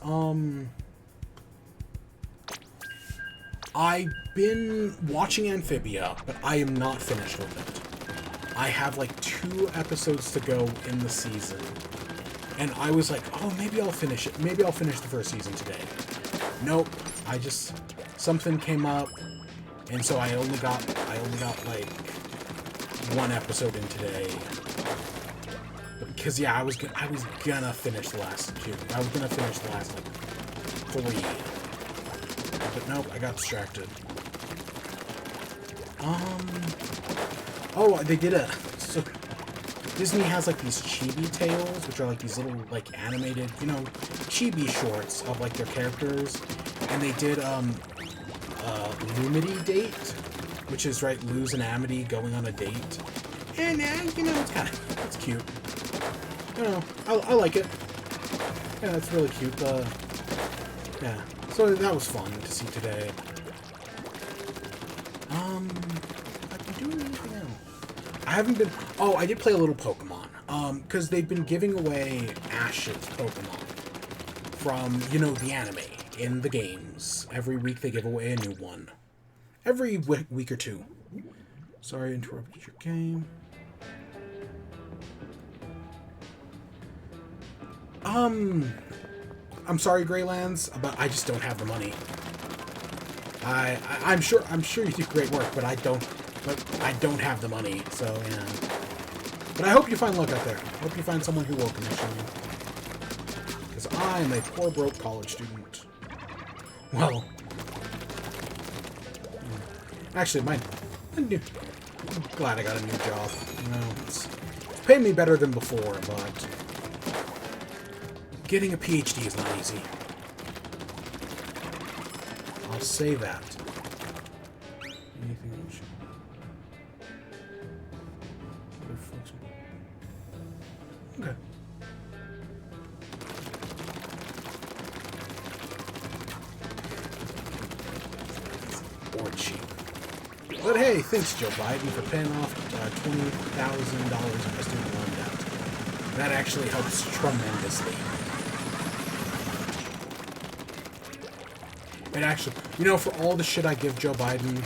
I've been watching Amphibia, but I am not finished with it. I have like 2 episodes to go in the season. And I was like, oh, maybe I'll finish it. Maybe I'll finish the first season today. Nope. Something came up, and so I only got like 1 episode in today. Because yeah, I was gonna finish the last 2. I was gonna finish the last like 3. But nope, I got distracted. Oh, they did so Disney has like these chibi tales, which are like these little like animated, you know, chibi shorts of like their characters. And they did Lumity Date, which is right, Luz and Amity going on a date. And you know, it's cute. You know, I like it. Yeah, it's really cute. Yeah. So that was fun to see today. I've been doing anything else? I haven't been... Oh, I did play a little Pokemon. Because they've been giving away Ash's Pokemon from, you know, the anime in the games. Every week they give away a new one. Every week or 2. Sorry I interrupted your game. I'm sorry, Greylands, but I just don't have the money. I'm sure you do great work, but I don't have the money. So yeah. But I hope you find luck out there. I hope you find someone who will commission you. Because I'm a poor broke college student. Well, actually, I'm glad I got a new job. You know, it's paying me better than before, but getting a PhD is not easy. I'll say that. Anything else? Other folks? Okay. Or cheap. But hey, thanks Joe Biden for paying off $20,000 in my student loan debt. That actually helps tremendously. And actually, you know, for all the shit I give Joe Biden,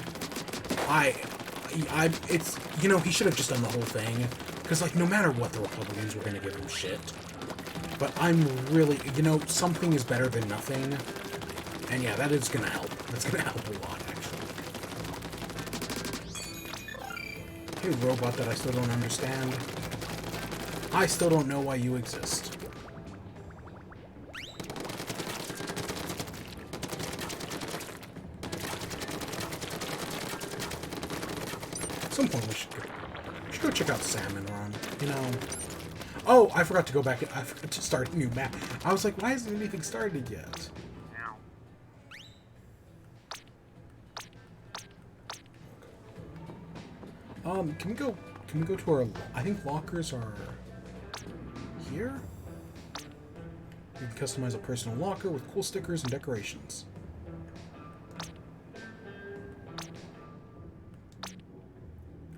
it's, you know, he should have just done the whole thing. Because, like, no matter what, the Republicans were going to give him shit. But I'm really, you know, something is better than nothing. And yeah, that is going to help. That's going to help a lot, actually. Hey, robot that I still don't understand. I still don't know why you exist. At some point we should go check out Salmon Run, you know. Oh, I forgot to go back. I forgot to start a new map. I was like, why hasn't anything started yet? Can we go to our, I think lockers are here? You can customize a personal locker with cool stickers and decorations.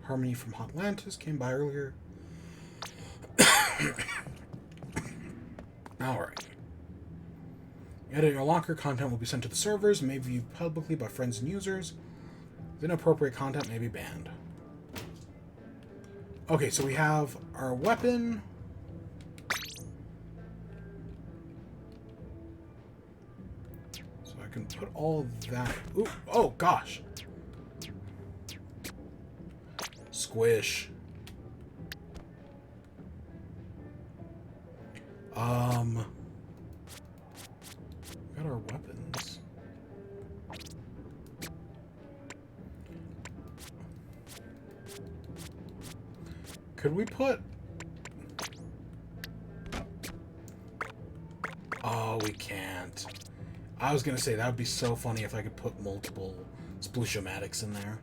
Harmony from Hotlantis came by earlier. Alright. Edit your locker content will be sent to the servers and may be viewed publicly by friends and users. Inappropriate content may be banned. Okay, so we have our weapon. So I can put all that... Ooh, oh, gosh. Squish. Got our weapons. Could we put... Oh, we can't. I was gonna say, that would be so funny if I could put multiple Sploosho-matics in there.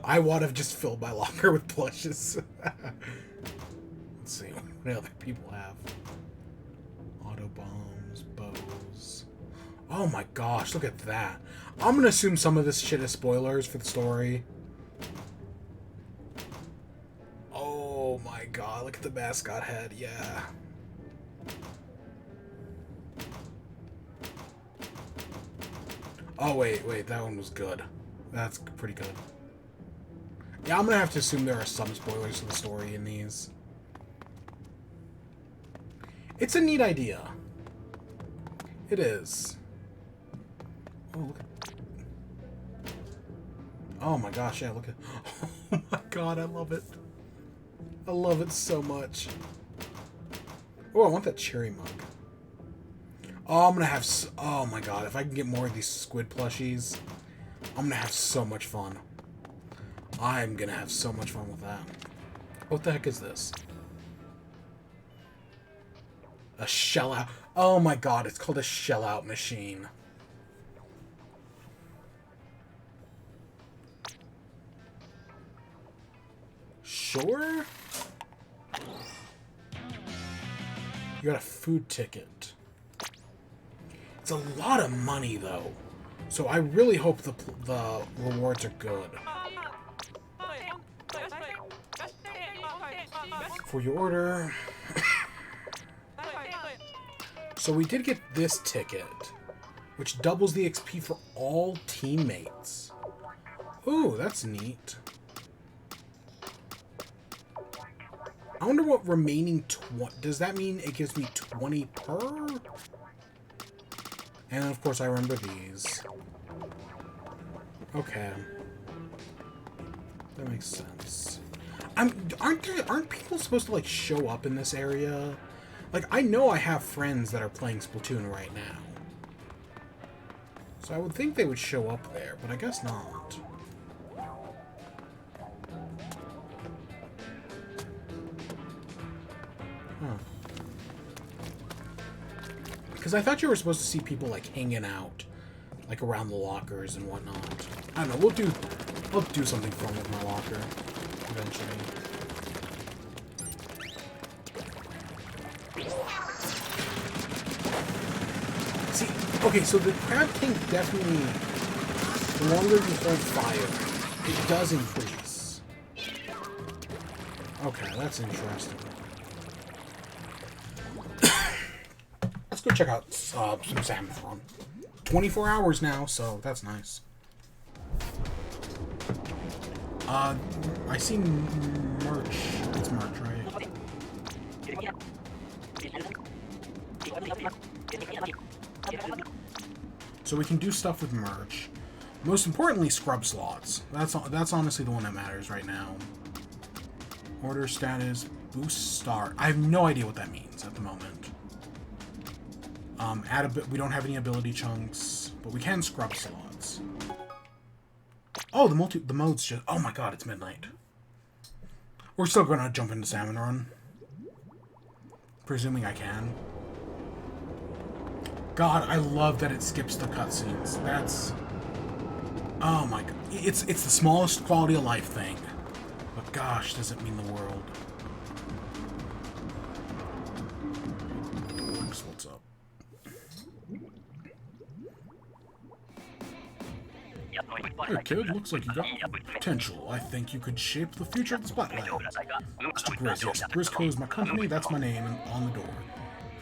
I would have just filled my locker with plushes. Let's see what other people have. Auto bombs, bows. Oh my gosh, look at that. I'm gonna assume some of this shit is spoilers for the story. Oh my god, look at the mascot head, yeah. Oh wait, that one was good. That's pretty good. Yeah, I'm gonna have to assume there are some spoilers to the story in these. It's a neat idea. It is. Oh, look at... Oh my gosh, yeah, look at... Oh my god, I love it. I love it so much. Oh, I want that cherry mug. Oh, I'm gonna have... Oh my god, if I can get more of these squid plushies, I'm gonna have so much fun. I'm gonna have so much fun with that. What the heck is this? A shell out. Oh my god, it's called a shell out machine. Sure? You got a food ticket. It's a lot of money, though. So I really hope the rewards are good. For your order... So we did get this ticket, which doubles the XP for all teammates. Ooh, that's neat. I wonder what remaining... Does that mean it gives me 20 per? And of course I remember these. Okay. That makes sense. Aren't people supposed to, like, show up in this area? Like, I know I have friends that are playing Splatoon right now. So I would think they would show up there, but I guess not. Huh. Because I thought you were supposed to see people, like, hanging out, like, around the lockers and whatnot. I don't know, I'll do something fun with my locker eventually. See, okay, so the crab tank definitely, the longer you hold fire, it does increase. Okay, that's interesting. Let's go check out some salmon farm. 24 hours now, so that's nice. I see merch. It's merch, right? So we can do stuff with merch. Most importantly, scrub slots. That's honestly the one that matters right now. Order status, boost start. I have no idea what that means at the moment. We don't have any ability chunks, but we can scrub slots. Oh, the mode's just... Oh my god, it's midnight. We're still gonna jump into Salmon Run. Presuming I can. God, I love that it skips the cutscenes. That's... Oh my god. It's the smallest quality of life thing. But gosh, does it mean the world. What's up? Hey kid, looks like you got potential. I think you could shape the future of the Splatland. Mr. Grizz, yes, Grizzco is my company, that's my name on the door.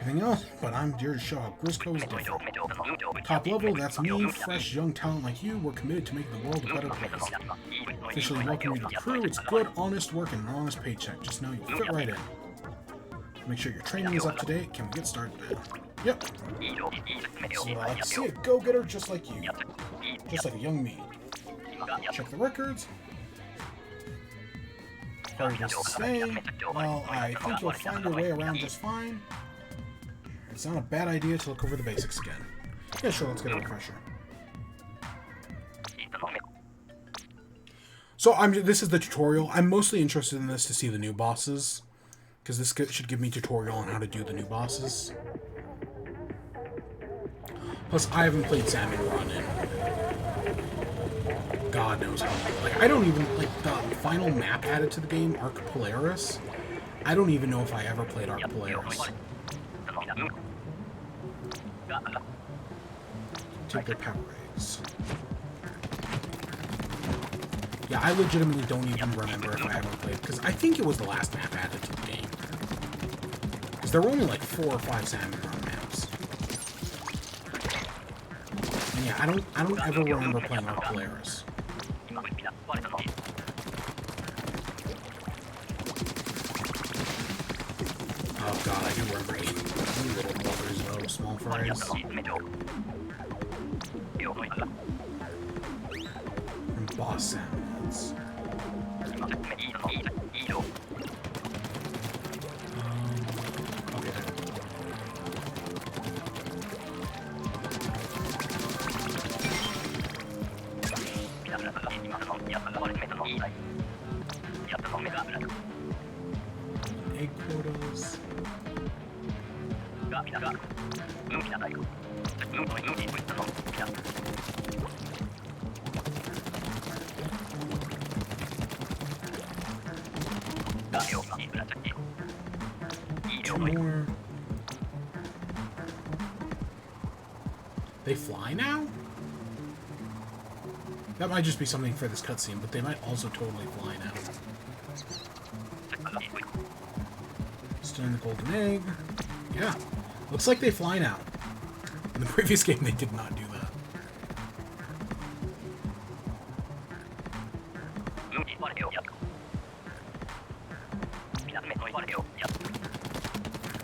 Anything else? But I'm here to show how Grizzco is different. Top level, that's me, fresh young talent like you. We're committed to making the world a better place. Officially welcome you to the crew. It's good, honest work and an honest paycheck. Just know you'll fit right in. Make sure your training is up to date. Can we get started now? Yep. So I like to see a go-getter just like you. Just like a young me. Check the records. Hurry to stay. Well, I think you'll find your way around just fine. It's not a bad idea to look over the basics again. Yeah, sure, let's get a refresher. So this is the tutorial. I'm mostly interested in this to see the new bosses, because this should give me a tutorial on how to do the new bosses. Plus, I haven't played Salmon Run in God knows how. Like, I don't even, like, the final map added to the game, Arc Polaris, I don't even know if I ever played Arc Polaris. Take their power rays. Yeah, I legitimately don't even remember if I ever played, because I think it was the last map added to the game. Because there were only like 4 or 5 salmon run maps. And yeah, I don't ever remember playing Arc Polaris. Oh god, I do remember eating little buggers though, small fries. From boss salmons. Egg quotas. Two more. They fly now? That might just be something for this cutscene, but they might also totally fly now. Still in the golden egg. Yeah. Looks like they fly now. In the previous game, they did not do that.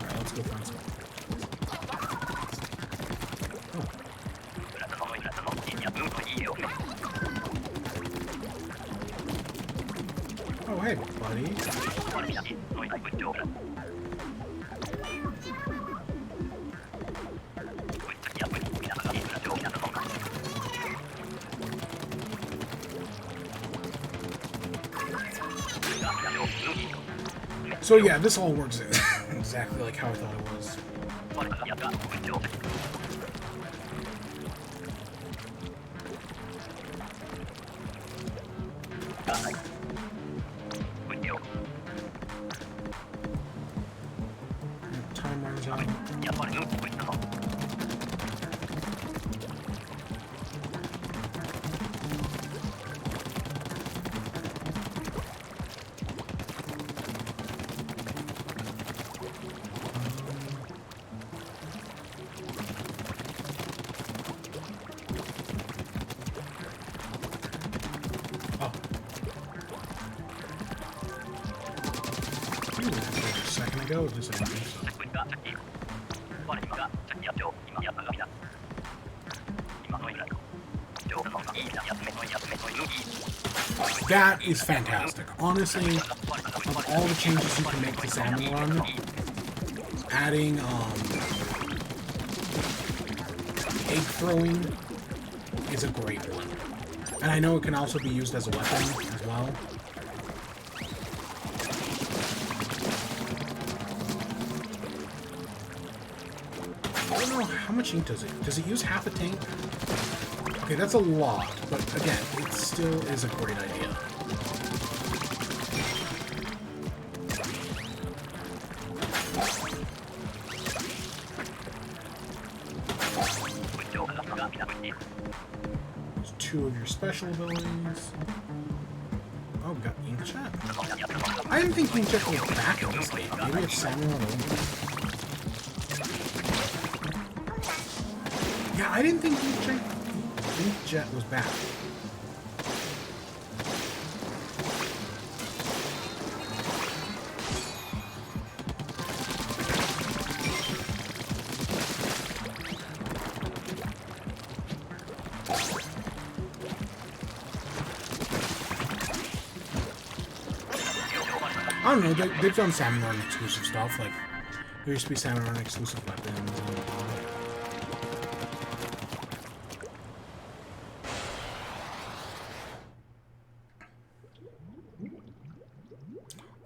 Alright, let's go find some. Oh, hey, buddy. So yeah, this all works exactly like how I thought it was. Time runs out. A second ago, just like this. That is fantastic. Honestly, of all the changes you can make to Salmon Run, adding egg throwing is a great one. And I know it can also be used as a weapon as well. I don't know, how much ink does it? Does it use half a tank? Okay, that's a lot, but again, it still is a great idea. There's 2 of your special abilities. Oh, we got Ink Chat. I didn't think Ink Chat was back in this game. Maybe it's Samuel only. Yeah, I didn't think Inkjet was back. I don't know, they've done Salmon Run exclusive stuff, like, there used to be Salmon Run exclusive weapons and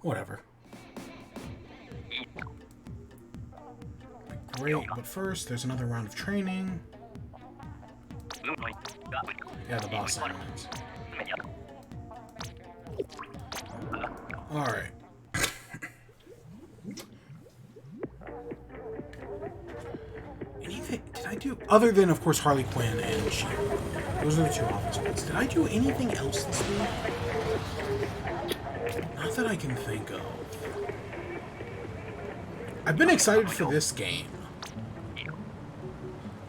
whatever. Great, but first, there's another round of training. Yeah, the boss salmons. Alright. Anything... Did I do... Other than, of course, Harley Quinn and She. Those are the two obvious ones. Did I do anything else this week? Not that I can think of. I've been excited for this game.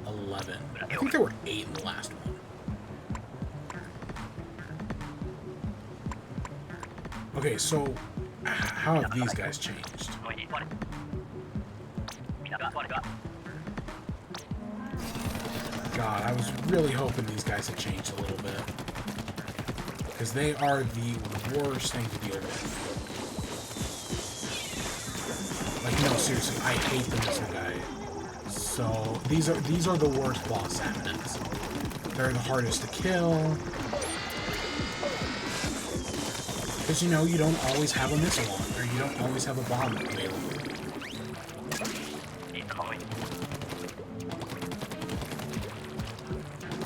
11. I think there were 8 in the last one. Okay, so how have these guys changed? God, I was really hoping these guys had changed a little bit. Because they are the worst thing to deal with. Like, no, seriously, I hate the missile guy. So, these are the worst boss enemies. They're the hardest to kill. Because, you know, you don't always have a missile on, or you don't always have a bomb available.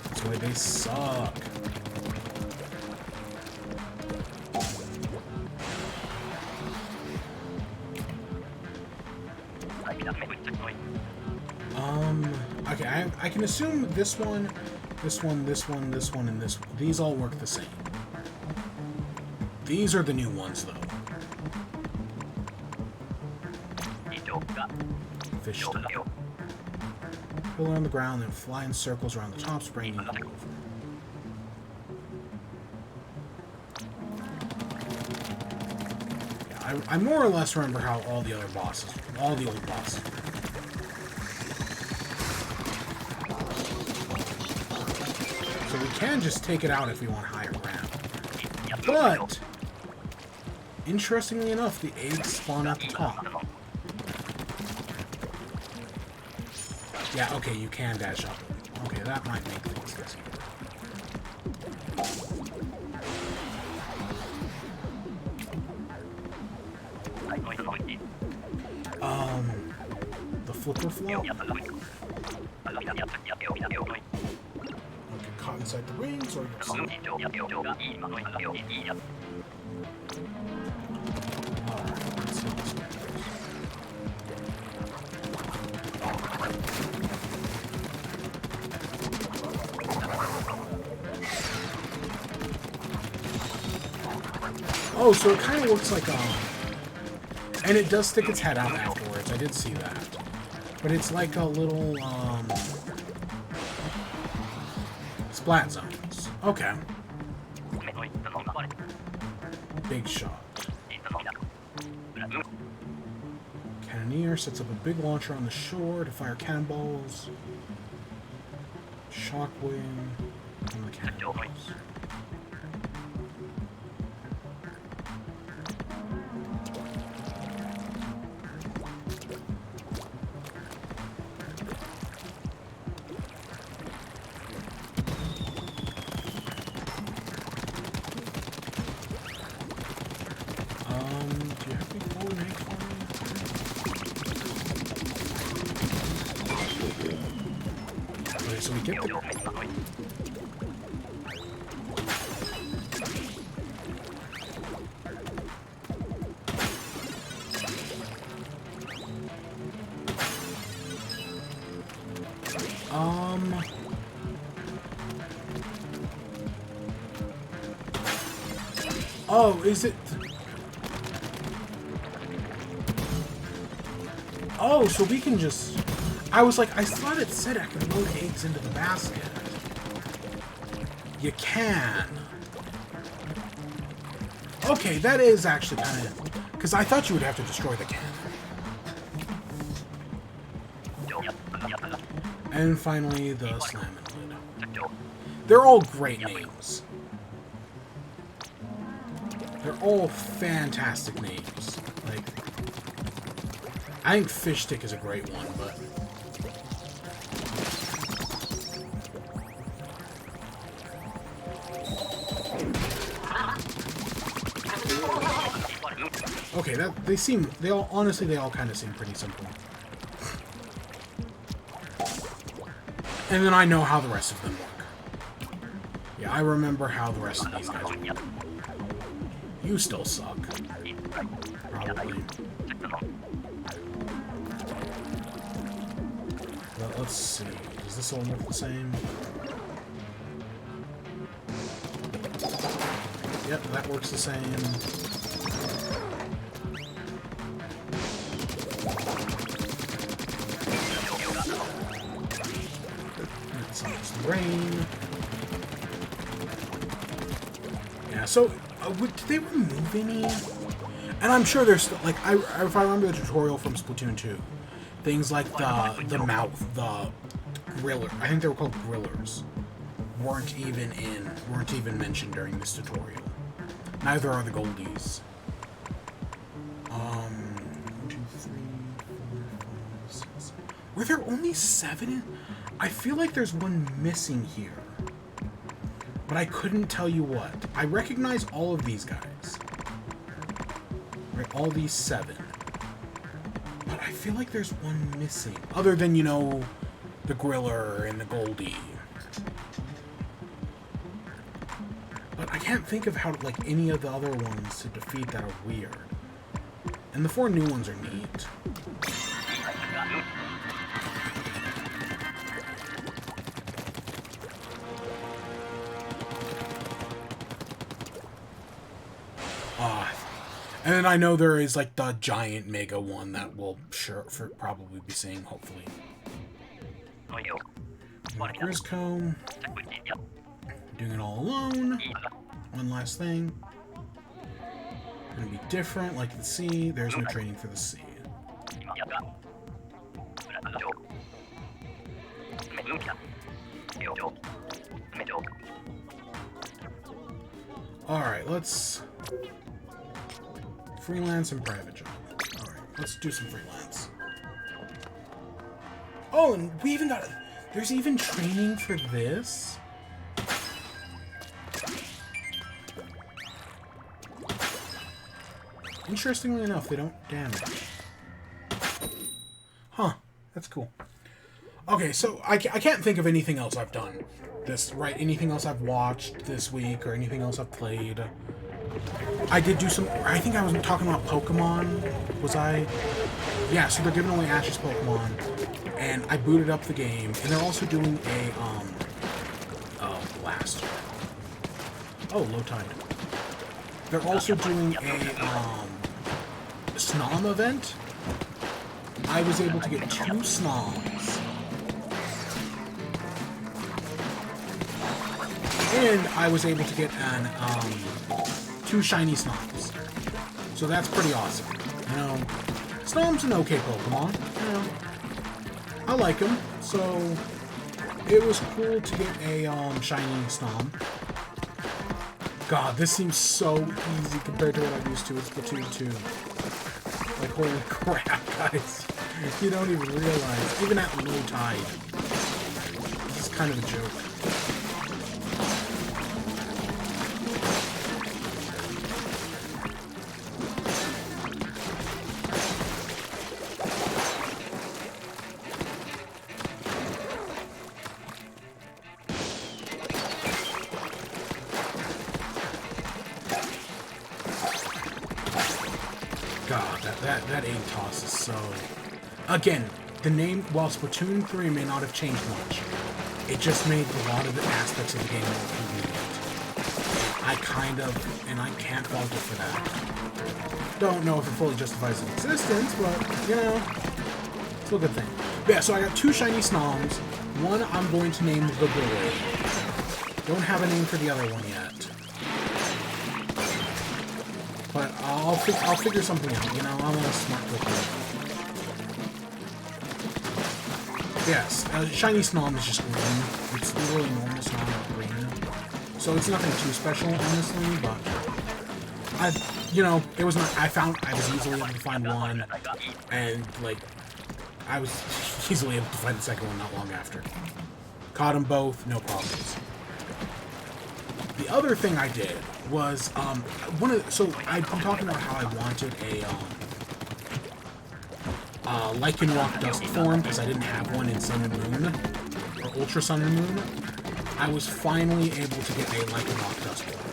That's why they suck. Okay, I can assume this one, this one, this one, this one, and this one. These all work the same. These are the new ones, though. Fish stick. Pillar on the ground, then fly in circles around the top, spraying all over. Yeah, I more or less remember how all the other bosses, all the old bosses were. So we can just take it out if we want higher ground. But, interestingly enough, the eggs spawn at the top. Yeah, okay, you can dash up. Okay, that might make things easier. The flipper flow? Okay, caught inside the rings, or oh, so it kind of looks like and it does stick its head out afterwards. I did see that. But it's like a little, splat zones. Okay. Big shot. Cannoneer sets up a big launcher on the shore to fire cannonballs. Shockwave on the cannonballs. Do you have any forward make for me? Okay, so we get the... Oh, is it... Oh, so we can just... I was like, I thought it said I could load eggs into the basket. You can. Okay, that is actually kind of... Because I thought you would have to destroy the cannon. And finally, the slamming lid. They're all great names. They're all fantastic names. Like... I think Fish Stick is a great one, but... Okay, they all kind of seem pretty simple. And then I know how the rest of them work. Yeah, I remember how the rest of these guys were. You still suck. Probably. But let's see. Does this all look the same? Yep, that works the same. Rain. Yeah, so did they remove any? And I'm sure there's still, like, if I remember the tutorial from Splatoon 2, things like the mouth, the griller, I think they were called grillers, weren't even mentioned during this tutorial. Neither are the goldies. 1, 2, 3, 4, 5, 6. Were there only 7? I feel like there's one missing here, but I couldn't tell you what. I recognize all of these guys, right? All these 7, but I feel like there's one missing, other than, you know, the griller and the goldie. But I can't think of how, like, any of the other ones to defeat that are weird. And the 4 new ones are neat. And then I know there is, like, the giant mega one that we'll probably be seeing, hopefully. Griscombe. Doing it all alone. One last thing. Gonna be different, like the sea. There's no training for the sea. Alright, let's... freelance and private job. Alright, let's do some freelance. Oh, and we even got... There's even training for this? Interestingly enough, they don't damage. Huh, that's cool. Okay, so I can't think of anything else I've done. Anything else I've watched this week, or anything else I've played. I did do some... I think I was talking about Pokemon. Was I? Yeah, so they're giving away Ash's Pokemon. And I booted up the game. And they're also doing a, blast. Oh, low tide. They're also doing a, Snom event. I was able to get 2 Snoms. And I was able to get 2 shiny Snoms. So that's pretty awesome. You know, Snom's an okay Pokemon. You know, I like him. So it was cool to get a shiny Snom. God, this seems so easy compared to what I'm used to with Splatoon 2. Like, holy crap, guys. You don't even realize. Even at low tide. This is kind of a joke. God, that aim toss is so... Again, the name, while Splatoon 3 may not have changed much, it just made a lot of the aspects of the game more convenient. And I can't fault it for that. Don't know if it fully justifies its existence, but, you know, it's a good thing. But yeah, so I got 2 shiny Snoms. One I'm going to name the Boy. Don't have a name for the other one yet. But I'll figure something out, you know, I'm a smart Pokemon. Yes, shiny Snom is just green. It's literally normal Snom with green. So it's nothing too special, honestly, but you know, it was not, I was easily able to find one, and, like, I was easily able to find the second one not long after. Caught them both, no problems. The other thing I did was, so I've been talking about how I wanted a, Lycanroc Dust form, because I didn't have one in Sun and Moon, or Ultra Sun and Moon. I was finally able to get a Lycan Rock Dust form.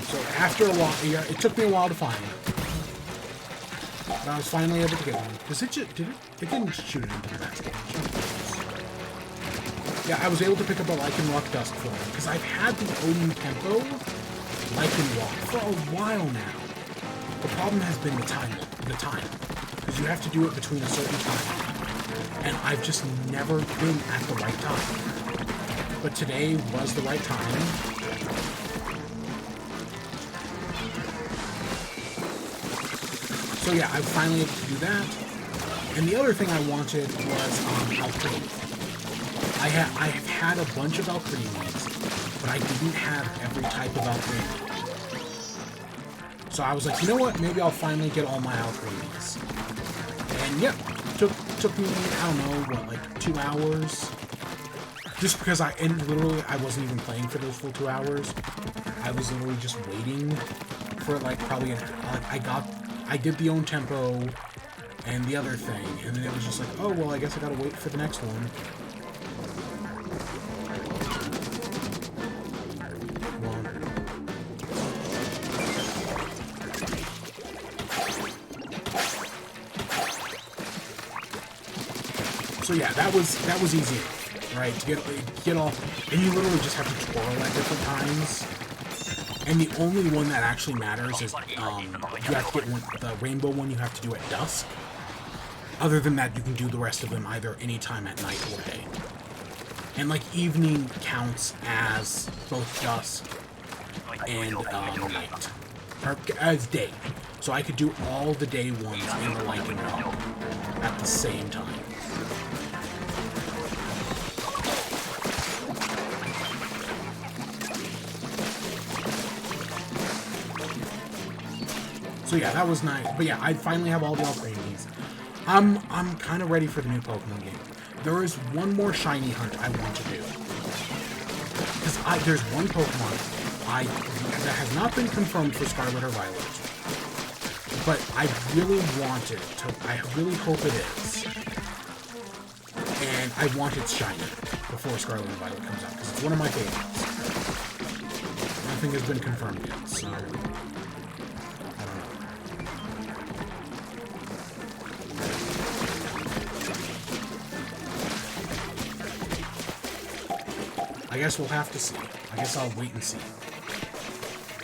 So after a while, it took me a while to find it. But I was finally able to get one. It didn't shoot it into the next one. Yeah, I was able to pick up a Lycan Rock Dust form, because I've had the Odin Tempo Lycan Rock for a while now. The problem has been the time. Because you have to do it between a certain time. And I've just never been at the right time. But today was the right time. So yeah, I was finally able to do that. And the other thing I wanted was Alcrene. I have had a bunch of Alcrenes, but I didn't have every type of Alcrene. So I was like, you know what? Maybe I'll finally get all my Alcrenes. And yep, took me, I don't know, what, like 2 hours? Just because I wasn't even playing for those full 2 hours. I was literally just waiting for like probably, I did the own tempo and the other thing, and then it was just like, oh, well, I guess I gotta wait for the next one. So yeah, that was easy enough, right? To get all, and you literally just have to twirl at different times. And the only one that actually matters is you have to get the rainbow one. You have to do at dusk. Other than that, you can do the rest of them either anytime at night or day. And like evening counts as both dusk and night, or as day. So I could do all the day ones in the Lycan Rock at the same time. So yeah, that was nice. But yeah, I finally have all the Alcrenes. I'm kind of ready for the new Pokemon game. There is one more shiny hunt I want to do. Because there's one Pokemon that has not been confirmed for Scarlet or Violet. But I really want it to. I really hope it is. And I want it shiny before Scarlet and Violet comes out. Because it's one of my favorites. Nothing has been confirmed yet, so... I guess we'll have to see. I guess I'll wait and see.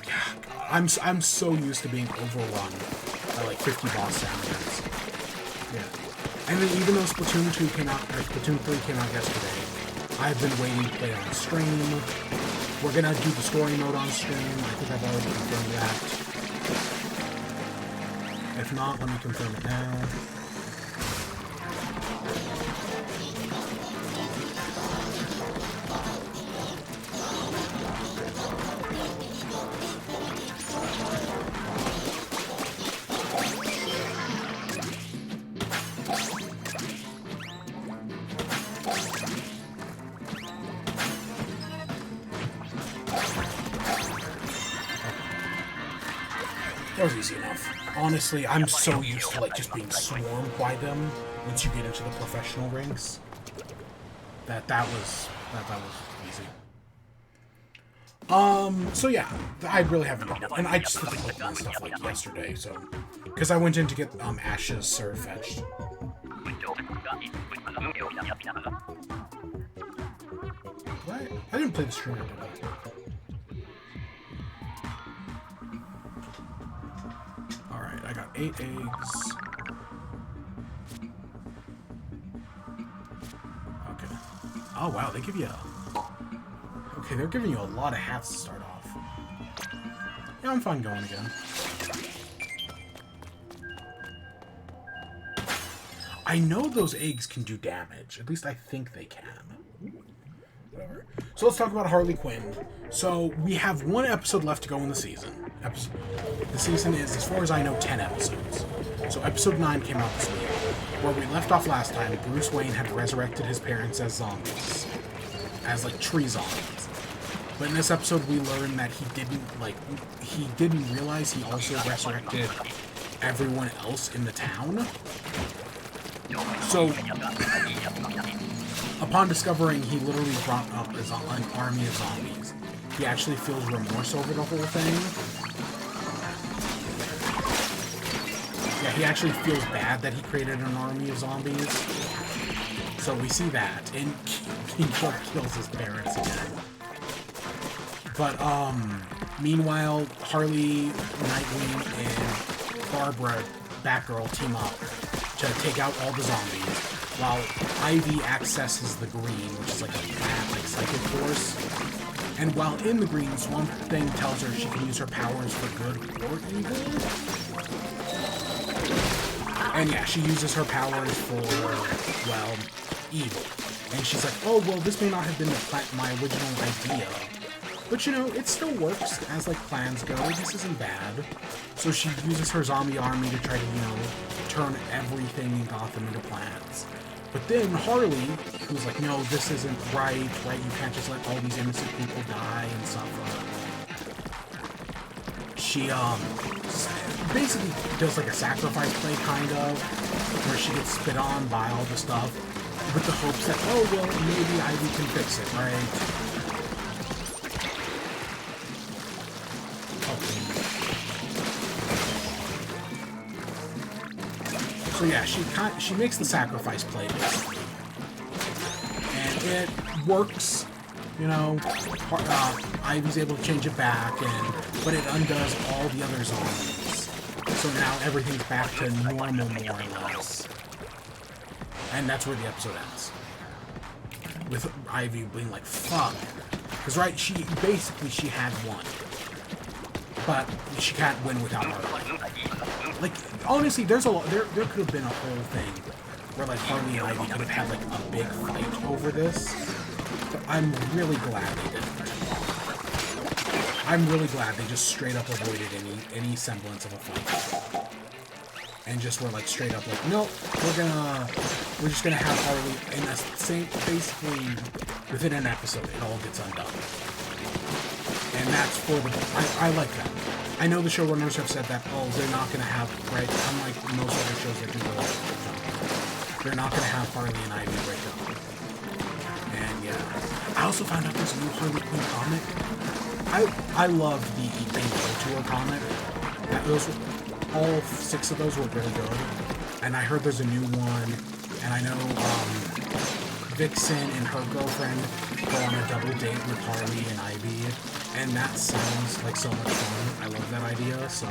Yeah, I'm so used to being overrun by like 50 boss challenges. Yeah. And then even though Splatoon 2 came out, or Splatoon 3 came out yesterday, I've been waiting to play it on stream. We're gonna do the story mode on stream. I think I've already confirmed that. If not, let me confirm it now. That was easy enough. Honestly, I'm so used to like just being swarmed by them once you get into the professional ranks. That was easy. So yeah, I really haven't done it. And I just looked at my stuff like yesterday, so because I went in to get Ash's Sir fetched. What? I didn't play the streamer, did I? Alright, I got 8 eggs. Okay. Oh wow, they give you a... Okay, they're giving you a lot of hats to start off. Yeah, I'm fine going again. I know those eggs can do damage. At least I think they can. Whatever. So let's talk about Harley Quinn. So we have one episode left to go in the season. The season is, as far as I know, 10 episodes. So episode 9 came out this week. Where we left off last time, Bruce Wayne had resurrected his parents as zombies. As, like, tree zombies. But in this episode, we learned that he didn't realize he also resurrected everyone else in the town. So, Upon discovering he literally brought up an army of zombies, he actually feels remorse over the whole thing. Yeah, he actually feels bad that he created an army of zombies. So we see that, and he kills his parents again. But, meanwhile, Harley, Nightwing, and Barbara, Batgirl team up to take out all the zombies, while Ivy accesses the green, which is like a plant, like psychic force. And while in the green, Swamp Thing tells her she can use her powers for good or evil. And yeah, she uses her powers for, well, evil. And she's like, oh, well, this may not have been my original idea. But, you know, it still works as, like, plans go. This isn't bad. So she uses her zombie army to try to, you know, turn everything in Gotham into plants. But then Harley, who's like, no, this isn't right? You can't just let all these innocent people die and suffer. She, basically does, like, a sacrifice play, kind of, where she gets spit on by all the stuff, with the hopes that, oh, well, maybe Ivy can fix it, right? So yeah, she makes the sacrifice play, basically. And it works, you know. Ivy's able to change it back, but it undoes all the other zombies. So now everything's back to normal, more or less. And that's where the episode ends. With Ivy being like, fuck. Because, right, she had won. But she can't win without Harley. Like, honestly, there could have been a whole thing where, like, Harley and Ivy could have had, like, a big fight over this. But I'm really glad they didn't. I'm really glad they just straight up avoided any semblance of a fight. And just were, like, straight up like, nope, we're just gonna have Harley in the same, basically, within an episode, it all gets undone. And that's for the... I like that. I know the showrunners have said that, oh, they're not going to have, right, unlike most other shows that do go off, they're not going to have Harley and Ivy break up. And, yeah. I also found out there's a new Harley Quinn comic. I love the Banjo Tour comic. All 6 of those were really good. And I heard there's a new one, and I know, Vixen and her girlfriend go on a double date with Harley and Ivy, and that sounds like so much fun. I love that idea, so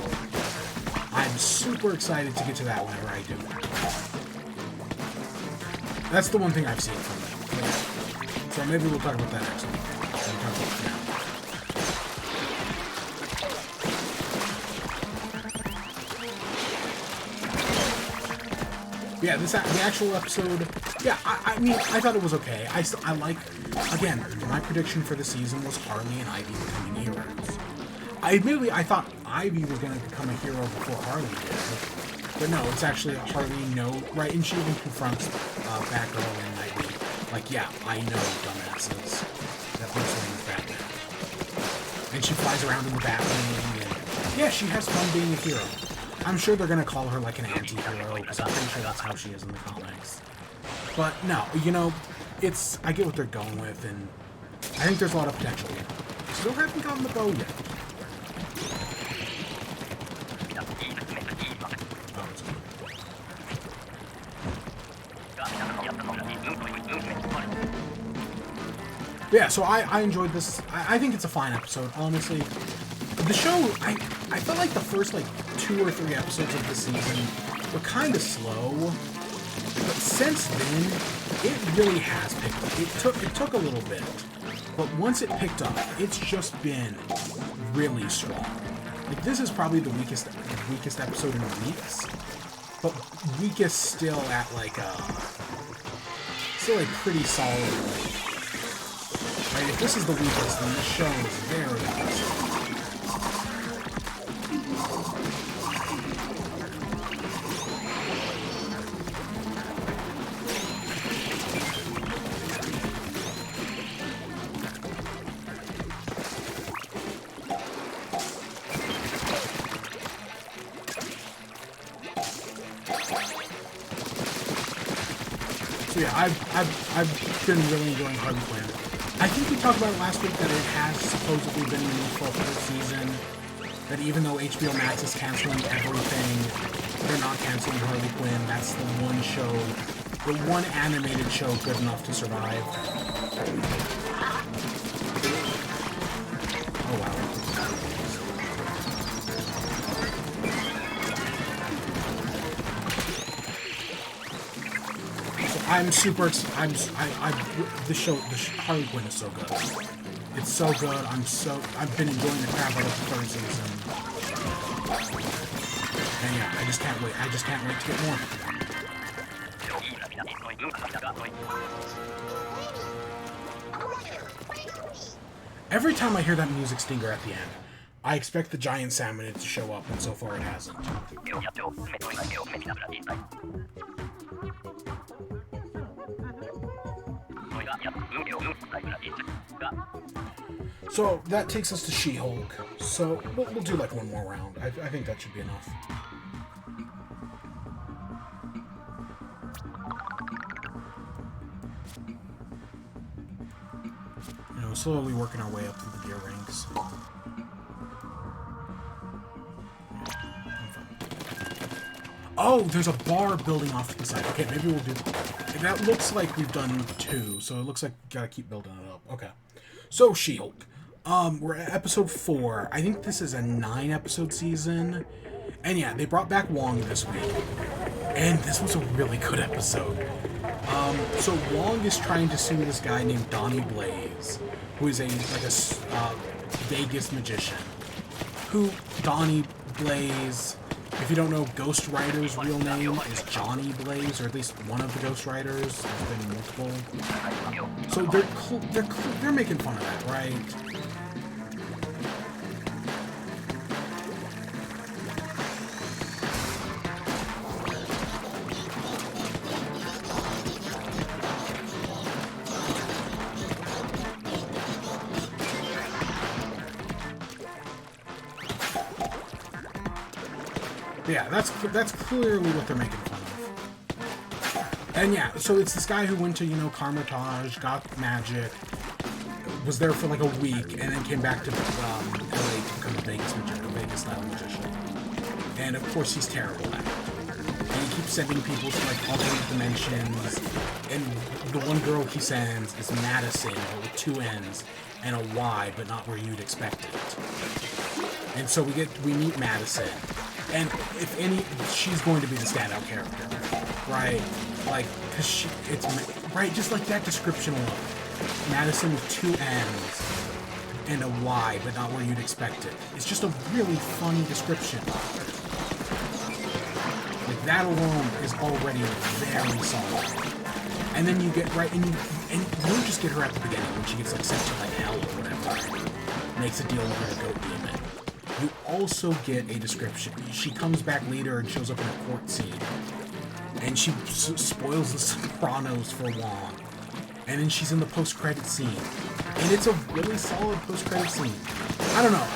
I'm super excited to get to that whenever I do. That's the one thing I've seen from them. So maybe we'll talk about that next week. We'll talk about it now. Yeah, the actual episode, yeah, I mean, I thought it was okay. I like, again, my prediction for the season was Harley and Ivy becoming heroes. I thought Ivy was going to become a hero before Harley did. But no, it's actually Harley, right? And she even confronts Batgirl and Ivy. Like, yeah, I know, dumbasses. That Bruce Wayne is Batman. And she flies around in the Batwing, and yeah, she has fun being a hero. I'm sure they're going to call her, like, an anti-hero, because I'm pretty sure that's how she is in the comics. But, no, you know, I get what they're going with, and I think there's a lot of potential here. Still haven't gotten the bow yet. Oh, it's good. Yeah, so I enjoyed this. I think it's a fine episode, honestly. The show, I felt like the first, like, 2 or 3 episodes of the season were kind of slow, but since then, it really has picked up. It took a little bit, but once it picked up, it's just been really strong. Like, this is probably the weakest episode in weeks, but weakest still at, like, still a pretty solid rate. Right, if this is the weakest, then this show is very impressive. So yeah, I've been really enjoying Harley Quinn. I think we talked about it last week that it has supposedly been renewed for a full season. That even though HBO Max is canceling everything, they're not canceling Harley Quinn. That's the one show, the one animated show good enough to survive. Oh wow. I'm super. The Harley Quinn is so good. It's so good. I've been enjoying the crap out of the third season. And yeah, I just can't wait. I just can't wait to get more. Every time I hear that music stinger at the end, I expect the giant salmon to show up, and so far it hasn't. So that takes us to She-Hulk. So we'll do like one more round. I think that should be enough. You know, slowly working our way up through the gear ranks. Oh, there's a bar building off to the side. Okay, maybe we'll do... That looks like we've done 2, so it looks like we gotta keep building it up. Okay. So, She-Hulk. We're at episode 4. I think this is a 9-episode season. And yeah, they brought back Wong this week. And this was a really good episode. So Wong is trying to sue this guy named Donnie Blaze, who is a Vegas magician. Donnie Blaze... If you don't know, Ghost Rider's real name is Johnny Blaze, or at least one of the Ghost Riders. There's been multiple. So they're making fun of that, right? Yeah, that's clearly what they're making fun of. And yeah, so it's this guy who went to, Carmitage, got magic, was there for like a week, and then came back to LA to become a Vegas-style magician. And of course, he's terrible at it. And he keeps sending people to like alternate dimensions. And the one girl he sends is Madison, but with 2 N's and a Y, but not where you'd expect it. And so we meet Madison. And if any, she's going to be the standout character, right? Like, cause it's right, just like that description alone. Madison with 2 N's and a Y, but not where you'd expect it. It's just a really funny description. Like that alone is already very solid. And then you get and you don't just get her at the beginning when she gets like sent to like hell or whatever, makes a deal with her goat demon. You also get a description. She comes back later and shows up in a court scene. And she spoils The Sopranos for Wong. And then she's in the post-credit scene. And it's a really solid post-credit scene. I don't know.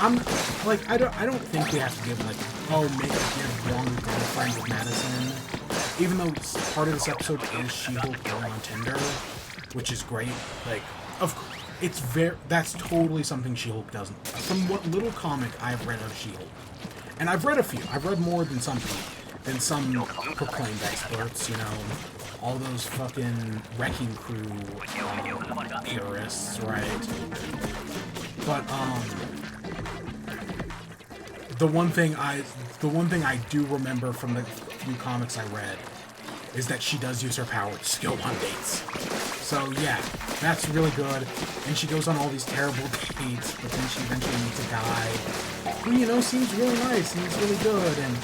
I don't think they have to give, like, give Wong a girlfriend with Madison. Even though part of this episode is She-Hulk going on Tinder, which is great. Like, of course. That's totally something She-Hulk doesn't. From what little comic I've read of She-Hulk, and I've read a few. I've read more than some proclaimed experts. All those fucking Wrecking Crew theorists, right? But the one thing I do remember from the few comics I read is that she does use her power to go on dates. So yeah, that's really good. And she goes on all these terrible dates, but then she eventually meets a guy who, seems really nice, seems really good, and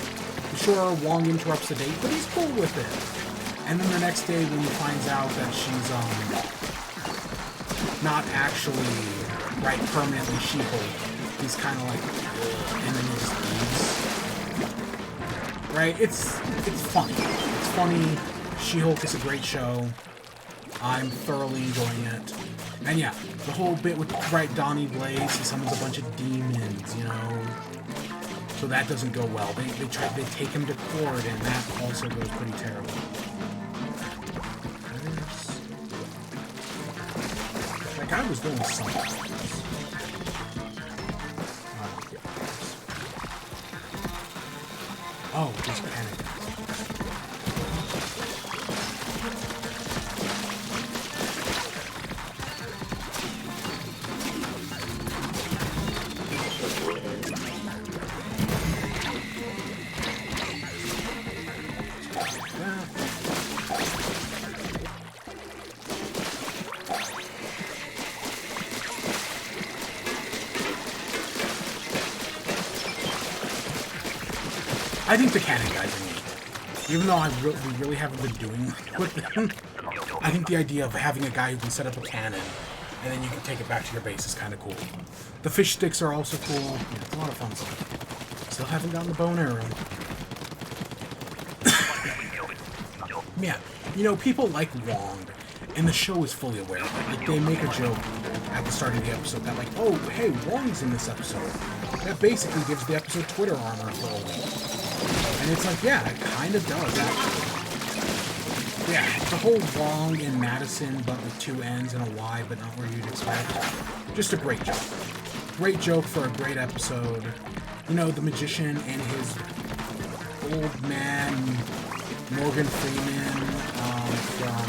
sure, Wong interrupts the date, but he's cool with it. And then the next day when he finds out that she's, not actually, permanently She-Hulk, he's kind of like, ugh, and then he just leaves. Right? It's funny. It's funny. She-Hulk is a great show. I'm thoroughly enjoying it. And yeah, the whole bit with, Donnie Blaze, he summons a bunch of demons, So that doesn't go well. They take him to court, and that also goes pretty terrible. guy was doing something. Oh, there's panic. I think the cannon guys are neat. Even though we really haven't been doing with them, I think the idea of having a guy who can set up a cannon and then you can take it back to your base is kind of cool. The fish sticks are also cool. Yeah, it's a lot of fun stuff. Still haven't gotten the bow and arrow. Yeah, you know, people like Wong, and the show is fully aware of it. Like, they make a joke at the start of the episode that, like, oh, hey, Wong's in this episode. That basically gives the episode Twitter armor for a week. And it's like, yeah, it kind of does, actually. Yeah, the whole Wong in Madison, but with two N's and a Y, but not where you'd expect. Just a great joke. Great joke for a great episode. You know, the magician and his old man, Morgan Freeman, from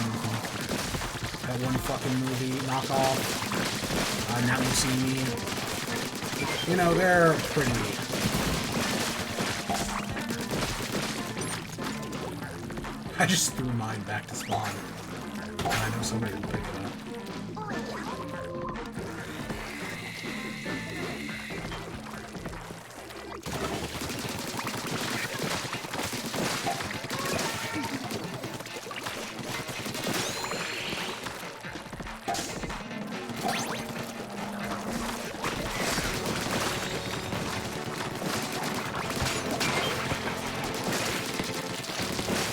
that one fucking movie, Knockoff, Now You See Me. You know, they're pretty neat. I just threw mine back to spawn. I know somebody will pick it up.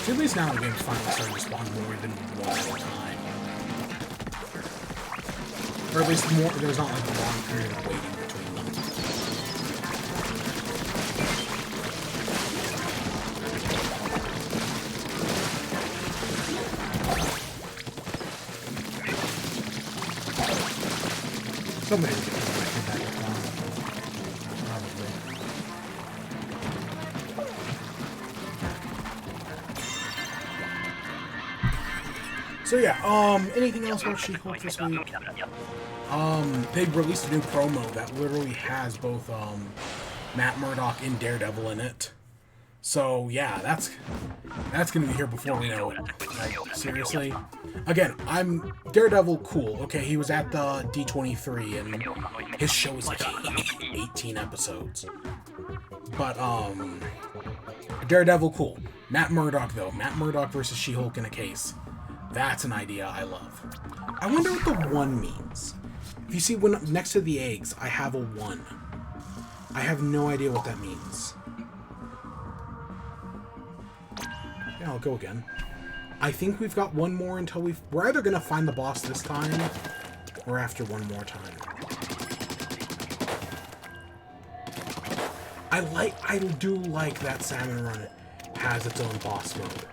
At least now the game's finally starting to spawn more than one at a time. Or at least more, there's not like a long period of waiting between them. Somebody will get back to Probably. So yeah, anything else about She-Hulk this week? They released a new promo that literally has both, Matt Murdock and Daredevil in it. So yeah, that's gonna be here before we know it. Like, seriously? Again, Daredevil, cool. Okay, he was at the D23 and his show is like 18 episodes. But, Daredevil, cool. Matt Murdock, though. Matt Murdock versus She-Hulk in a case. That's an idea I love. I wonder what the 1 means. If you see when next to the eggs, I have a 1. I have no idea what that means. Yeah, I'll go again. I think we've got 1 more until we're either going to find the boss this time, or after 1 more time. I do like that Salmon Run has its own boss mode.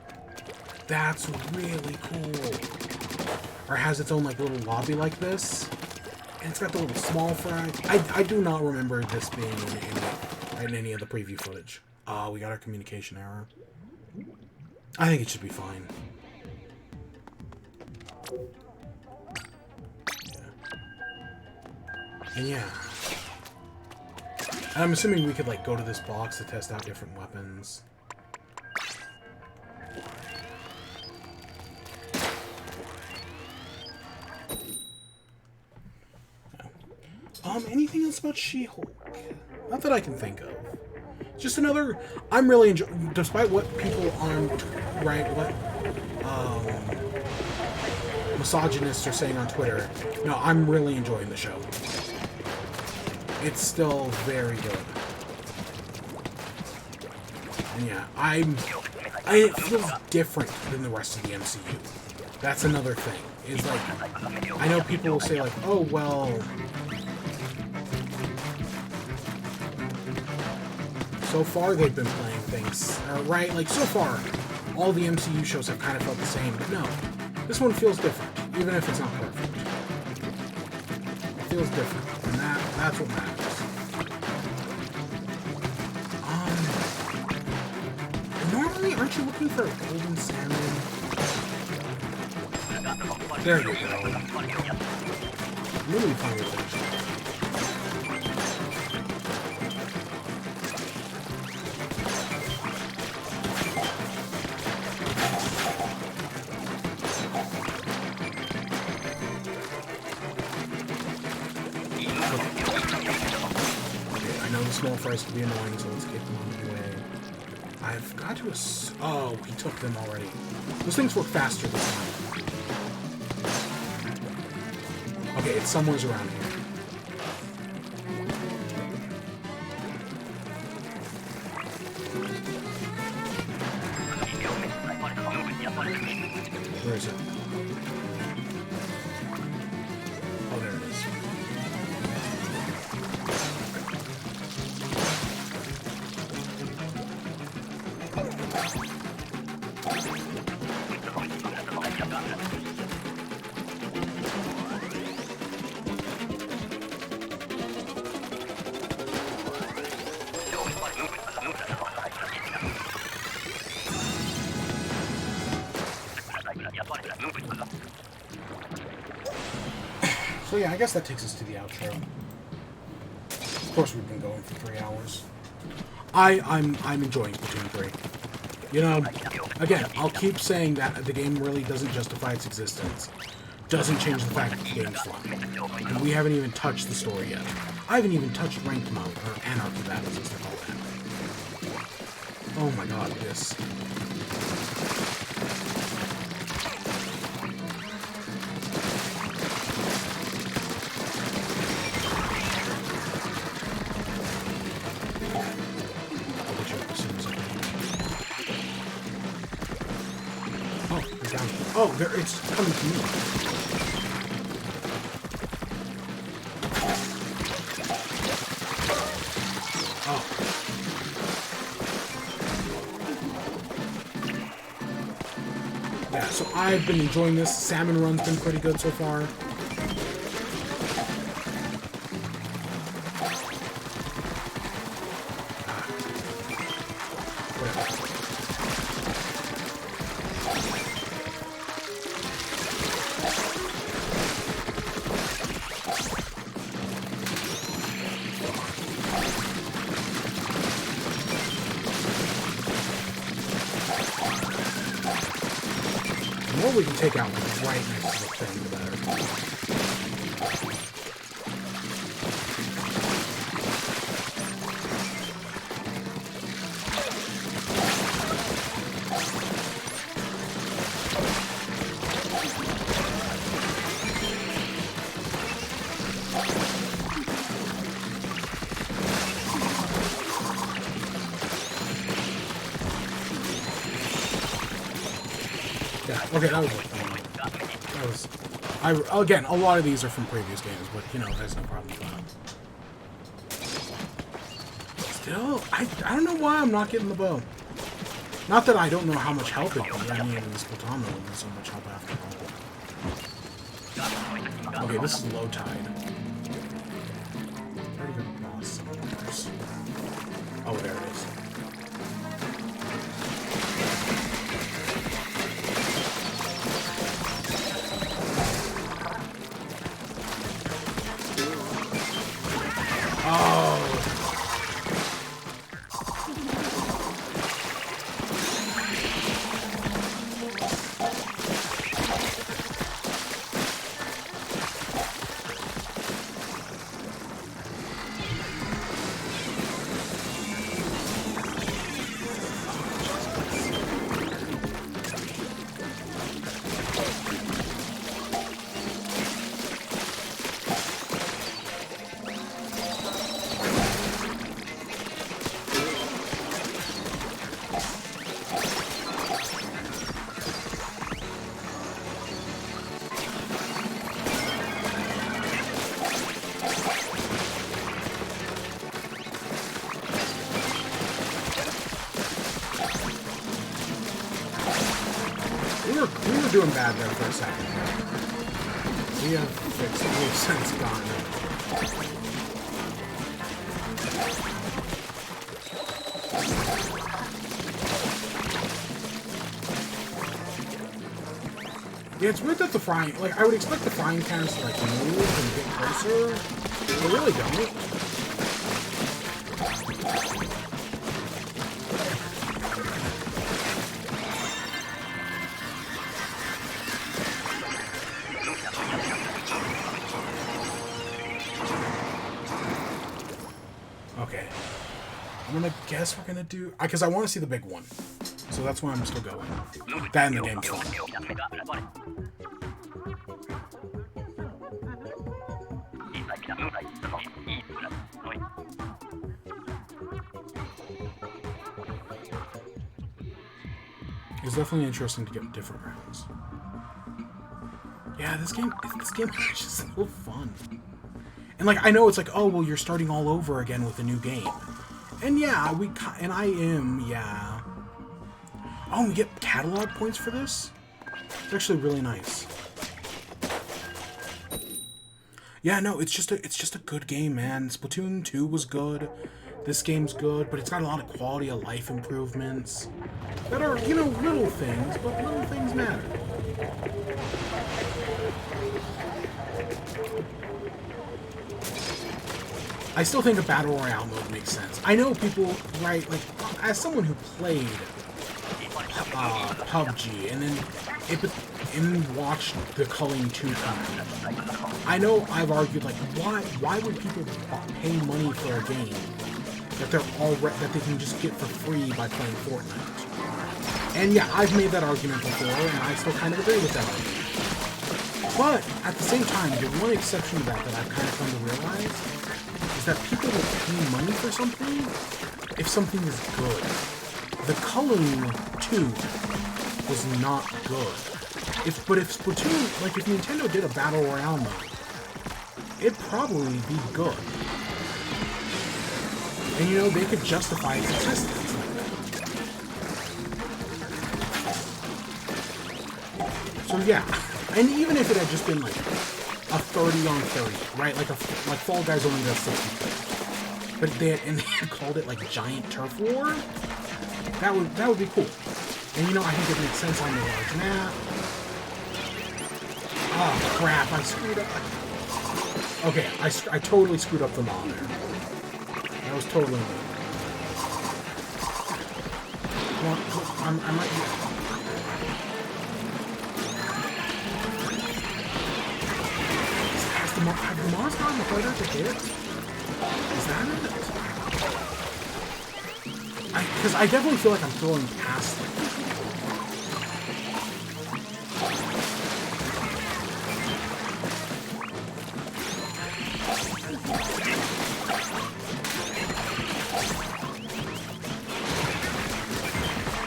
That's really cool. Or has its own like little lobby like this. And it's got the little small fry. I do not remember this being in any of the preview footage. We got our communication error. I think it should be fine. Yeah. And yeah. I'm assuming we could like go to this box to test out different weapons. Anything else about She-Hulk? Not that I can think of. Just another... I'm really enjoying... Despite what people on... Right, what... misogynists are saying on Twitter, no, I'm really enjoying the show. It's still very good. And yeah, it feels different than the rest of the MCU. That's another thing. Is like... I know people will say like, oh, well... So far, they've been playing things, right? Like, so far, all the MCU shows have kind of felt the same, but no. This one feels different, even if it's not perfect. feels different, and that's what matters. Normally, aren't you looking for a golden salmon? There you go. Really funny fish. Okay, I know the small fries can be annoying, so let's get them on the way. I've got to oh, he took them already. Those things work faster this time. Okay, it's somewhere around here. Where is it? Oh, there it is. So yeah, I guess that takes us to the outro. Of course, we've been going for 3 hours. I'm enjoying Splatoon 3. You know, again, I'll keep saying that the game really doesn't justify its existence. Doesn't change the fact that the game's fun. And we haven't even touched the story yet. I haven't even touched ranked mode, or anarchy battles as they call it. Oh my god, this. Oh, there, it's coming to me. Oh. Yeah, so I've been enjoying this. Salmon run's been pretty good so far. The more we can take out right next to the thing, the better. Okay, that was fun. Again, a lot of these are from previous games, but, you know, there's no problem with that. Still, I don't know why I'm not getting the bow. Not that I don't know how much help it gives. I mean, in this Splatoon will give so much help after all. Okay, this is low tide. Where did the boss somewhere? Oh, there it is. We were doing bad there for a second. We have fixed it. We have since gotten it. Yeah, it's weird that the frying... Like, I would expect the frying pans to, like, move and get closer. They really don't. Okay. I'm gonna guess we're gonna do... Because I want to see the big one. So that's why I'm still going. That in the game too. It's definitely interesting to get different rounds. Yeah, this game is just so fun. And like, I know it's like, oh well, you're starting all over again with a new game. And yeah, I am, yeah. Oh, we get catalog points for this? It's actually really nice. Yeah, no, it's just a good game, man. Splatoon 2 was good. This game's good, but it's got a lot of quality of life improvements that are, you know, little things, but little things matter. I still think a Battle Royale mode makes sense. I know people, right, like, as someone who played PUBG and then watched the Culling 2 come out, I know I've argued, like, why would people pay money for a game that they can just get for free by playing Fortnite? And yeah, I've made that argument before, and I still kind of agree with that argument. But at the same time, the one exception to that I've kind of come to realize is that people will pay money for something if something is good. The Culling 2 was not good. But if Splatoon, like if Nintendo did a Battle Royale mode, it'd probably be good. And you know, they could justify its existence. So yeah, and even if it had just been like a 30 on 30, right? Like Fall Guys only does 60. But they had called it like Giant Turf War. That would be cool. And you know, I think it makes sense on the large map. Oh crap! I screwed up. Okay, I totally screwed up the law there. That was totally me. Well, I might be... Have the mods gotten harder to hit? Is that it? Because I definitely feel like I'm throwing past them.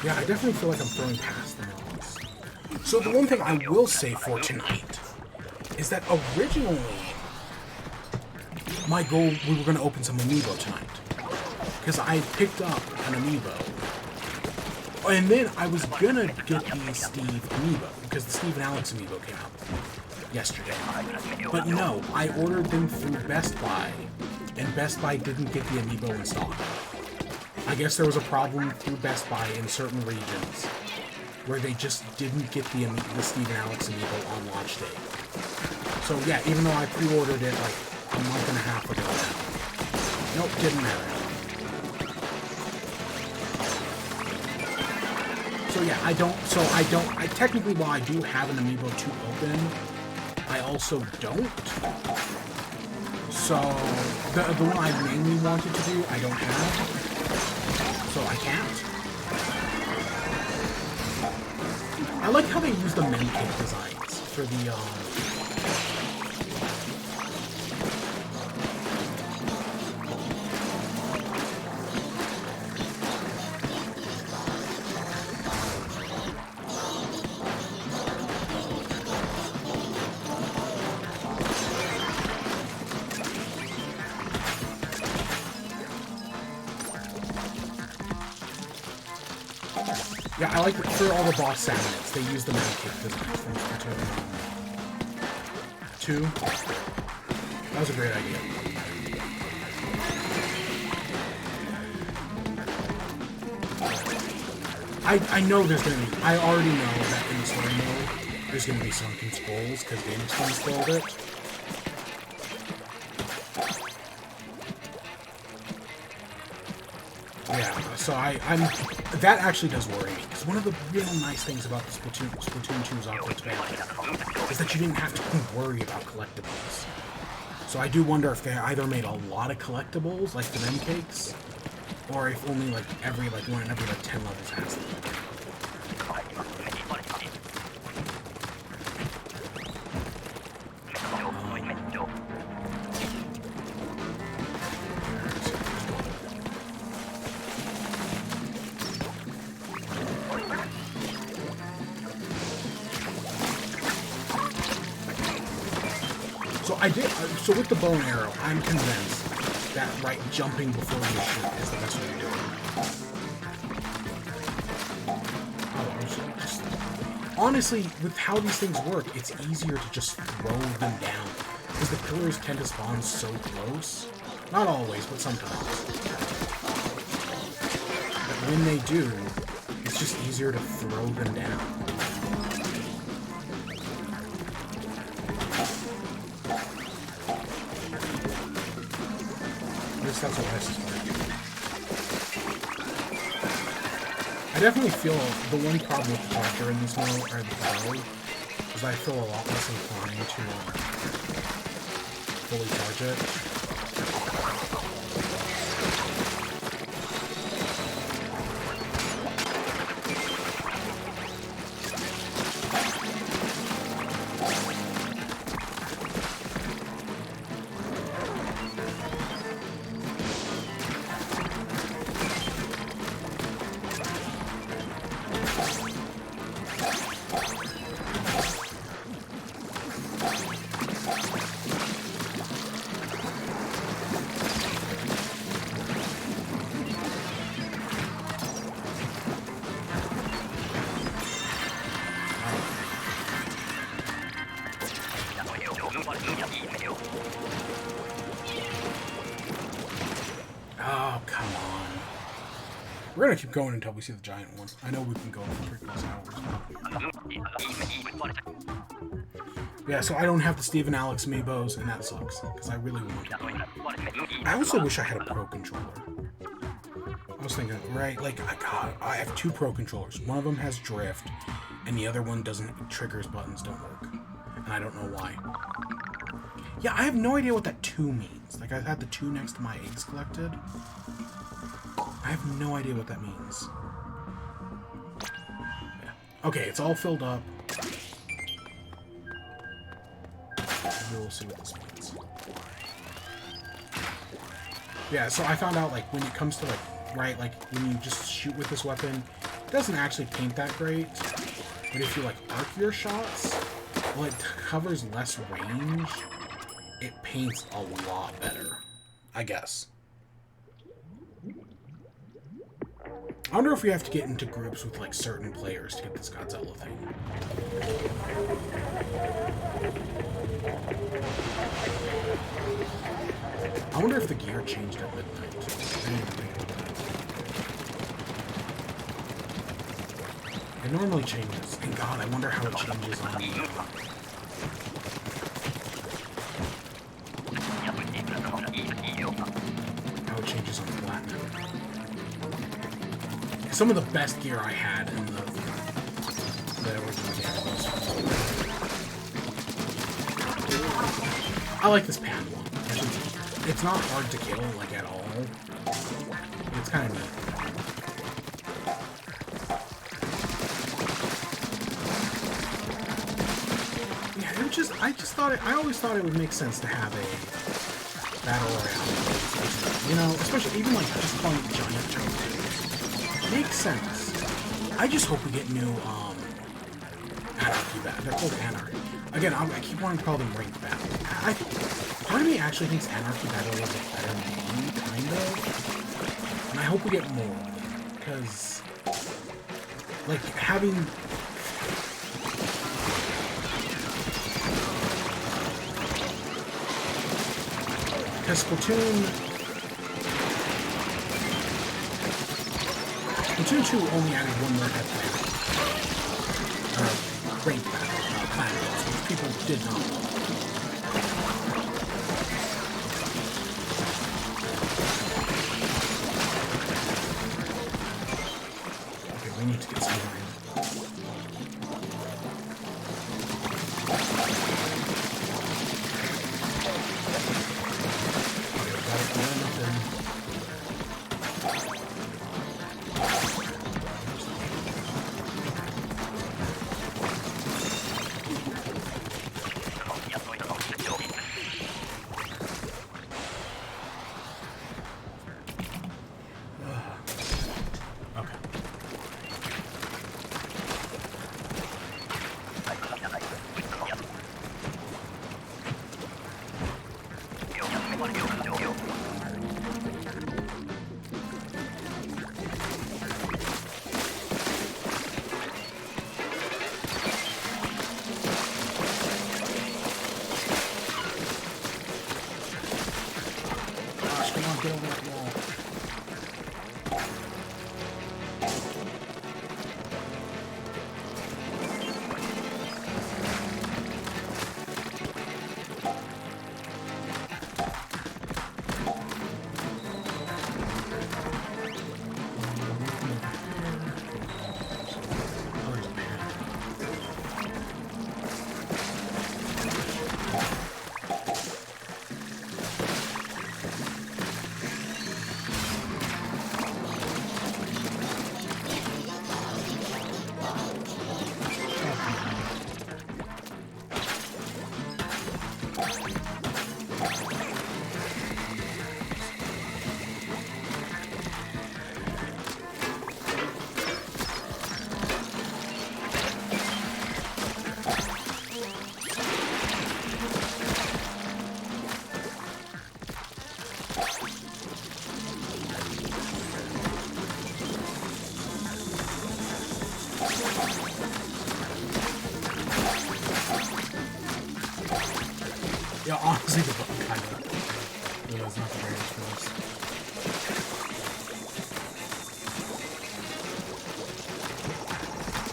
Yeah, I definitely feel like I'm throwing past the mods. So the one thing I will say for tonight is that originally my goal, we were going to open some amiibo tonight. Because I picked up an amiibo. And then I was going to get the Steve amiibo. Because the Steve and Alex amiibo came out yesterday. But no, I ordered them through Best Buy. And Best Buy didn't get the amiibo in stock. I guess there was a problem through Best Buy in certain regions. Where they just didn't get the Steve and Alex amiibo on launch day. So yeah, even though I pre-ordered it like a month and a half ago now. Nope, didn't matter. So yeah, I technically, while I do have an amiibo to open, I also don't. So, the one I mainly wanted to do, I don't have. So I can't. I like how they use the mem kit designs for the, yeah, I like for all the boss sounds, they use the mem kit designs from Splatoon. too. That was a great idea. I know there's gonna be. I already know that in the story mode, there's gonna be sunken skulls because GameStone spoiled it. Yeah, so I'm. That actually does worry me because one of the real nice things about the Splatoon 2's Aqua expansion is that you didn't have to worry about collectibles. So I do wonder if they either made a lot of collectibles, like the Nim Cakes, or if only like every one in every 10 levels has them. So with the bow and arrow, I'm convinced that jumping before you shoot is the best way to do it. Honestly, with how these things work, it's easier to just throw them down because the pillars tend to spawn so close. Not always, but sometimes. But when they do, it's just easier to throw them down. That's what I suspect. I definitely feel the one problem with the character in this mode, or the bow, is I feel a lot less inclined to fully charge it. Oh, come on. We're gonna keep going until we see the giant one. I know we've been going for 3+ hours. Yeah, so I don't have the Steve and Alex amiibos, and that sucks, because I really want to. I also wish I had a Pro controller. I was thinking, right, like, I have 2 Pro controllers. One of them has drift, and the other one doesn't, triggers buttons don't work. And I don't know why. Yeah, I have no idea what that 2 means. Like, I've had the 2 next to my eggs collected. I have no idea what that means. Yeah. Okay, it's all filled up. We'll see what this means. Yeah, so I found out, like, when it comes to, like, right, like, when you just shoot with this weapon, it doesn't actually paint that great. But if you, like, arc your shots, well, it covers less range. It paints a lot better, I guess. I wonder if we have to get into groups with, like, certain players to get this Godzilla thing. I wonder if the gear changed at midnight. I didn't even think about that. It normally changes. And God, I wonder how it changes on the... how it changes on the Platinum. Some of the best gear I had in the original game. I like this pad one. It's not hard to kill, like, at all. It's kind of neat. Yeah, it just, I always thought it would make sense to have a battle royale. You know, especially, even, like, just calling it giant chunks. Makes sense. I just hope we get new, Anarchy Battle. They're called Anarchy. Again, I keep wanting to call them Ranked Battle. Part of me actually thinks Anarchy Battle is a better name, kind of. And I hope we get more. Because, like, having... Because Splatoon 2 only added one more headband. Great planets, which people did not love. Okay, we need to get some more in. Yeah, honestly, the button kind of is not the greatest for this.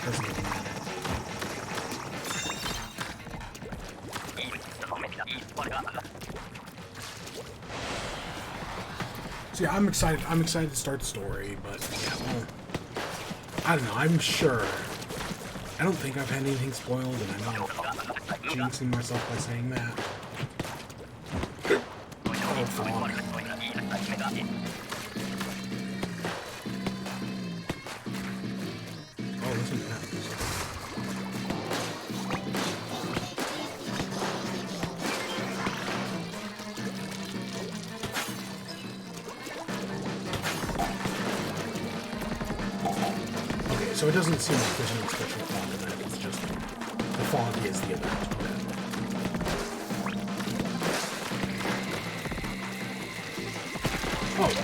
Doesn't even matter. So yeah, I'm excited. I'm excited to start the story, but yeah, well, I don't know. I'm sure. I don't think I've had anything spoiled, and I know I'm jinxing myself by saying that. Oh, fuck. Oh, listen to that. Okay, so it doesn't seem like there's any special fog in that. It's just the fog is the event. Oh, okay.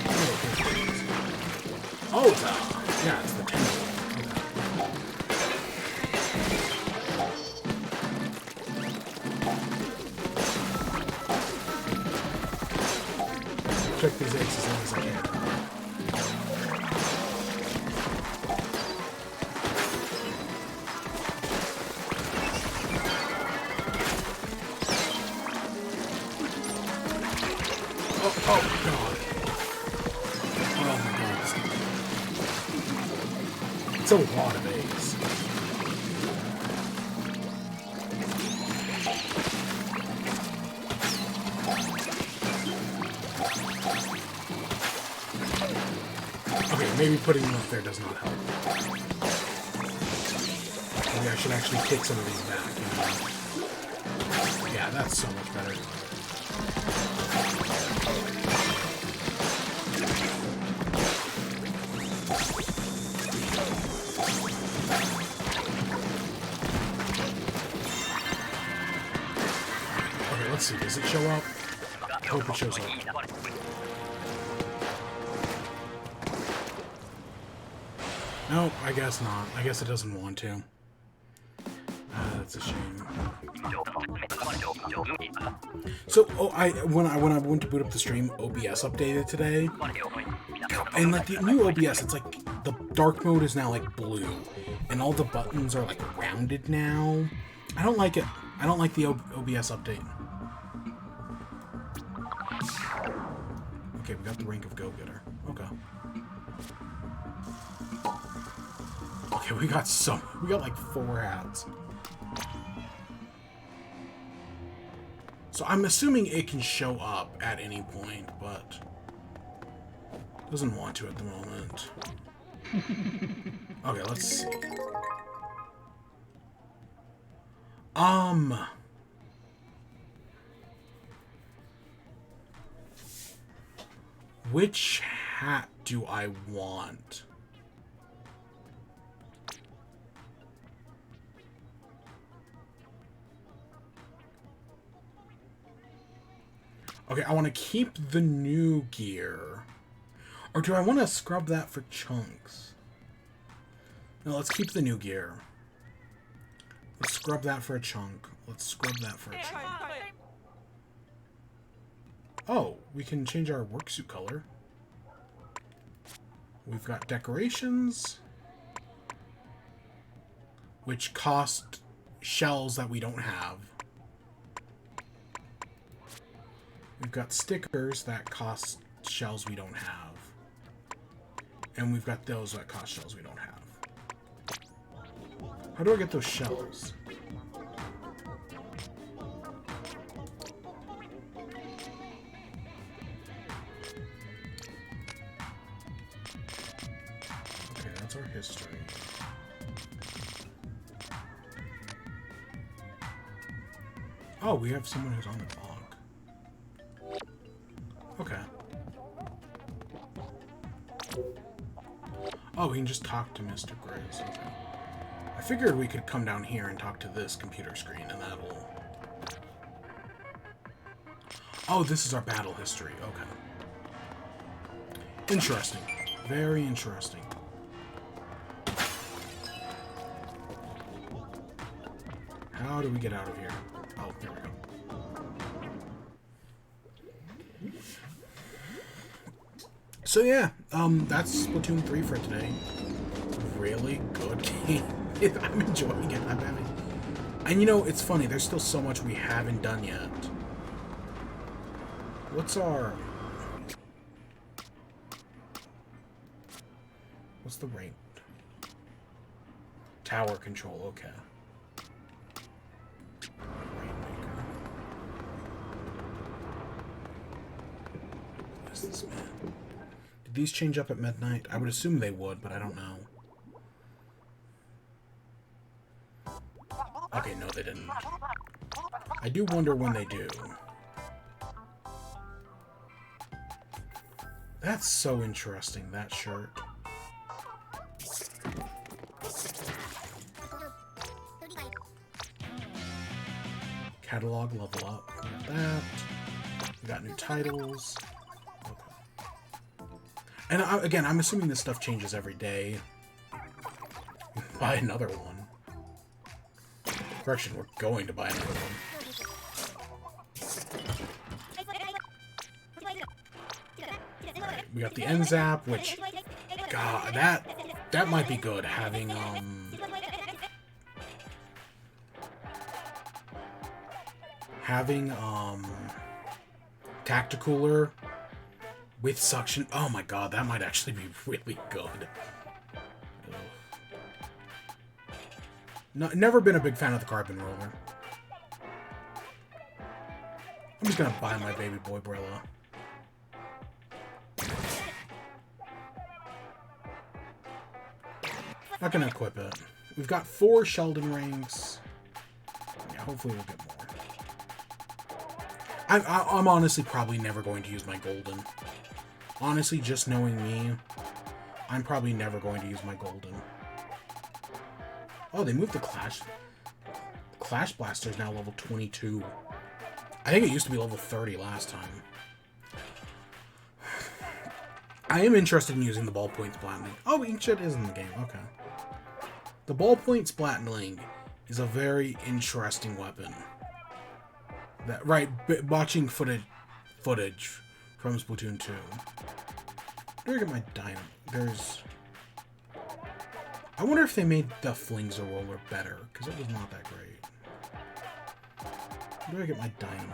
Oh, it's yeah, it's the temple. Okay. Check these eggs as long as I can. Oh, God. Oh my God. It's a lot of eggs. Okay, maybe putting them up there does not help. Maybe I should actually kick some of these back. Yeah, that's so much better. Let's see, does it show up? I hope it shows up. No, I guess not. I guess it doesn't want to. That's a shame. So, when I went to boot up the stream, OBS updated today, and like the new OBS, it's like the dark mode is now like blue, and all the buttons are like rounded now. I don't like it. I don't like the OBS update. Okay, we got the rank of go-getter. Okay. Okay, we got like 4 hats. So I'm assuming it can show up at any point, but doesn't want to at the moment. Okay, let's see. Which hat do I want? Okay, I want to keep the new gear. Or do I want to scrub that for chunks? No, let's keep the new gear. Let's scrub that for a chunk. Let's scrub that for a chunk. Oh, we can change our worksuit color. We've got decorations, which cost shells that we don't have. We've got stickers that cost shells we don't have. And we've got those that cost shells we don't have. How do I get those shells? Okay, that's our history. Oh, we have someone who's on the block. Okay. Oh, we can just talk to Mr. Grizz. Okay. I figured we could come down here and talk to this computer screen, and that'll... Oh, this is our battle history. Okay. Interesting. Very interesting. How do we get out of here? Oh, there we go. So yeah, that's Splatoon 3 for today. Really good game. I'm enjoying it. I'm having... And you know, it's funny, there's still so much we haven't done yet. What's the rank? Tower control, okay. Rainmaker. What is this, man? Did these change up at midnight? I would assume they would, but I don't know. Okay, no, they didn't. I do wonder when they do. That's so interesting, that shirt. Catalog, level up. We got that. We got new titles. Okay. And again, I'm assuming this stuff changes every day. Buy another one. Correction, we're going to buy another one. Alright, we got the NZAP, which... God, that might be good, having, Tacticooler with suction. Oh my god, that might actually be really good. No, never been a big fan of the carbon roller. I'm just gonna buy my baby boy Brilla. Not gonna equip it. We've got 4 Sheldon rings. Yeah, hopefully we'll get more. I'm honestly probably never going to use my golden. Honestly, just knowing me, I'm probably never going to use my golden. Oh, they moved the Clash. Clash Blaster is now level 22. I think it used to be level 30 last time. I am interested in using the ballpoint splatling. Oh, Inkjet is in the game. Okay. The ballpoint splatling is a very interesting weapon. That right, watching footage from Splatoon 2. Where do I get my dynamo? There's. I wonder if they made the Flingza roller better, because it was not that great. Where do I get my dynamo?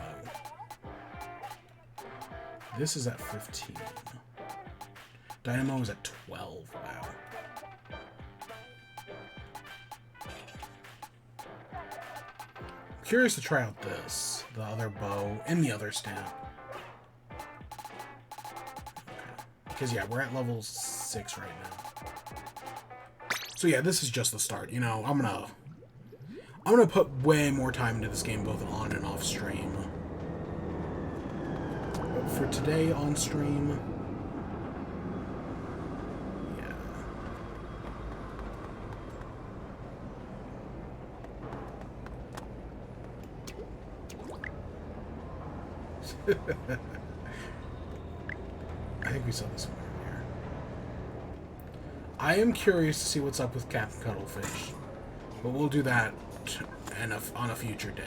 This is at 15. Dynamo is at 12. Wow. Curious to try out this, the other bow, and the other stamp. Okay. Because yeah, we're at level 6 right now. So yeah, this is just the start. You know, I'm gonna put way more time into this game, both on and off stream. But for today on stream, I think we saw this one earlier. I am curious to see what's up with Captain Cuttlefish, but we'll do that on a future day.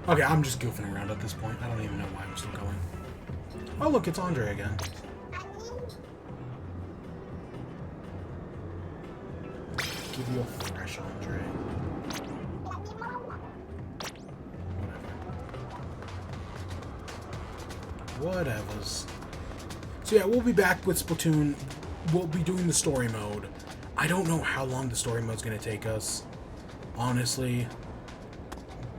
Okay, I'm just goofing around at this point. I don't even know why I'm still going. Oh, look, it's Andre again. Give you a fresh Andre. Whatevers. So yeah, we'll be back with Splatoon. We'll be doing the story mode. I don't know how long the story mode's going to take us, honestly.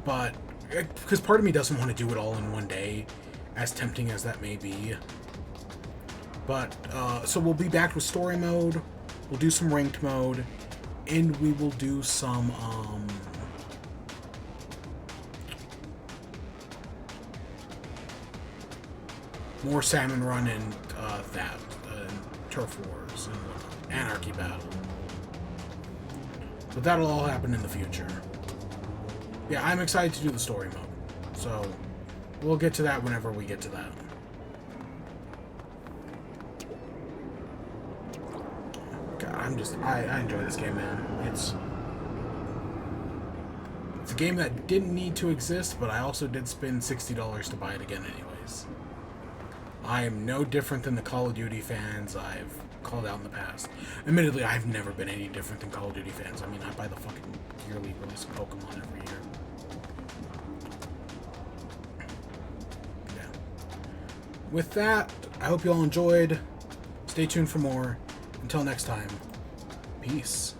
But because part of me doesn't want to do it all in one day, as tempting as that may be. But, so we'll be back with story mode, we'll do some ranked mode, and we will do some, more Salmon Run and, Turf Wars, and Anarchy Battle. But that'll all happen in the future. Yeah, I'm excited to do the story mode. So, we'll get to that whenever we get to that. God, I enjoy this game, man. It's a game that didn't need to exist, but I also did spend $60 to buy it again anyways. I am no different than the Call of Duty fans I've called out in the past. Admittedly, I've never been any different than Call of Duty fans. I mean, I buy the fucking yearly release of Pokemon every year. With that, I hope you all enjoyed. Stay tuned for more. Until next time, peace.